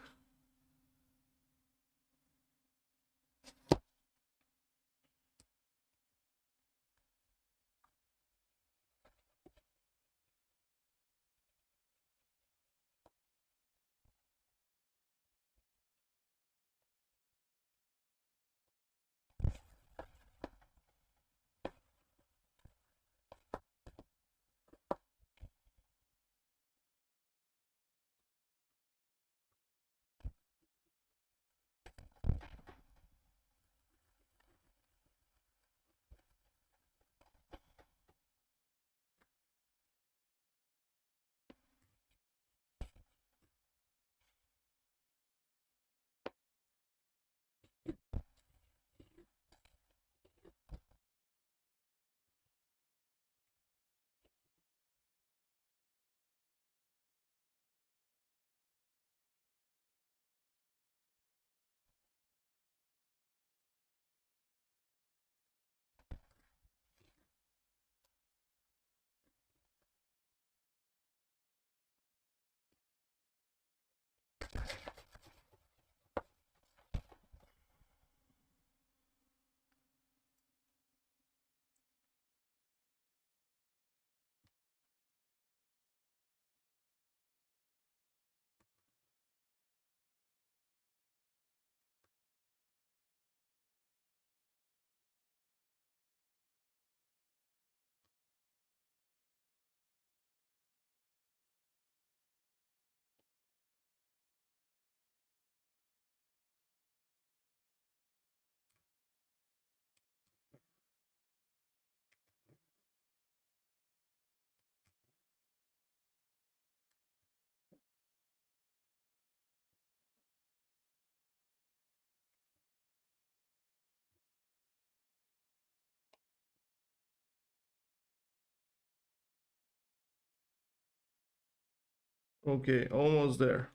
Okay, almost there.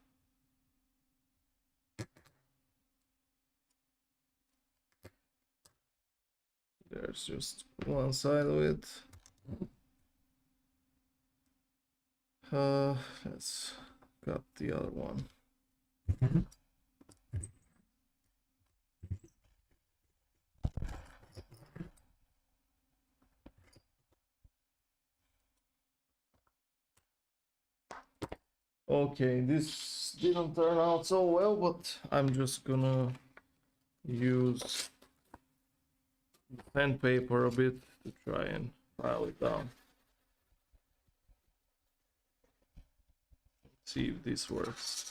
There's just one side of it. Let's cut the other one. Okay, this didn't turn out so well, but I'm just gonna use sandpaper a bit to try and file it down. See if this works.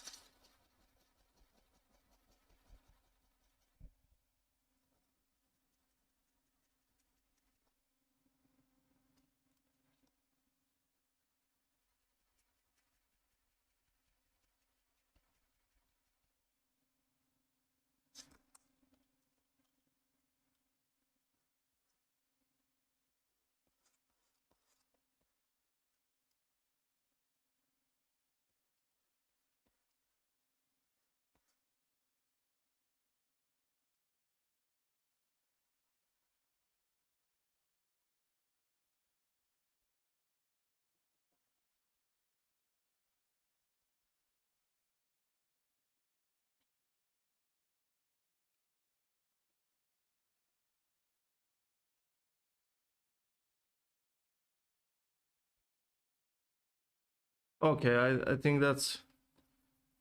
Okay, I think that's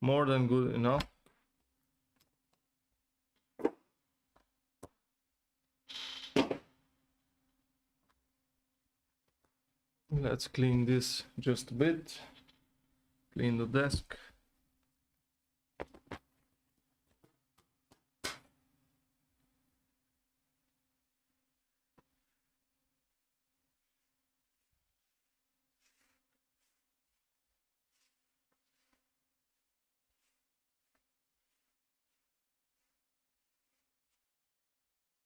more than good enough. Let's clean this just a bit. Clean the desk.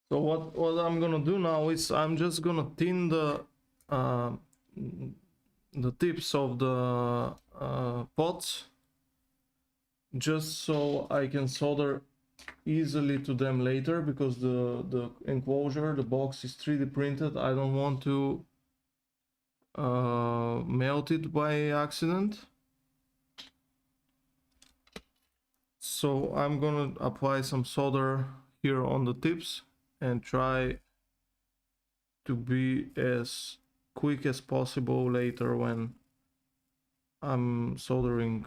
So what I'm gonna do now is I'm just gonna thin uh, the tips of the pots, just so I can solder easily to them later, because the enclosure, the box is 3D printed. I don't want to melt it by accident. So I'm gonna apply some solder here on the tips and try to be as quick as possible later when I'm soldering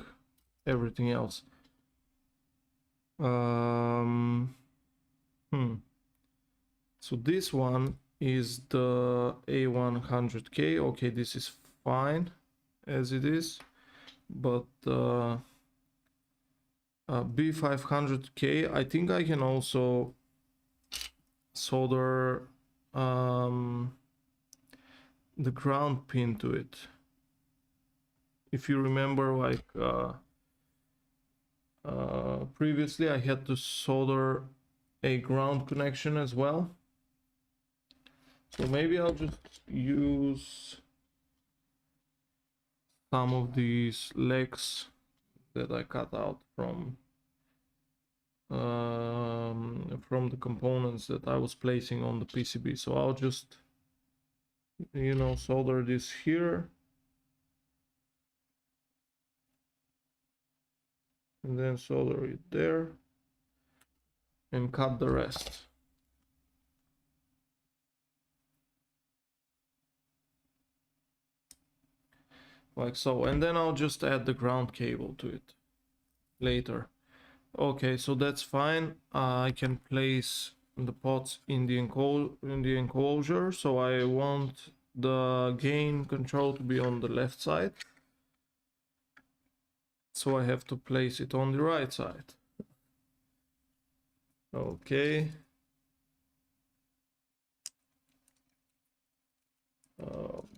everything else. So this one is the A100K. Okay, this is fine as it is, but B500K, I think I can also solder the ground pin to it. If you remember, like previously I had to solder a ground connection as well. So maybe I'll just use some of these legs that I cut out from the components that I was placing on the PCB. So I'll just, you know, solder this here, and then solder it there, and cut the rest. Like so, and then I'll just add the ground cable to it later. Okay, so that's fine. I can place the pots in the enclosure, so I want the gain control to be on the left side, so I have to place it on the right side. Okay.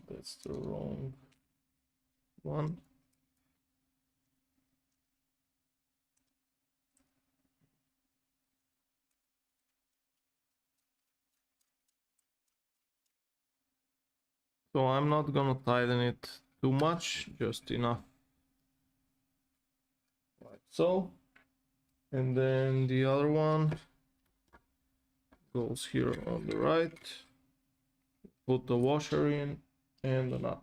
That's the wrong one. So I'm not gonna tighten it too much, just enough so. And then the other one goes here on the right. Put the washer in and the nut.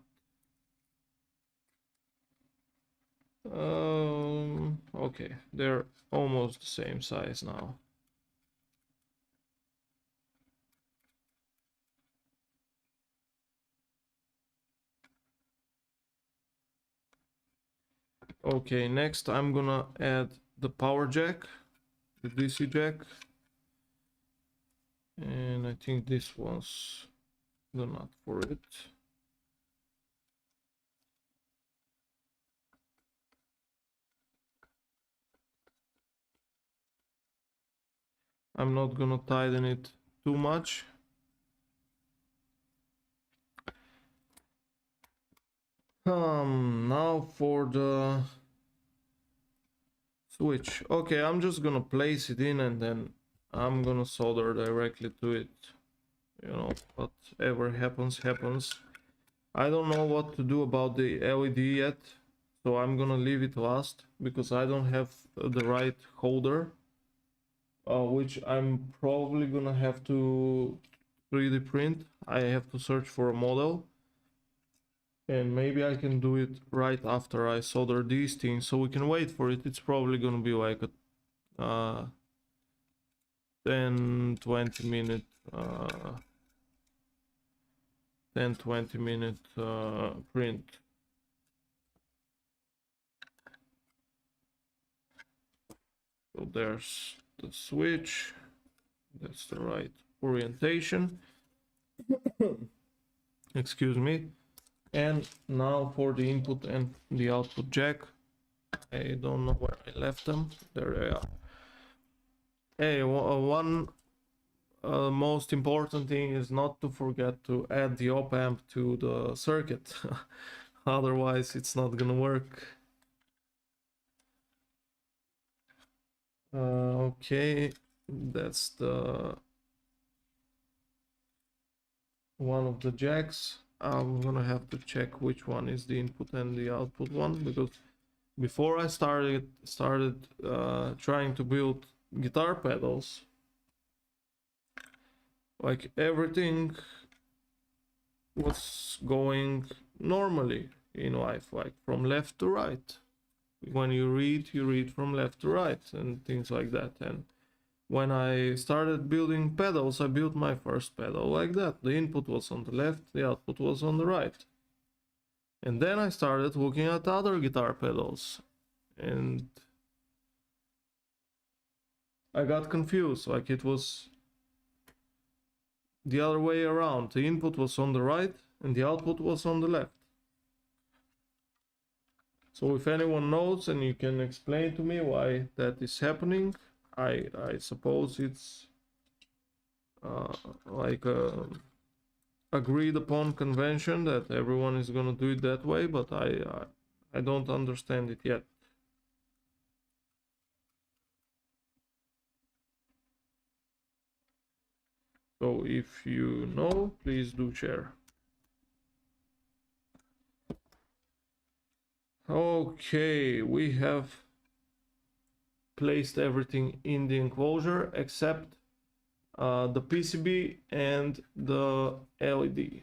Okay, they're almost the same size now. Okay, next I'm gonna add the power jack, the DC jack. And I think this one's the nut for it. I'm not gonna tighten it too much. Now for the switch. Okay, I'm just gonna place it in and then I'm gonna solder directly to it. You know, whatever happens, happens. I don't know what to do about the LED yet, so I'm gonna leave it last because I don't have the right holder, which I'm probably gonna have to 3D print. I have to search for a model. And maybe I can do it right after I solder these things, so we can wait for it. It's probably gonna be like a 10-20 minute 10-20 minute print. So there's the switch. That's the right orientation. Excuse me. And now for the input and the output jack. I don't know where I left them. There they are. Hey, one most important thing is not to forget to add the op amp to the circuit. Otherwise it's not gonna work. Okay, that's the one of the jacks. I'm gonna have to check which one is the input and the output one, because before I started trying to build guitar pedals, like everything was going normally in life, like from left to right. When you read from left to right and things like that. And when I started building pedals, I built my first pedal like that. The input was on the left, the output was on the right. And then I started looking at other guitar pedals and I got confused, like it was the other way around. The input was on the right and the output was on the left. So if anyone knows and you can explain to me why that is happening, I suppose it's like a agreed upon convention that everyone is gonna do it that way, but I don't understand it yet. So if you know, please do share. Okay, we have placed everything in the enclosure except the PCB and the LED.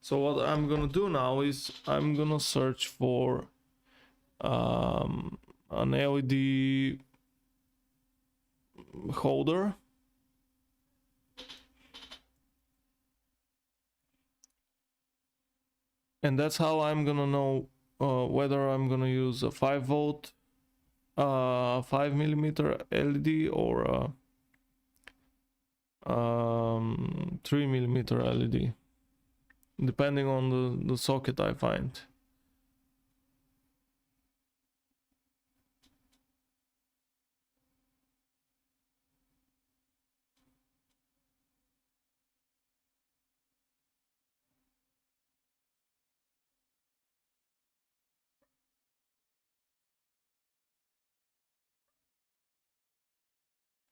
So what I'm gonna do now is I'm gonna search for an LED holder. And that's how I'm gonna know whether I'm gonna use a 5V 5mm LED or a 3mm LED, depending on the socket I find.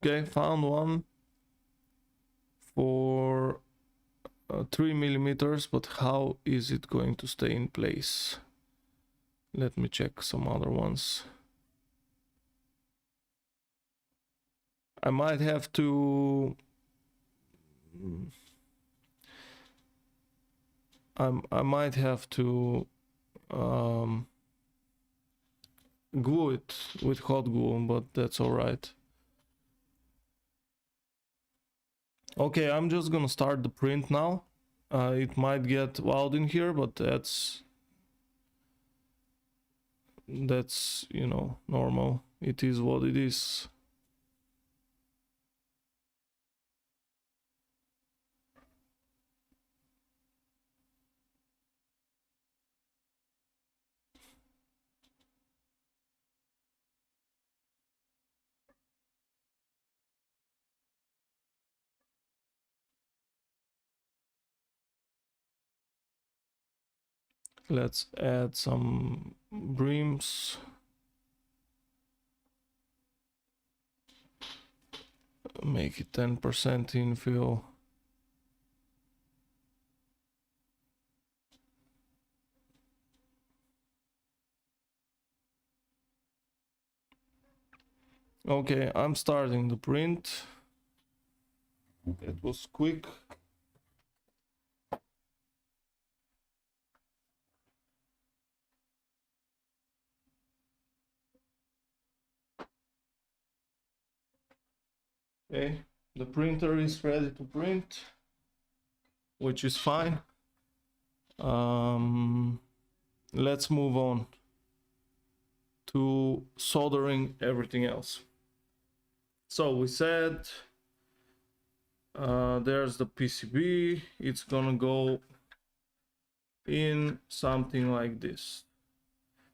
Okay, found one for 3mm, but how is it going to stay in place? Let me check some other ones. I might have to I might have to glue it with hot glue, but that's all right. Okay, I'm just gonna start the print now. It might get loud in here, but that's you know, normal. It is what it is. Let's add some brims. Make it 10% infill. Okay, I'm starting the print. It was quick. Okay, the printer is ready to print, which is fine. Let's move on to soldering everything else. So we said there's the PCB. It's gonna go in something like this.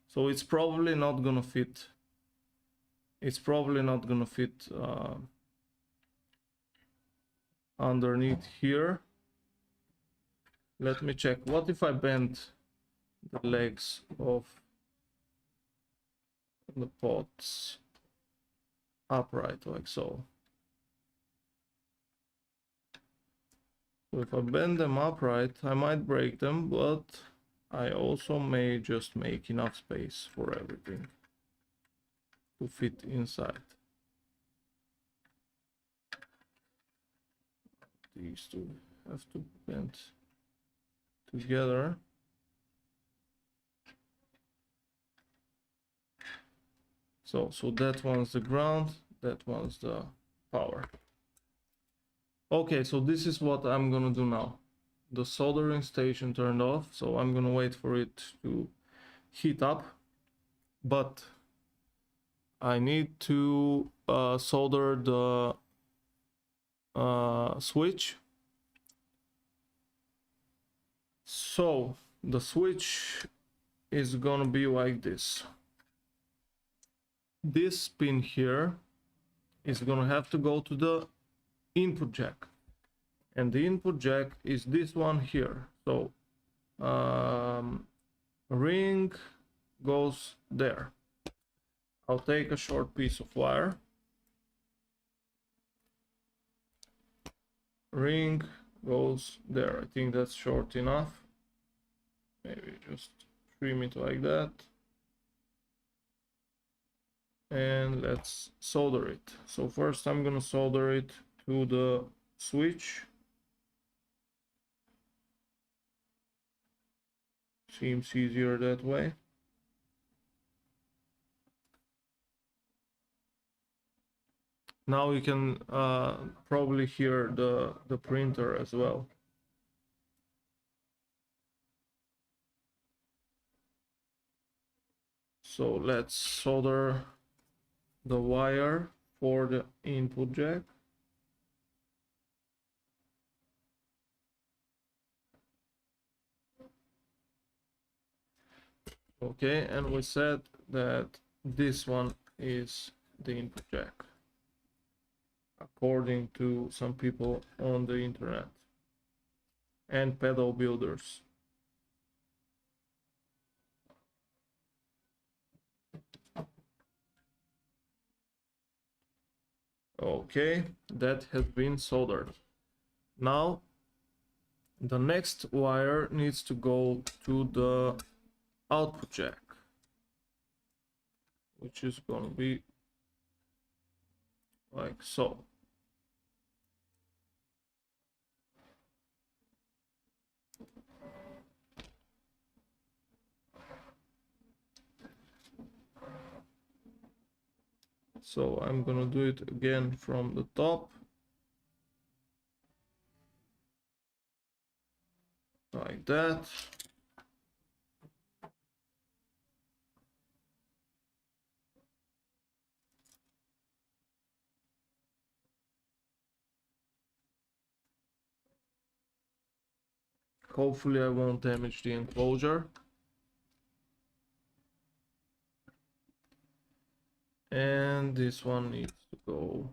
So it's probably not gonna fit. It's probably not gonna fit underneath here. Let me check. What if I bend the legs of the pots upright like so? So if I bend them upright, I might break them, but I also may just make enough space for everything to fit inside. These two have to bend together. So that one's the ground, that one's the power. Okay, so this is what I'm gonna do now. The soldering station turned off, so I'm gonna wait for it to heat up, but I need to solder the switch. So the switch is gonna be like this. This pin here is gonna have to go to the input jack, and the input jack is this one here. So ring goes there. I'll take a short piece of wire. Ring goes there. I think that's short enough. Maybe just trim it like that. And let's solder it. So first I'm gonna solder it to the switch. Seems easier that way. Now you can probably hear the printer as well. So let's solder the wire for the input jack. Okay, and we said that this one is the input jack, according to some people on the internet and pedal builders. Okay, that has been soldered. Now the next wire needs to go to the output jack. which is gonna be like so. So I'm gonna do it again from the top. Like that. Hopefully I won't damage the enclosure. And this one needs to go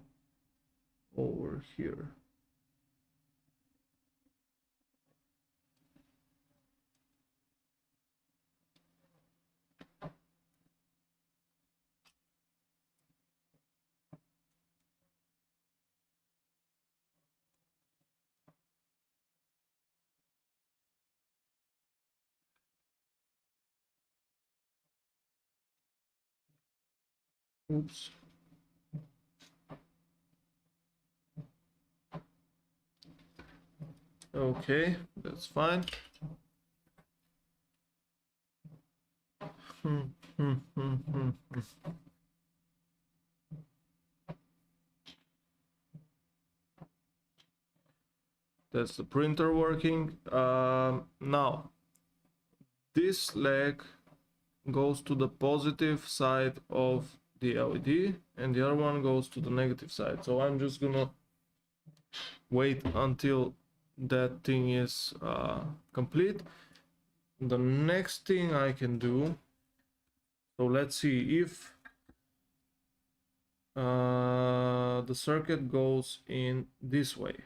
over here. Oops. Okay, that's fine. That's the printer working. Now, this leg goes to the positive side of the LED and the other one goes to the negative side. So I'm just gonna wait until that thing is complete. The next thing I can do, so let's see if the circuit goes in this way.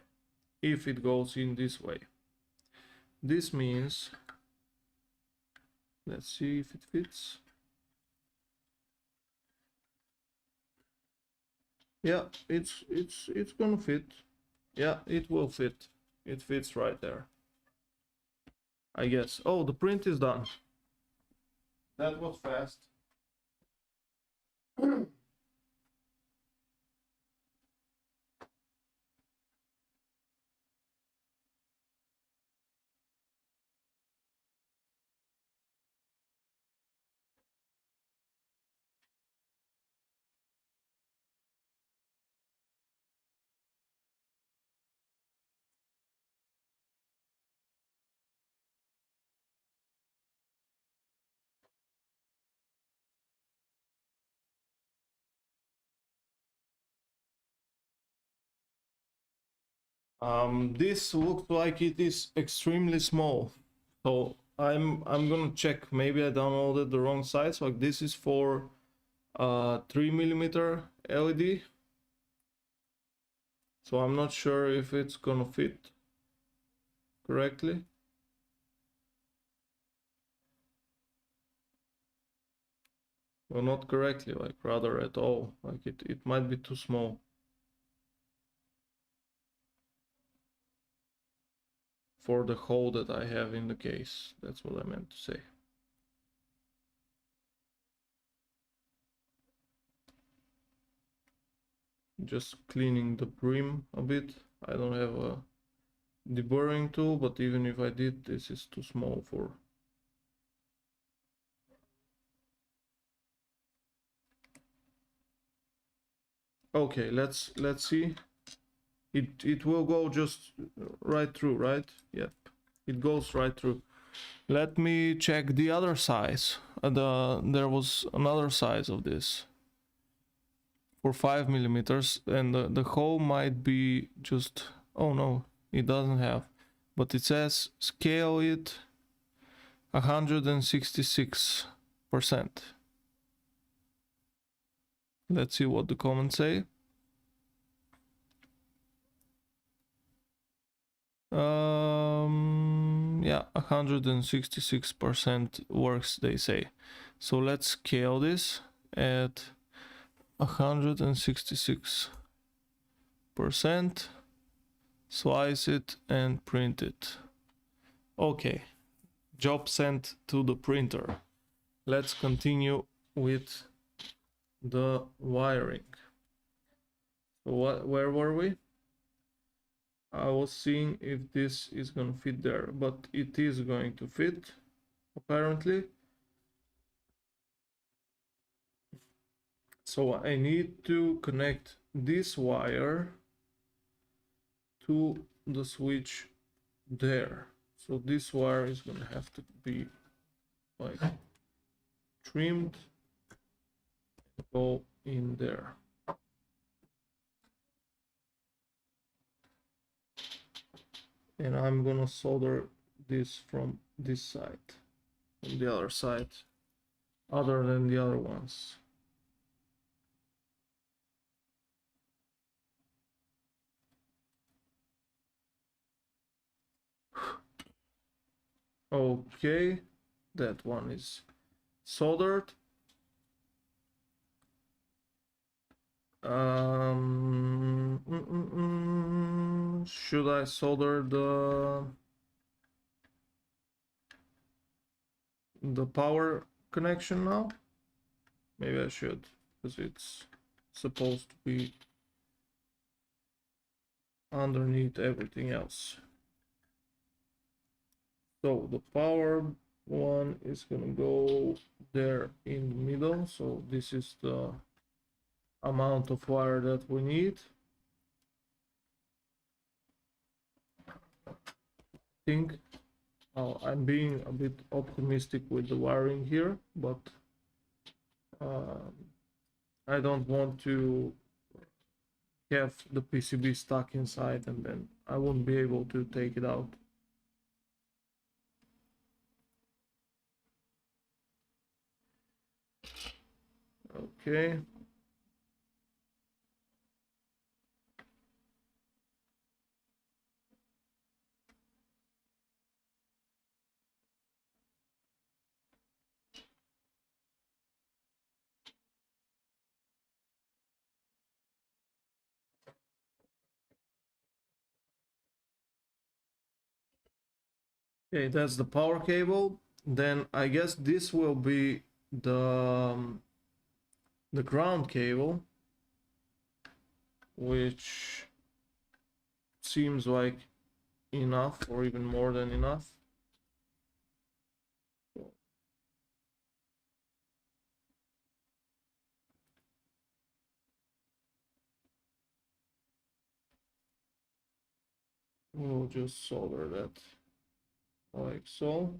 If it goes in this way, this means, let's see if it fits. Yeah, it's gonna fit. Yeah, it will fit. It fits right there, I guess. Oh, the print is done. That was fast. This looks like it is extremely small. So I'm gonna check. Maybe I downloaded the wrong size. Like this is for 3mm LED. So I'm not sure if it's gonna fit correctly. Well, not correctly, like rather at all. Like it might be too small for the hole that I have in the case. That's what I meant to say. Just cleaning the brim a bit. I don't have a deburring tool, but even if I did, this is too small for. Okay, let's see. It will go just right through, right? Yep, it goes right through. Let me check the other size. There was another size of this for 5mm, and the hole might be just, oh no, it doesn't have, but it says scale it 166%. Let's see what the comments say. Yeah, 166% works, they say. So let's scale this at 166%, slice it and print it. Okay, job sent to the printer. Let's continue with the wiring. So where were we? I was seeing if this is gonna fit there, but it is going to fit, apparently. So I need to connect this wire to the switch there. So this wire is gonna have to be like trimmed, go in there. And I'm gonna solder this from this side, from the other side, other than the other ones. Okay, that one is soldered. Should I solder the power connection now? Maybe I should, because it's supposed to be underneath everything else. So the power one is gonna go there in the middle. So this is the amount of wire that we need. I think I'm being a bit optimistic with the wiring here, but I don't want to have the PCB stuck inside and then I won't be able to take it out. Okay. Okay, that's the power cable. Then I guess this will be the ground cable, which seems like enough or even more than enough. We'll just solder that like so.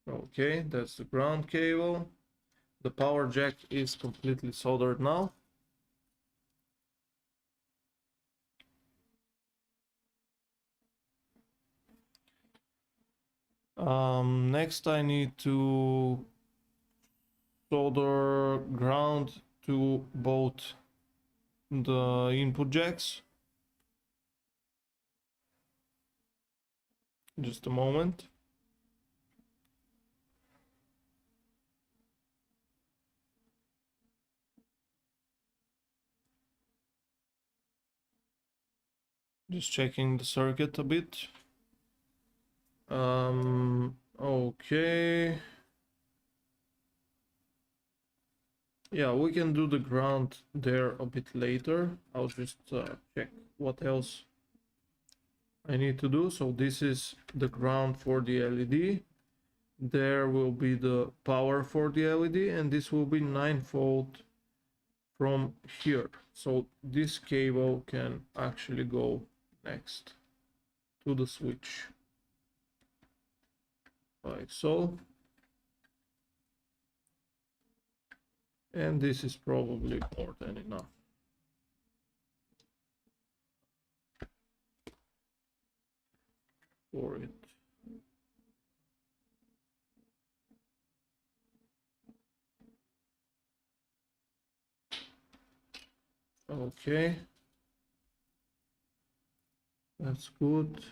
Okay, that's the ground cable. The power jack is completely soldered now. Next I need to solder ground to both the input jacks. Just a moment. Just checking the circuit a bit. Okay. Yeah, we can do the ground there a bit later. I'll just check what else I need to do. So this is the ground for the LED. There will be the power for the LED, and this will be 9-volt from here. So this cable can actually go next to the switch, like so. And this is probably more than enough. For it. Okay. That's good.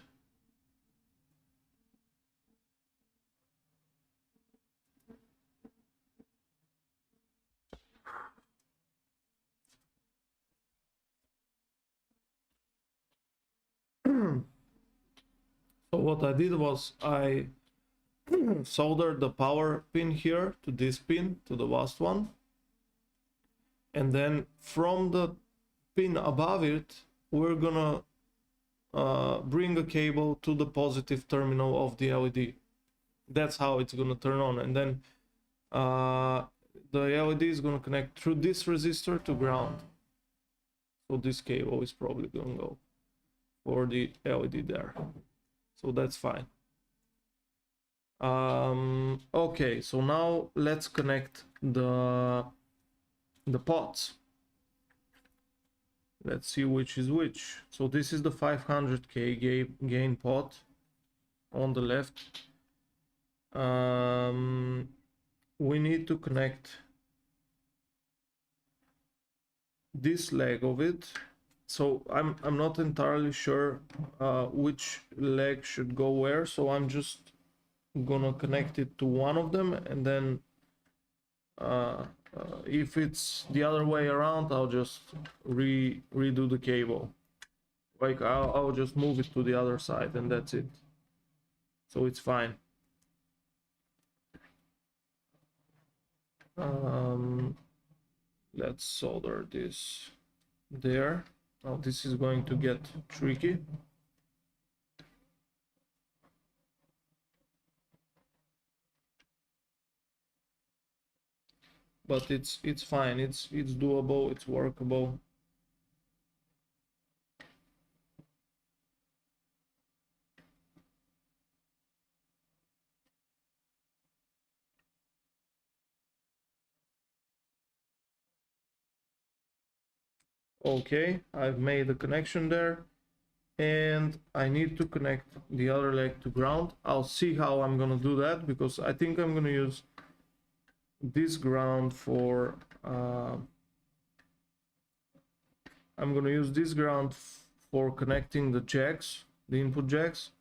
So what I did was I solder the power pin here to this pin, to the last one, and then from the pin above it we're gonna bring a cable to the positive terminal of the LED. That's how it's gonna turn on, and then the LED is gonna connect through this resistor to ground. So this cable is probably gonna go for the LED there, so that's fine. Okay, so now let's connect the pots. Let's see which is which. So this is the 500k gain pot on the left. We need to connect this leg of it. So I'm not entirely sure which leg should go where, so I'm just gonna connect it to one of them, and then if it's the other way around, I'll just redo the cable. Like I'll just move it to the other side, and that's it. So it's fine. Let's solder this there. Now this is going to get tricky. But it's fine. It's doable. It's workable. Okay, I've made a connection there, and I need to connect the other leg to ground. I'll see how I'm gonna do that, because I think I'm gonna use this ground for I'm gonna use this ground for connecting the jacks, the input jacks.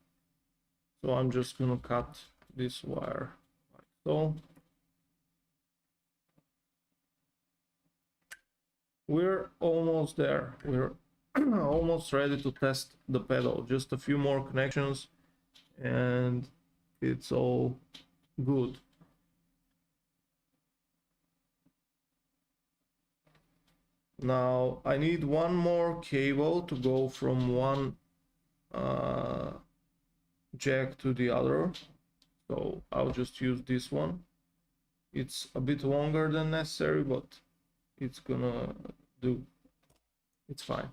So I'm just gonna cut this wire like so. We're almost there. We're almost ready to test the pedal. Just a few more connections and it's all good. Now I need one more cable to go from one jack to the other, so I'll just use this one. It's a bit longer than necessary, but it's gonna do. It's fine.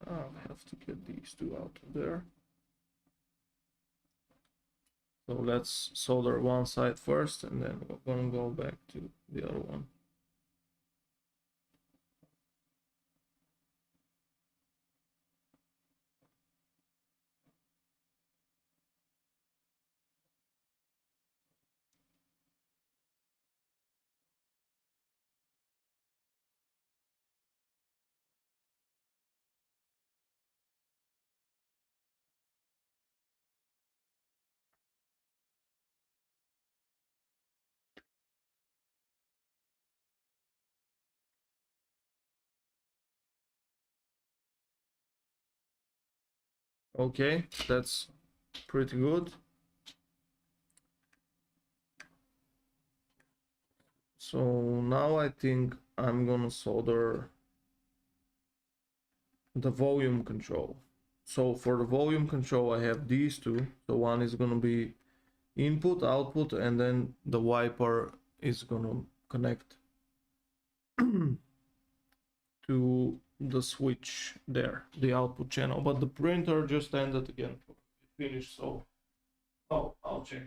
I'll have to get these two out of there. So let's solder one side first, and then we're gonna go back to the other one. Okay, that's pretty good. So now I think I'm gonna solder the volume control. So for the volume control, I have these two. So one is gonna be input, output, and then the wiper is gonna connect to the switch there, the output channel. But the printer just ended again. Finished, so I'll check.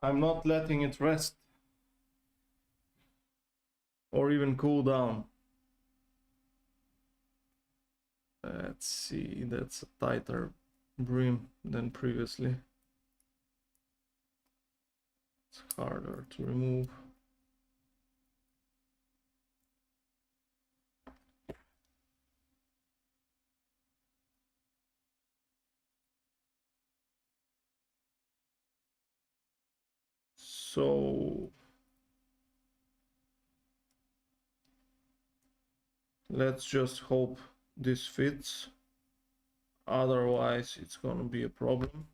I'm not letting it rest or even cool down. Let's see, that's a tighter brim than previously. It's harder to remove. So let's just hope this fits. Otherwise, it's gonna be a problem.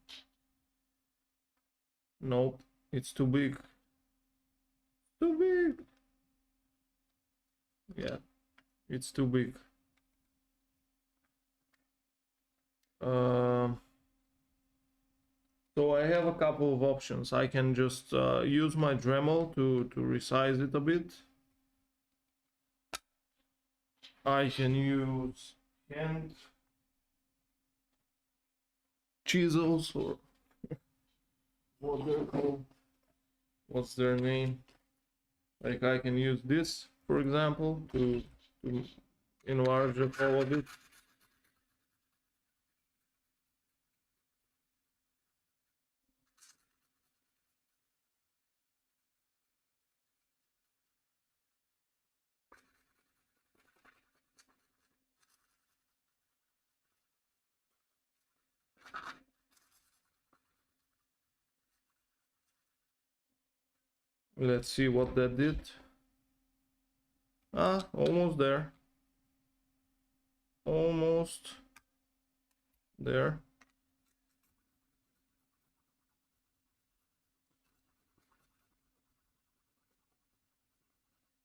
Nope, it's too big. Too big. Yeah, it's too big. So I have a couple of options. I can just use my Dremel to resize it a bit. I can use hand chisels, or what they're called. What's their name? Like I can use this, for example, to enlarge the hole a bit. Let's see what that did. Ah, almost there. Almost there.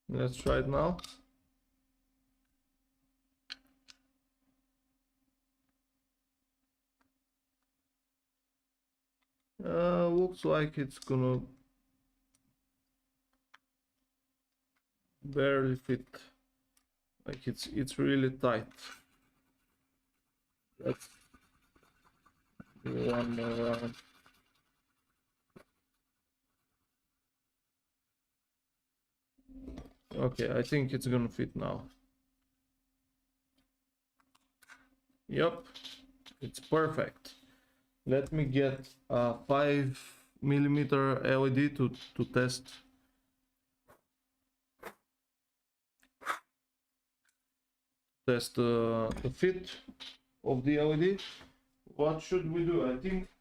Let's try it now. Looks like it's gonna barely fit. Like it's really tight. Let's do one more round. Okay, I think it's gonna fit now. Yep, it's perfect. Let me get a 5mm LED to test the fit of the LED. What should we do?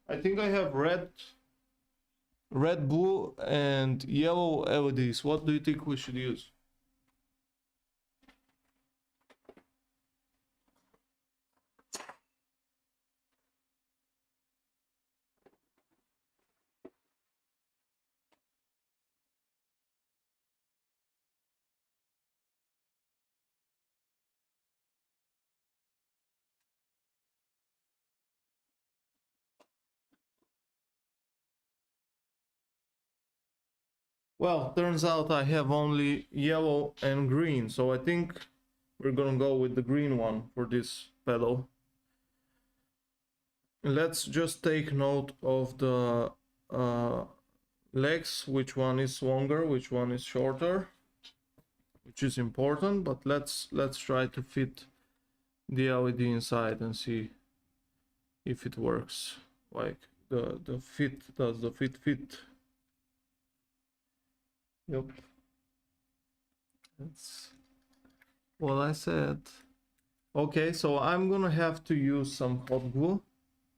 I think I have red, blue, and yellow LEDs. What do you think we should use? Well, turns out I have only yellow and green, so I think we're gonna go with the green one for this pedal. Let's just take note of the legs, which one is longer, which one is shorter, which is important, but let's try to fit the LED inside and see if it works. Like the fit, does the fit? Yep, that's what I said. Okay, so I'm gonna have to use some hot glue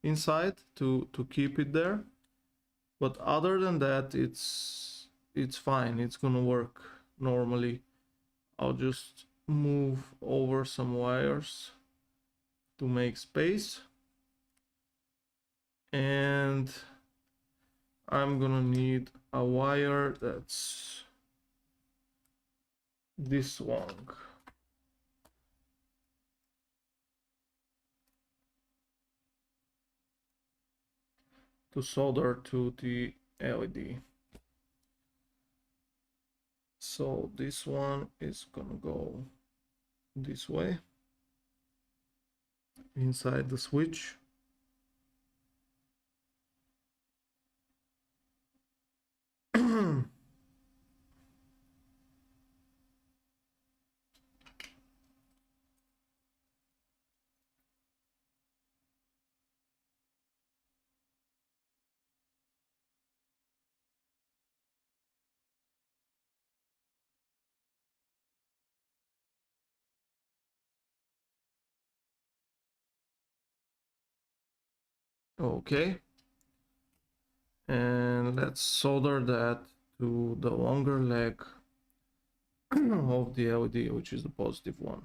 inside to keep it there, but other than that it's fine. It's gonna work normally. I'll just move over some wires to make space, and I'm gonna need a wire that's this long. To solder to the LED. So this one is gonna go this way inside the switch. Okay, and let's solder that to the longer leg of the LED, which is the positive one.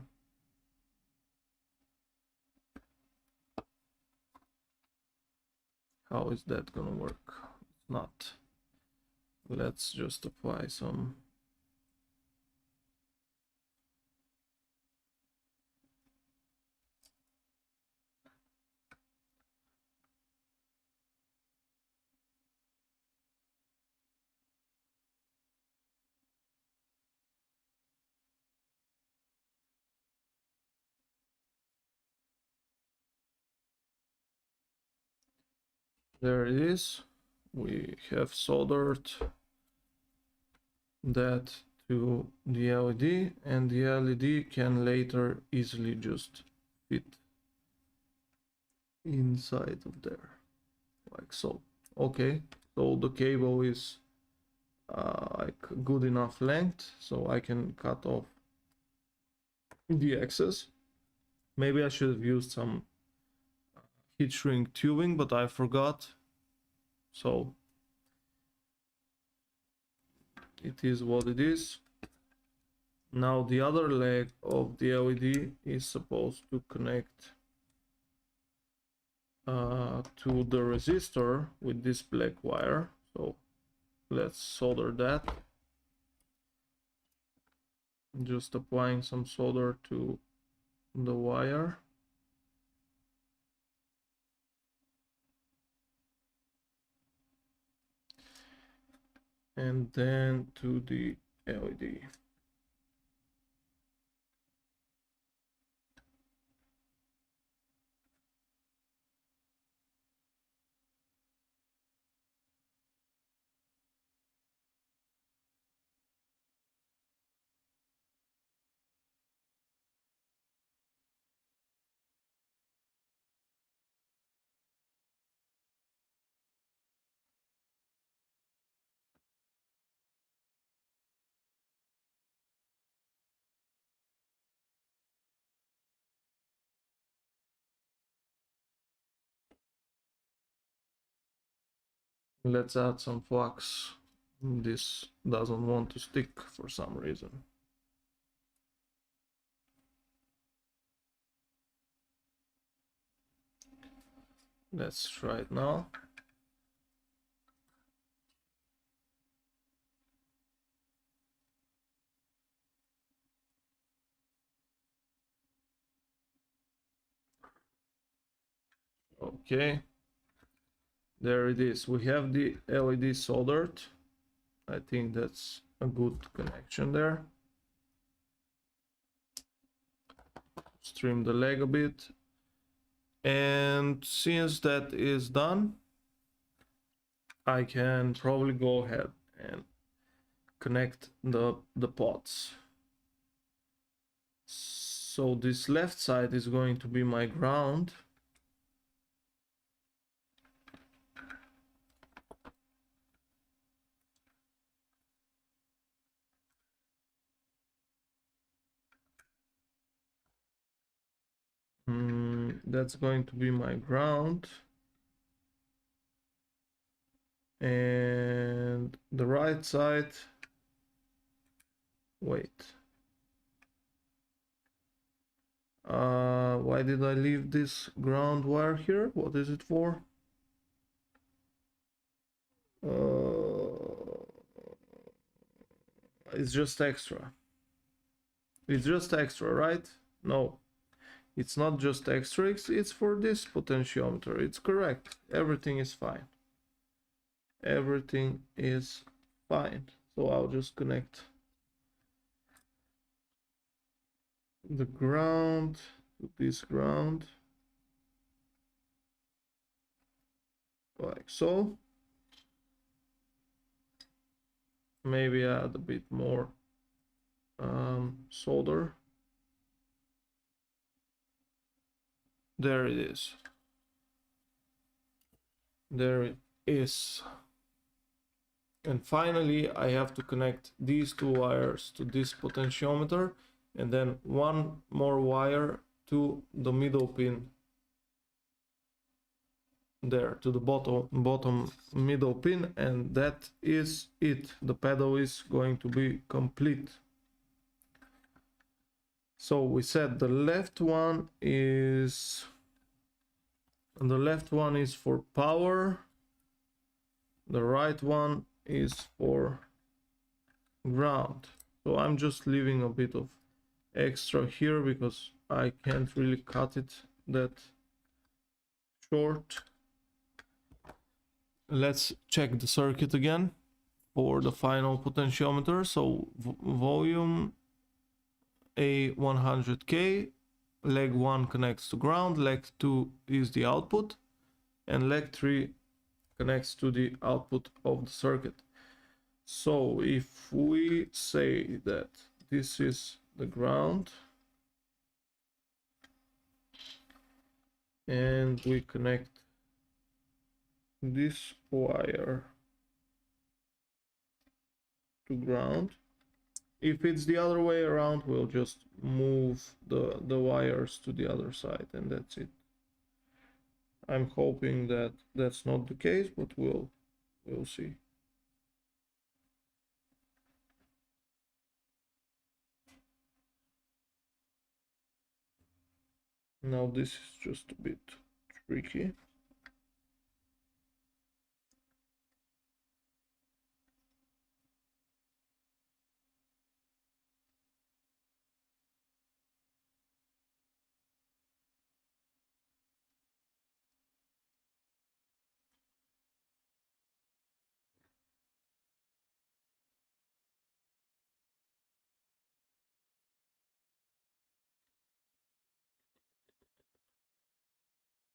How is that gonna work? It's not. Let's just apply some. There it is. We have soldered that to the LED, and the LED can later easily just fit inside of there, like so. Okay, so the cable is like good enough length, so I can cut off the excess. Maybe I should have used some heat shrink tubing, but I forgot, so it is what it is. Now the other leg of the LED is supposed to connect to the resistor with this black wire, so let's solder that. Just applying some solder to the wire. And then to the LED. Let's add some flux. This doesn't want to stick for some reason. Let's try it now. Okay, there it is. We have the LED soldered. I think that's a good connection there. Trim the leg a bit. And since that is done, I can probably go ahead and connect the pots. So this left side is going to be my ground. That's going to be my ground. And the right side, wait. Why did I leave this ground wire here? What is it for? It's just extra. It's just extra, right? No, it's not just extra, it's for this potentiometer. It's correct. Everything is fine. Everything is fine. So I'll just connect the ground to this ground, like so. Maybe add a bit more solder. There it is. There it is. And finally, I have to connect these two wires to this potentiometer, and then one more wire to the middle pin there to the bottom middle pin, and that is it. The pedal is going to be complete. So we said the left one is for power, the right one is for ground. So I'm just leaving a bit of extra here because I can't really cut it that short. Let's check the circuit again for the final potentiometer. So volume A100K, leg 1 connects to ground, leg 2 is the output, and leg 3 connects to the output of the circuit. So if we say that this is the ground and we connect this wire to ground, if it's the other way around, we'll just move the wires to the other side, and that's it. I'm hoping that that's not the case, but we'll see. Now this is just a bit tricky.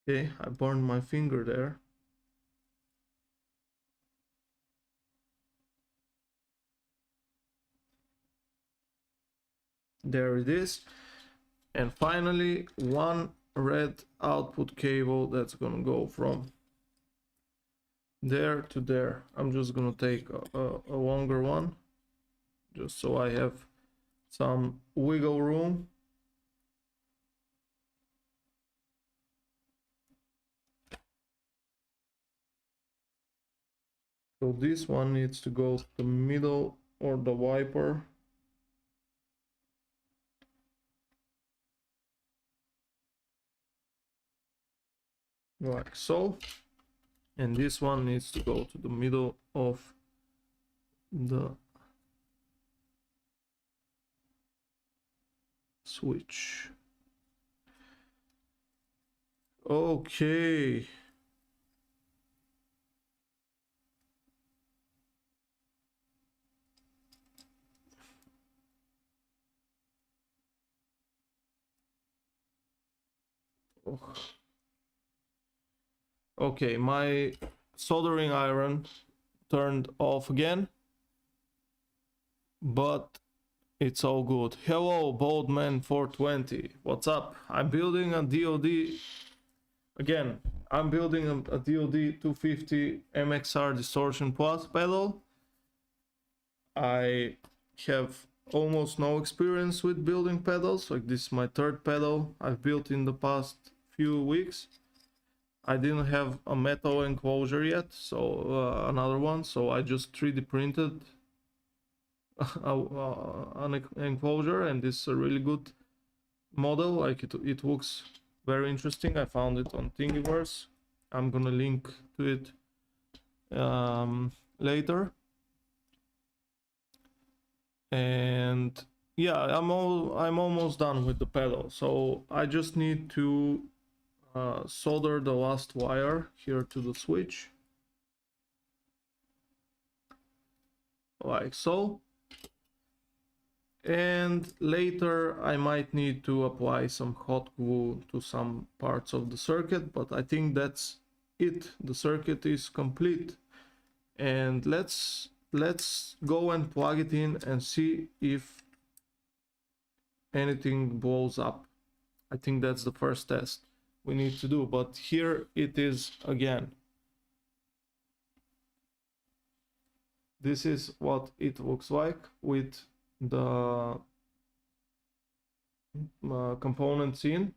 Okay, I burned my finger there. There it is. And finally, one red output cable that's gonna go from there to there. I'm just gonna take a longer one, just so I have some wiggle room. So this one needs to go to the middle or the wiper. Like so. And this one needs to go to the middle of the switch. Okay. Okay, my soldering iron turned off again, but it's all good. Hello, Boldman420. What's up? I'm building a DOD. Again, I'm building a DOD 250 MXR distortion plus pedal. I have almost no experience with building pedals. Like, this is my third pedal I've built in the past few weeks. I didn't have a metal enclosure yet, so another one, so I just 3D printed an enclosure, and this is a really good model. Like, it looks very interesting. I found it on Thingiverse. I'm gonna link to it later. And yeah, I'm almost done with the pedal, so I just need to solder the last wire here to the switch, like so. And later I might need to apply some hot glue to some parts of the circuit, but I think that's it. The circuit is complete, and let's go and plug it in and see if anything blows up. I think that's the first test we need to do, but here it is again. This is what it looks like with the components in.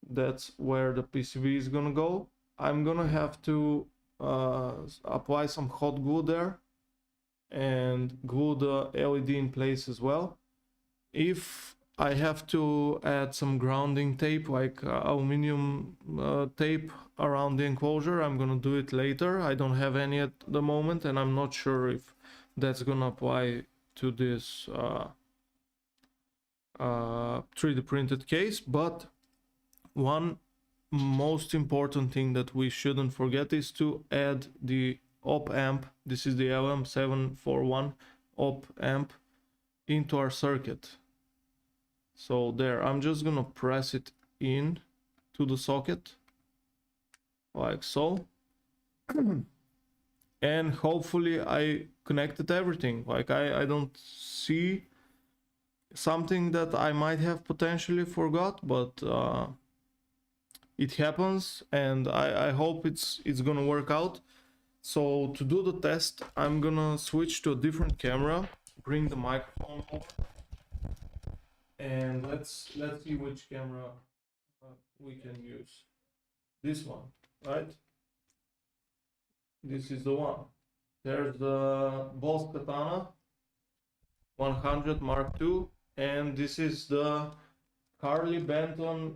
That's where the PCB is gonna go. I'm gonna have to apply some hot glue there and glue the LED in place as well. If I have to add some grounding tape, like aluminum tape around the enclosure, I'm gonna do it later. I don't have any at the moment, and I'm not sure if that's gonna apply to this 3D printed case. But one most important thing that we shouldn't forget is to add the op amp. This is the LM741 op amp into our circuit. So there, I'm just gonna press it in to the socket like so. And hopefully I connected everything. Like I don't see something that I might have potentially forgot, but it happens, and I hope it's gonna work out. So to do the test, I'm gonna switch to a different camera, bring the microphone over, and let's see which camera we can use. This one, right? This is the one. There's the Boss Katana 100 Mark II, and this is the Harley Benton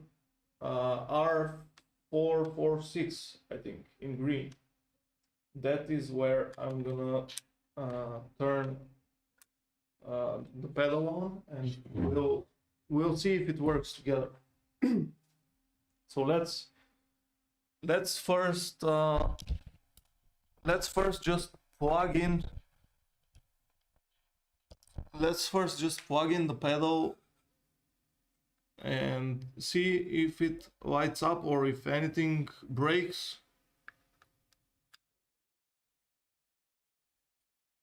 R446, I think, in green. That is where I'm gonna turn the pedal on, and we'll see if it works together. So let's first just plug in. Let's first just plug in the pedal and see if it lights up or if anything breaks.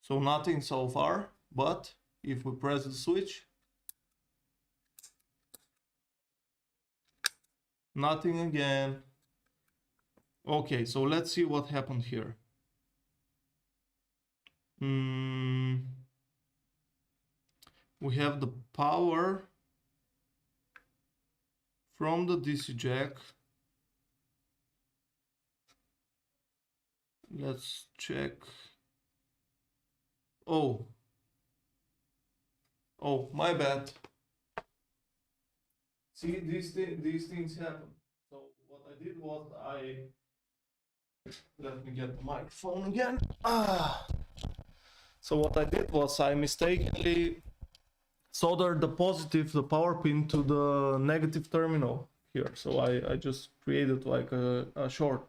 So nothing so far, but if we press the switch, nothing again. Okay, so let's see what happened here. We have the power from the DC jack. Let's check. Oh, my bad. See, these things happen. So what I did was let me get the microphone again. So what I did was I mistakenly soldered the power pin to the negative terminal here. So I just created like a short.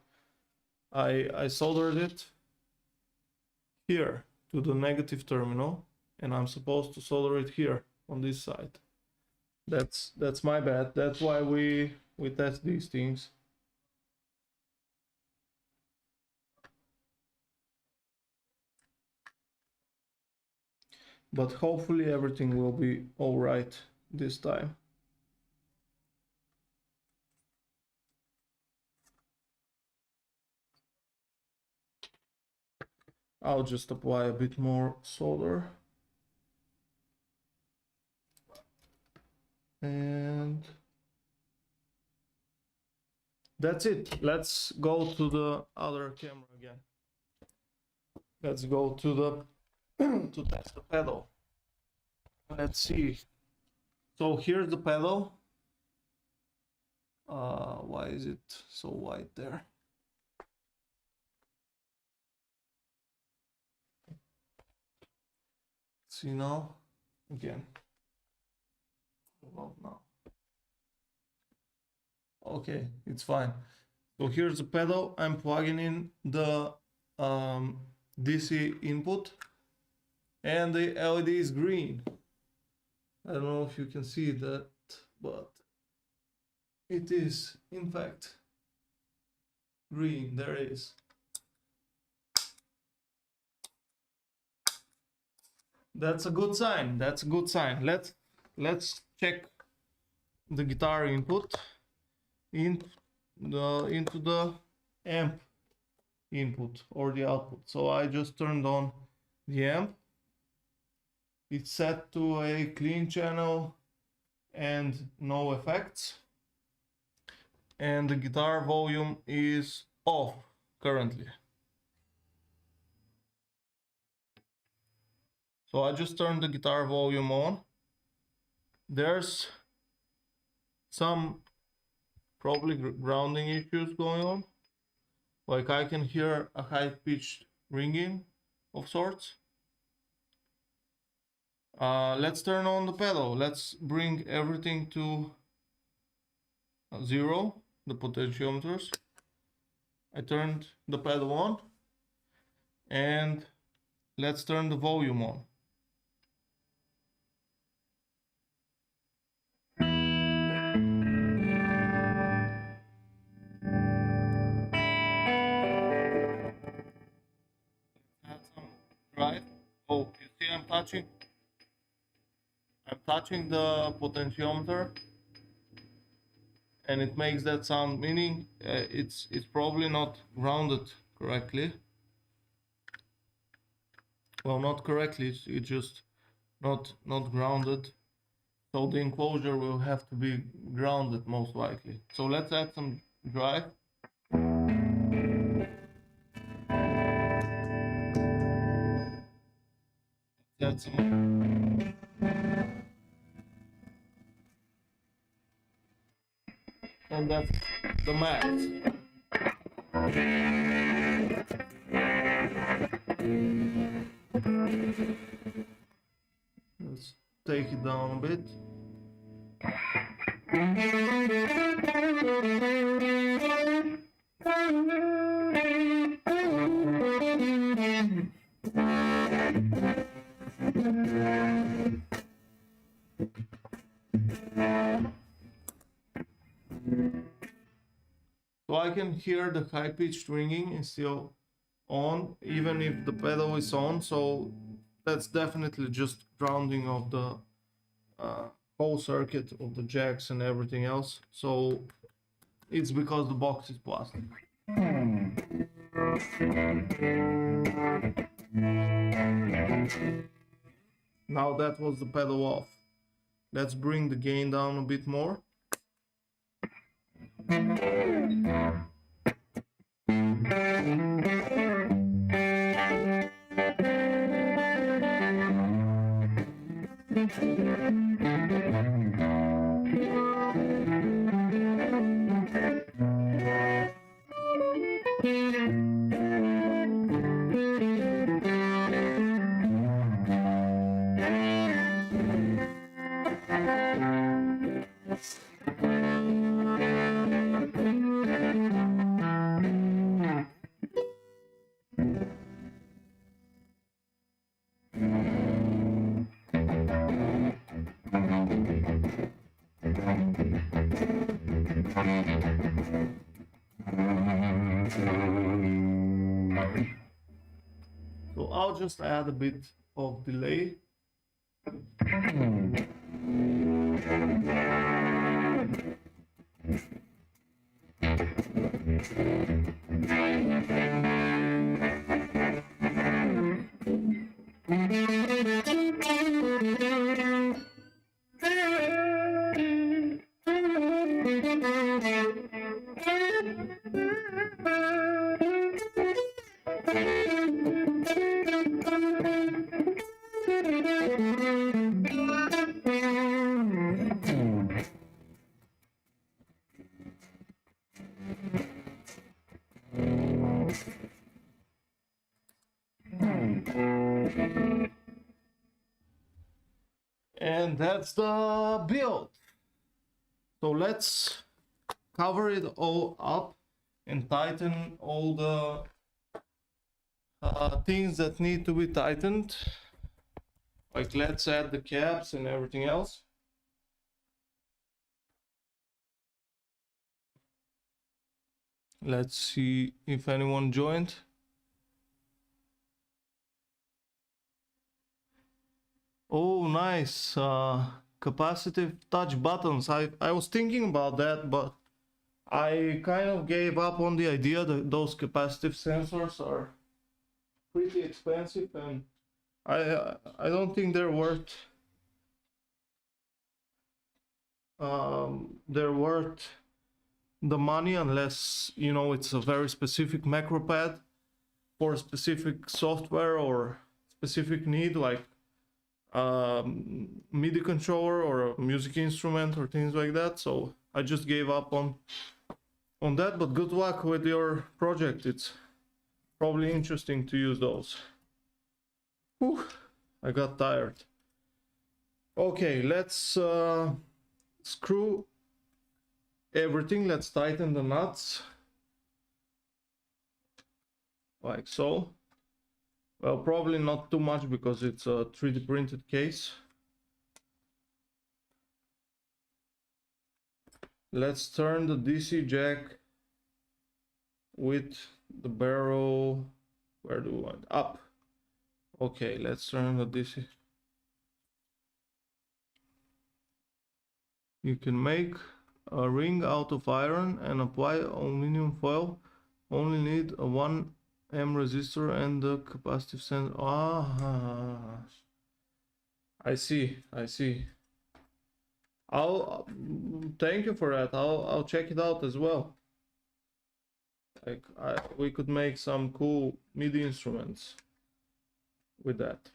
I soldered it here to the negative terminal, and I'm supposed to solder it here on this side. That's my bad. That's why we test these things. But hopefully everything will be all right this time. I'll just apply a bit more solder. And that's it. Let's go to the other camera again. Let's go to the to test the pedal. Let's see. So here's the pedal. Why is it so white there? See now? Again. Well, now. Okay, it's fine. So here's the pedal. I'm plugging in the DC input, and the LED is green. I don't know if you can see that, but it is in fact green. There it is. That's a good sign. That's a good sign. Let's check the guitar input into the amp input or the output. So I just turned on the amp. It's set to a clean channel and no effects, and the guitar volume is off currently. So I just turned the guitar volume on. There's some probably grounding issues going on. Like I can hear a high-pitched ringing of sorts. Let's turn on the pedal. Let's bring everything to 0, the potentiometers. I turned the pedal on, and let's turn the volume on. Add some drive. Oh, you see I'm touching the potentiometer, and it makes that sound, meaning it's probably not grounded correctly. Well, not correctly, it's just not grounded. So the enclosure will have to be grounded most likely. So let's add some drive. Add some. And that's the max. Let's take it down a bit. So I can hear the high-pitched ringing is still on, even if the pedal is on. So that's definitely just grounding of the whole circuit of the jacks and everything else. So it's because the box is plastic. Now that was the pedal off. Let's bring the gain down a bit more. So I'll just add a bit of delay. And that's the build. So let's cover it all up and tighten all the things that need to be tightened. Like let's add the caps and everything else. Let's see if anyone joined. Oh, nice. Capacitive touch buttons. I was thinking about that, but I kind of gave up on the idea that those capacitive sensors are pretty expensive, and I don't think they're worth the money unless, you know, it's a very specific macro pad for a specific software or specific need, like MIDI controller or a music instrument or things like that. So I just gave up on that, but good luck with your project. It's probably interesting to use those. Whew, I got tired. Okay, let's screw everything. Let's tighten the nuts like so. Well, probably not too much because it's a 3D printed case. Let's turn the DC jack with the barrel. Where do we want? Up. Okay, let's turn the DC. You can make a ring out of iron and apply aluminum foil. Only need a 1 M resistor and the capacitive sensor. Ah, I see. I'll thank you for that. I'll check it out as well. Like we could make some cool MIDI instruments with that.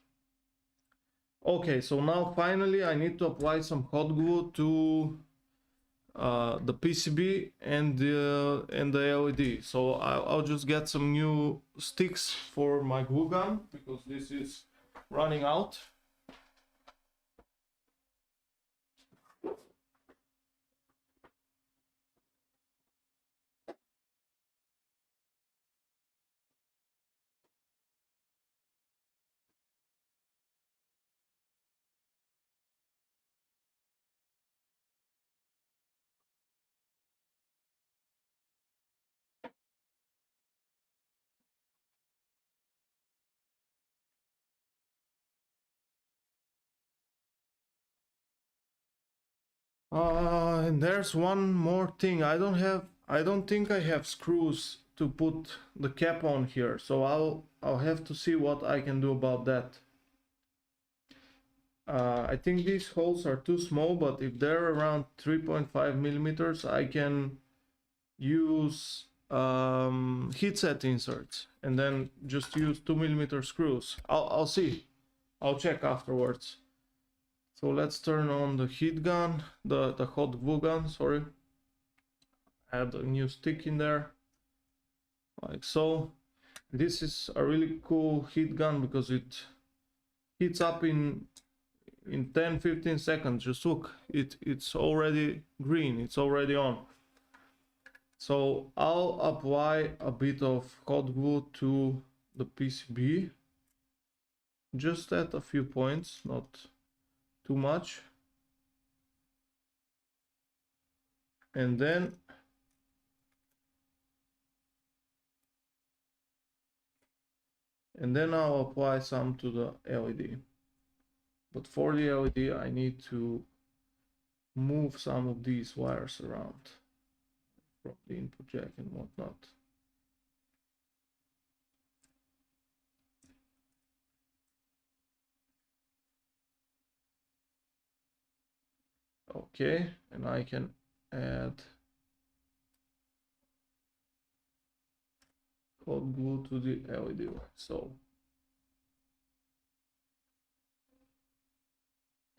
Okay, so now finally I need to apply some hot glue to the PCB and the LED. So I'll just get some new sticks for my glue gun because this is running out. And there's one more thing. I don't think I have screws to put the cap on here, so I'll have to see what I can do about that. I think these holes are too small, but if they're around 3.5 millimeters, I can use heat set inserts and then just use 2mm screws. I'll see. I'll check afterwards. So let's turn on the heat gun, the hot glue gun, sorry. Add a new stick in there, like so. This is a really cool heat gun because it heats up in 10-15 seconds. Just look, it's already green, it's already on. So I'll apply a bit of hot glue to the PCB, just at a few points, not too much. And then I'll apply some to the LED. But for the LED, I need to move some of these wires around from the input jack and whatnot. Okay, and I can add hot glue to the LED one. So,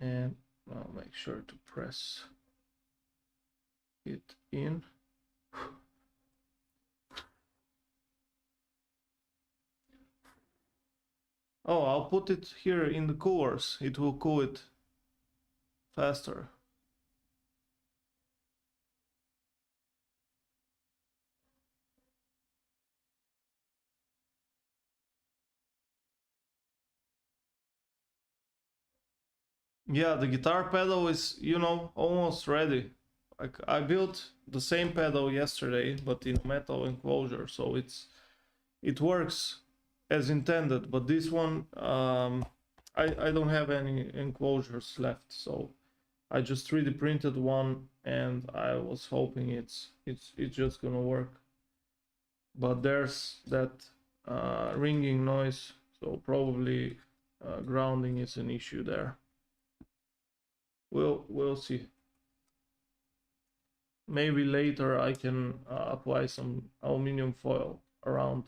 and I'll make sure to press it in. Oh, I'll put it here in the coolers. It will cool it faster. Yeah, the guitar pedal is, you know, almost ready. Like I built the same pedal yesterday, but in metal enclosure, so it works as intended. But this one, I don't have any enclosures left, so I just 3D printed one, and I was hoping it's just gonna work. But there's that ringing noise, so probably grounding is an issue there. We'll see. maybe later I can apply some aluminum foil around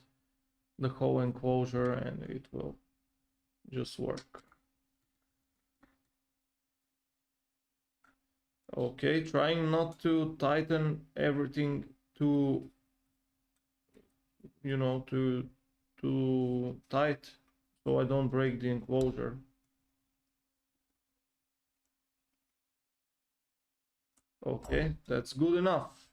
the whole enclosure and it will just work. Okay, trying not to tighten everything too, you know, too tight so I don't break the enclosure. Okay, that's good enough.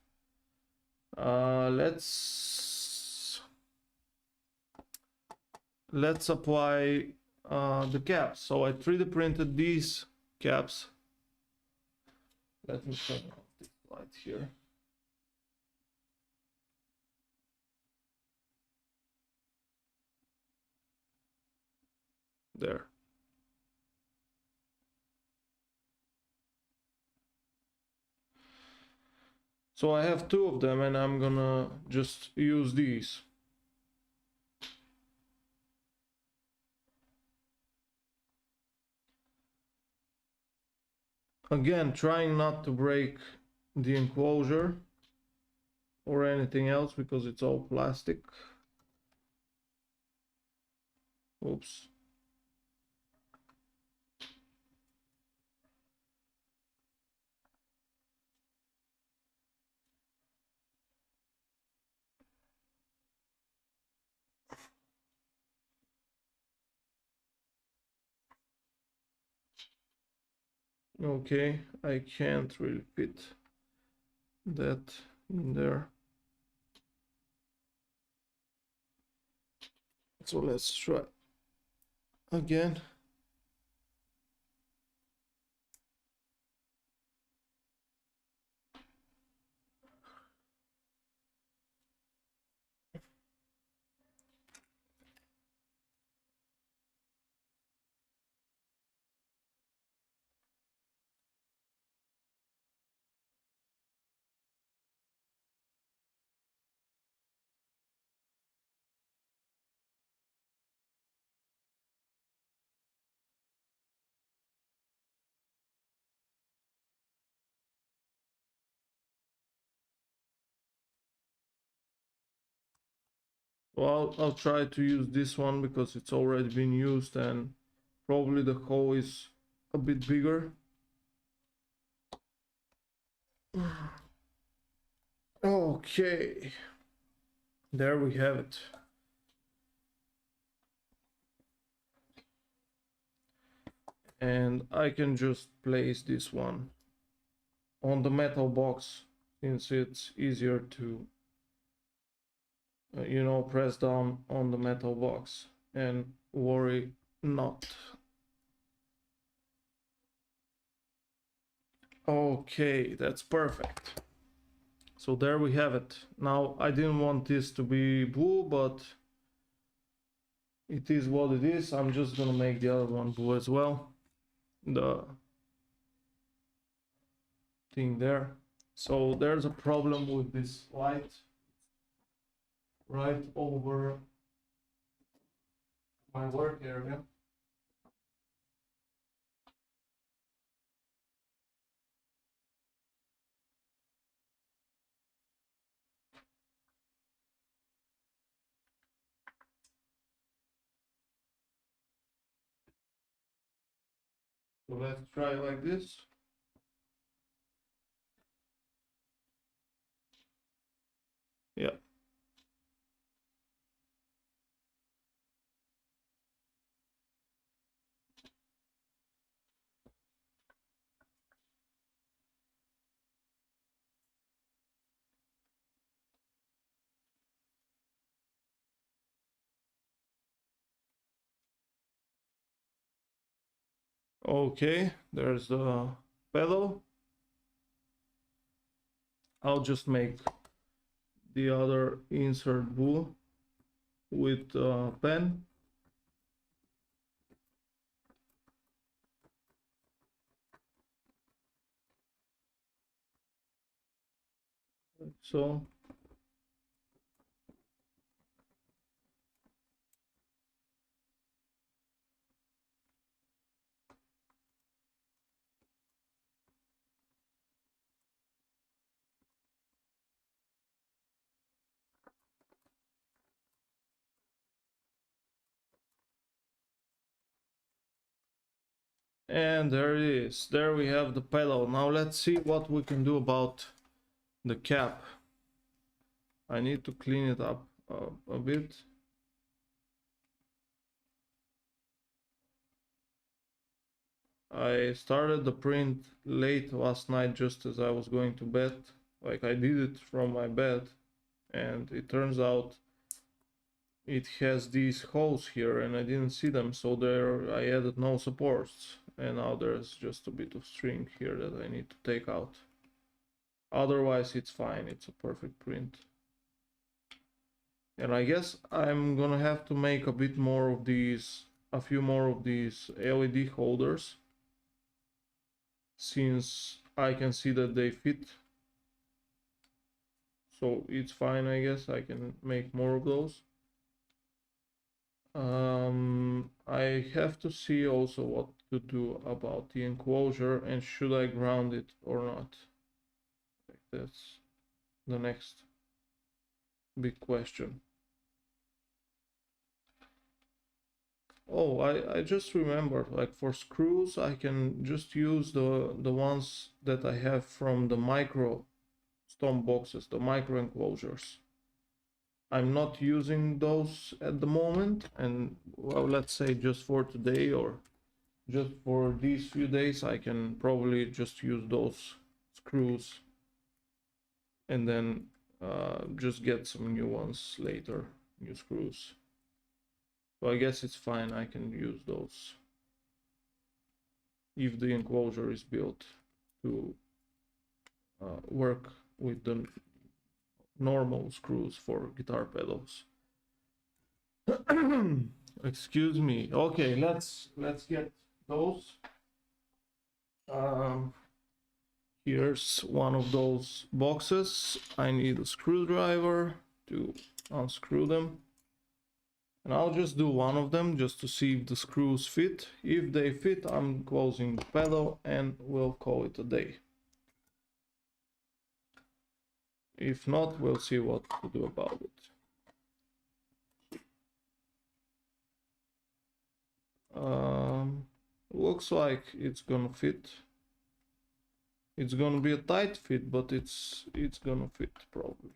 Let's apply the caps. So I 3D printed these caps. Let me turn off this light here. There. So I have two of them and I'm gonna just use these. Again, trying not to break the enclosure or anything else because it's all plastic. Oops. Okay, I can't really fit that in there. So let's try again. Well, I'll try to use this one because it's already been used and probably the hole is a bit bigger. Okay, there we have it. And I can just place this one on the metal box since it's easier to you know, press down on the metal box and worry not. Okay, that's perfect. So there we have it. Now I didn't want this to be blue, but it is what it is. I'm just gonna make the other one blue as well. The thing there. So there's a problem with this light right over my work area. So let's try like this. Yeah. Okay, there's the pedal. I'll just make the other insert blue with pen. So And there it is. There we have the pedal. Now let's see what we can do about the cap. I need to clean it up a bit. I started the print late last night just as I was going to bed. Like, I did it from my bed, and it turns out it has these holes here and I didn't see them, so there I added no supports, and now there's just a bit of string here that I need to take out. Otherwise it's fine, it's a perfect print. And I guess I'm gonna have to make a bit more of these, a few more of these LED holders, since I can see that they fit. So it's fine, I guess I can make more of those. I have to see also what to do about the enclosure, and should I ground it or not. That's the next big question. Oh, I just remembered, like for screws I can just use the ones that I have from the micro stomp boxes, the micro enclosures. I'm not using those at the moment, and well, let's say just for today or just for these few days I can probably just use those screws and then just get some new ones later, new screws. So I guess it's fine, I can use those if the enclosure is built to work with the normal screws for guitar pedals. Excuse me. Okay, let's get those. Here's one of those boxes. I need a screwdriver to unscrew them. And I'll just do one of them just to see if the screws fit. If they fit, I'm closing the pedal and we'll call it a day. If not, we'll see what to do about it. Looks like it's gonna fit. It's gonna be a tight fit, but it's gonna fit probably.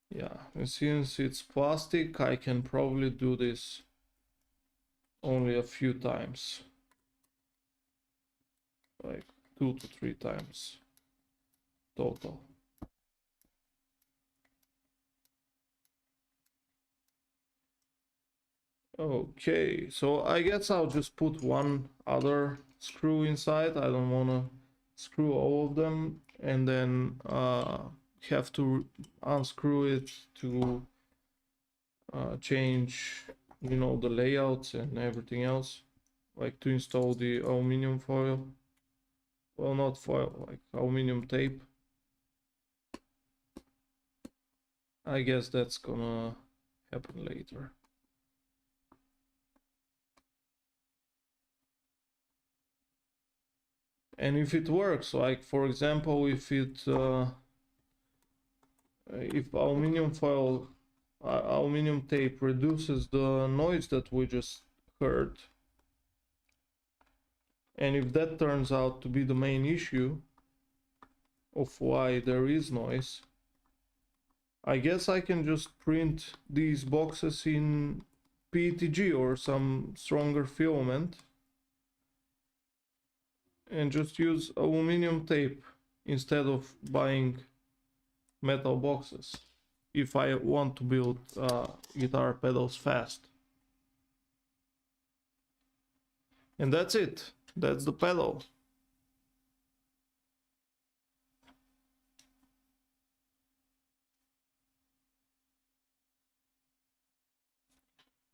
Yeah, and since it's plastic, I can probably do this only a few times, like 2 to 3 times total. Okay, so I guess I'll just put one other screw inside. I don't want to screw all of them and then have to unscrew it to change, you know, the layouts and everything else, like to install the aluminum foil. Well, not foil, like aluminum tape. I guess that's gonna happen later. And if it works, like for example, if aluminum foil, aluminum tape reduces the noise that we just heard, and if that turns out to be the main issue of why there is noise, I guess I can just print these boxes in PETG or some stronger filament and just use aluminum tape instead of buying metal boxes if I want to build guitar pedals fast. And that's it. That's the pedal.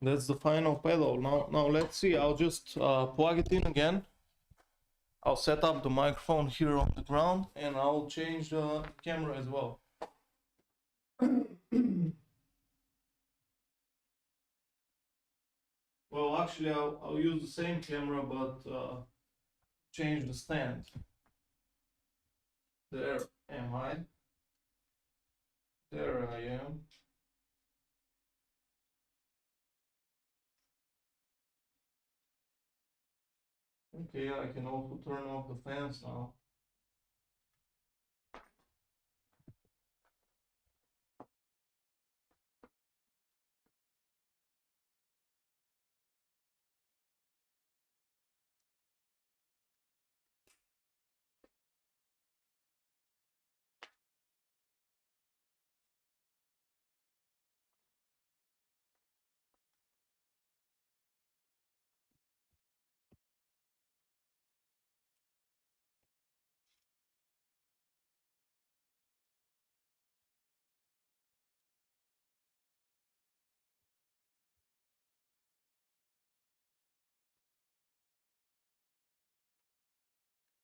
That's the final pedal. Now let's see. I'll just plug it in again. I'll set up the microphone here on the ground and I'll change the camera as well. Well, actually, I'll use the same camera, but change the stand. There am I. There I am. Okay, I can also turn off the fans now.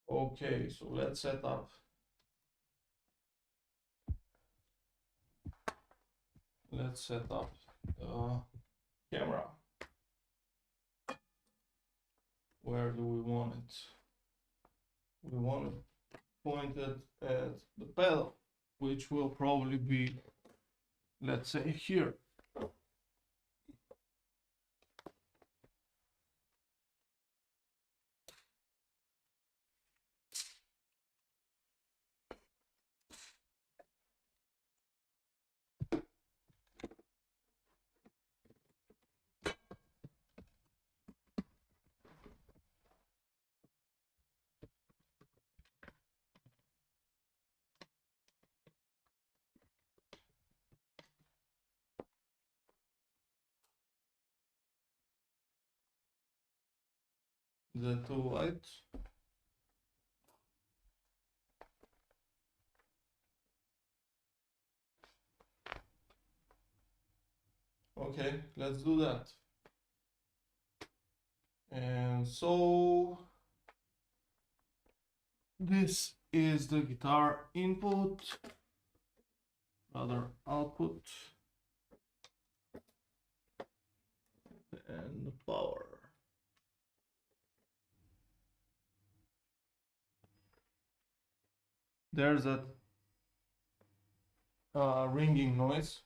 Okay, so let's set up. Let's set up the camera. Where do we want it? We want it pointed at the pedal, which will probably be, let's say, here. The two lights. Okay, let's do that. And so this is the guitar input, rather output, and the power. There's that ringing noise.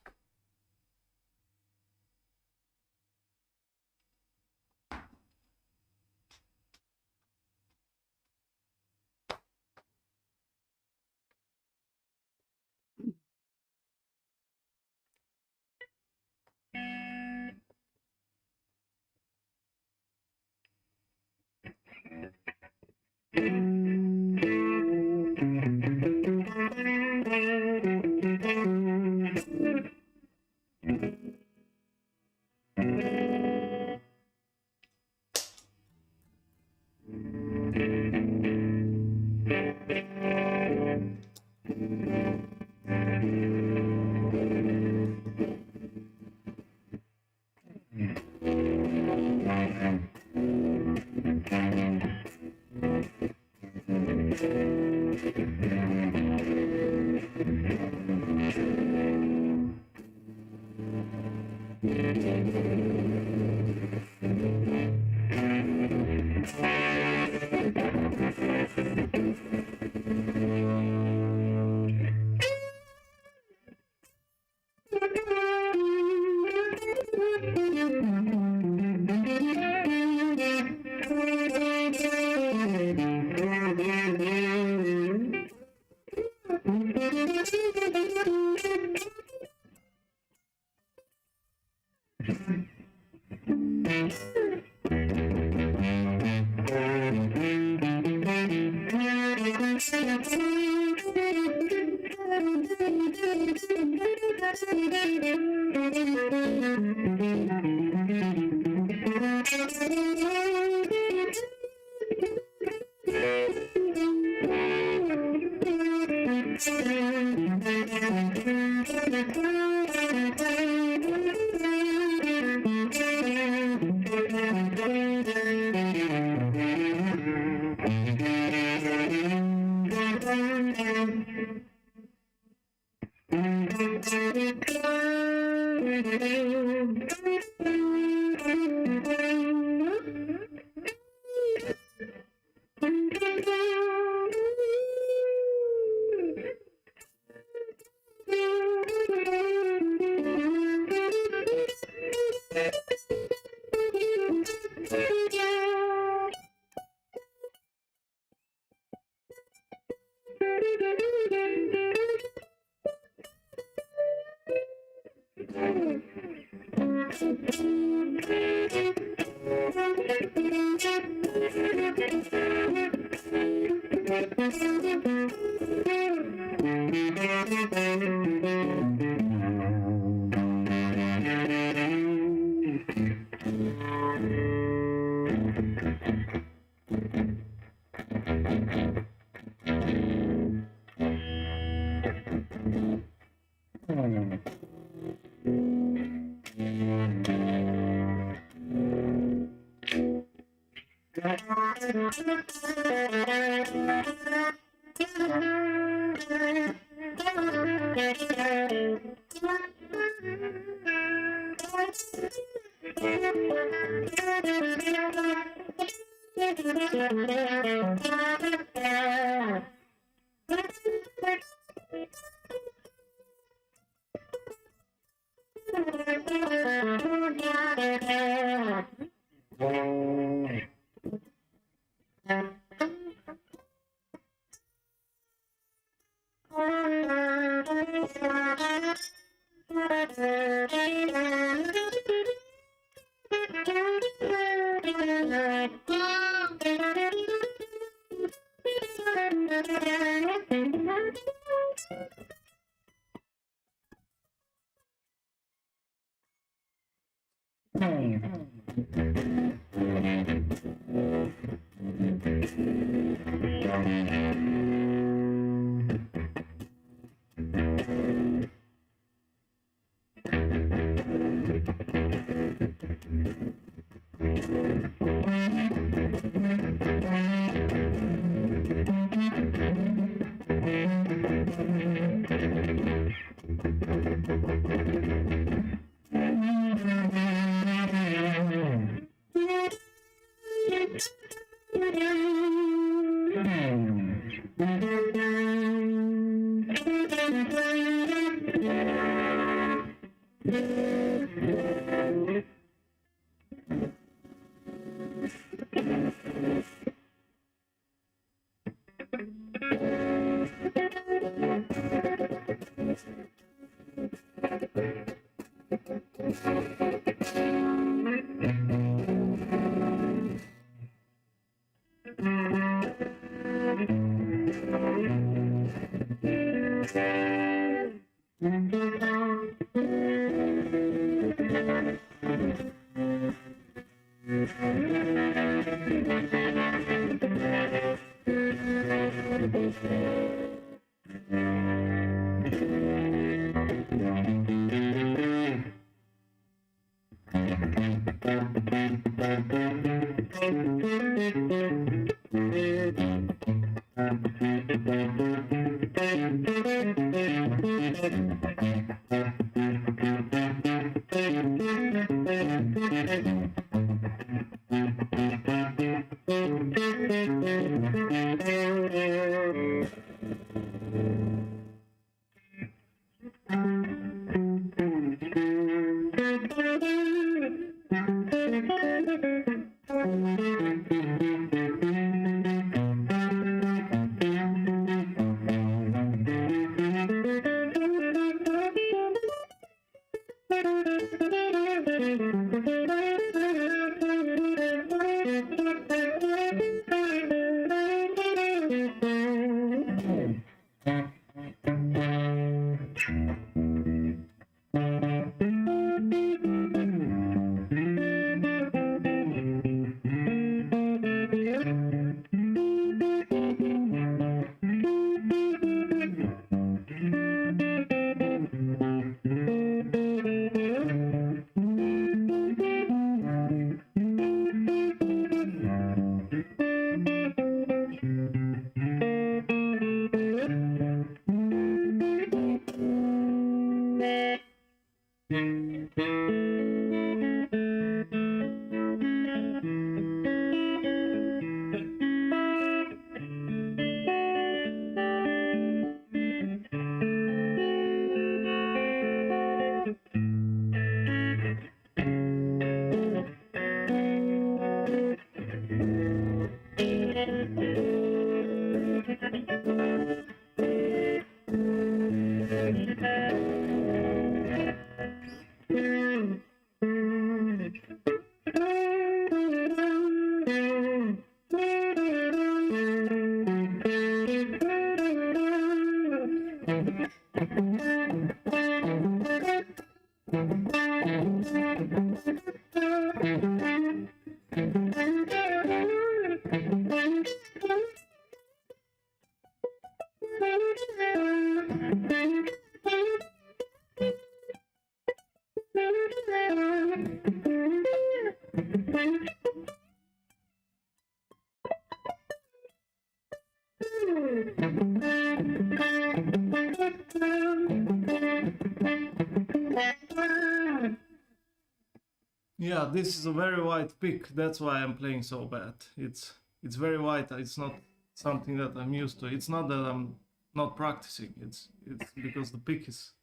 Yeah, this is a very wide pick. That's why I'm playing so bad. It's very wide. It's not something that I'm used to. It's not that I'm not practicing. It's because the pick is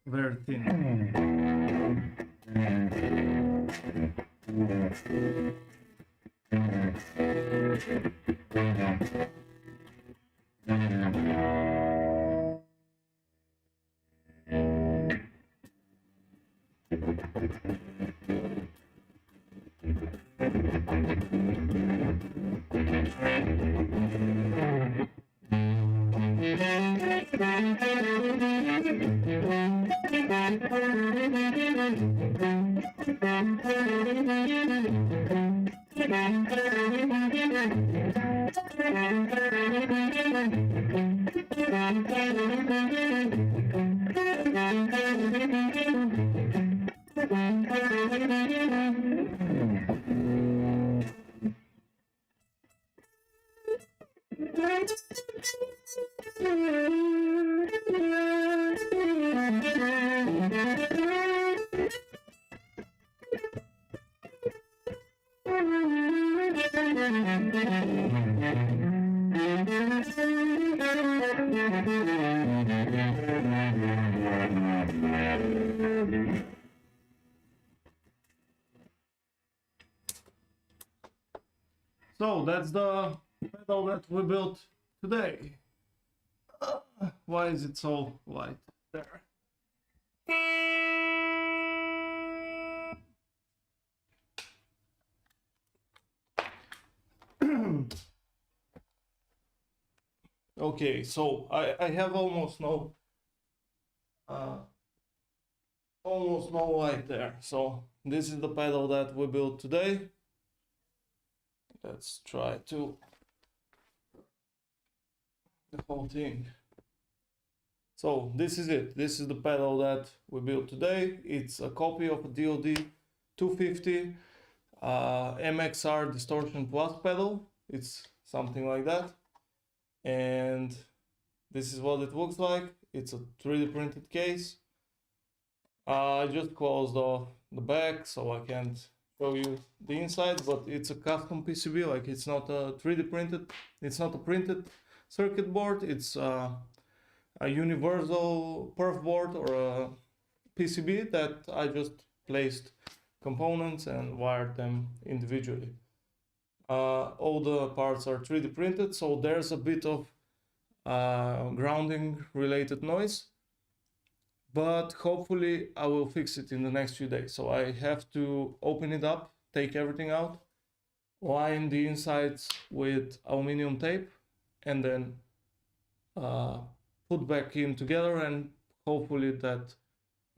very thin. So that's the pedal that we built today. Why is it so light there? Okay, so I have almost no light there. So this is the pedal that we built today. Let's try to the whole thing. So this is it. This is the pedal that we built today. It's a copy of a DOD 250 MXR distortion plus pedal. It's something like that. And this is what it looks like. It's a 3D printed case. I just closed off the back so I can't show you the inside, but it's a custom PCB. Like, it's not a 3D printed, it's not a printed circuit board. It's a universal perf board or a PCB that I just placed components and wired them individually. All the parts are 3D printed, so there's a bit of grounding related noise, but hopefully I will fix it in the next few days. So I have to open it up, take everything out, line the insides with aluminum tape, and then put back in together, and hopefully that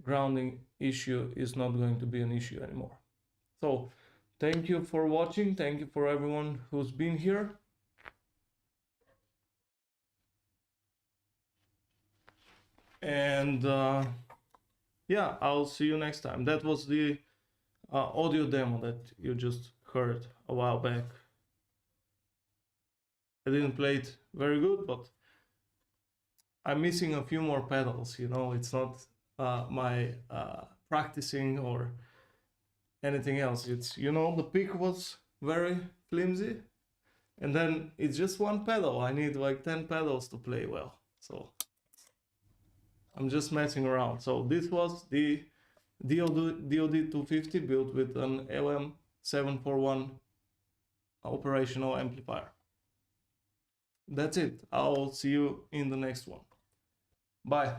grounding issue is not going to be an issue anymore. So thank you for watching. Thank you for everyone who's been here. And yeah, I'll see you next time. That was the audio demo that you just heard a while back. I didn't play it very good, but I'm missing a few more pedals, you know. It's not my practicing or anything else. It's, you know, the pick was very flimsy, and then it's just one pedal. I need like 10 pedals to play well, so I'm just messing around. So this was the DOD 250 built with an LM741 operational amplifier. That's it. I'll see you in the next one. Bye.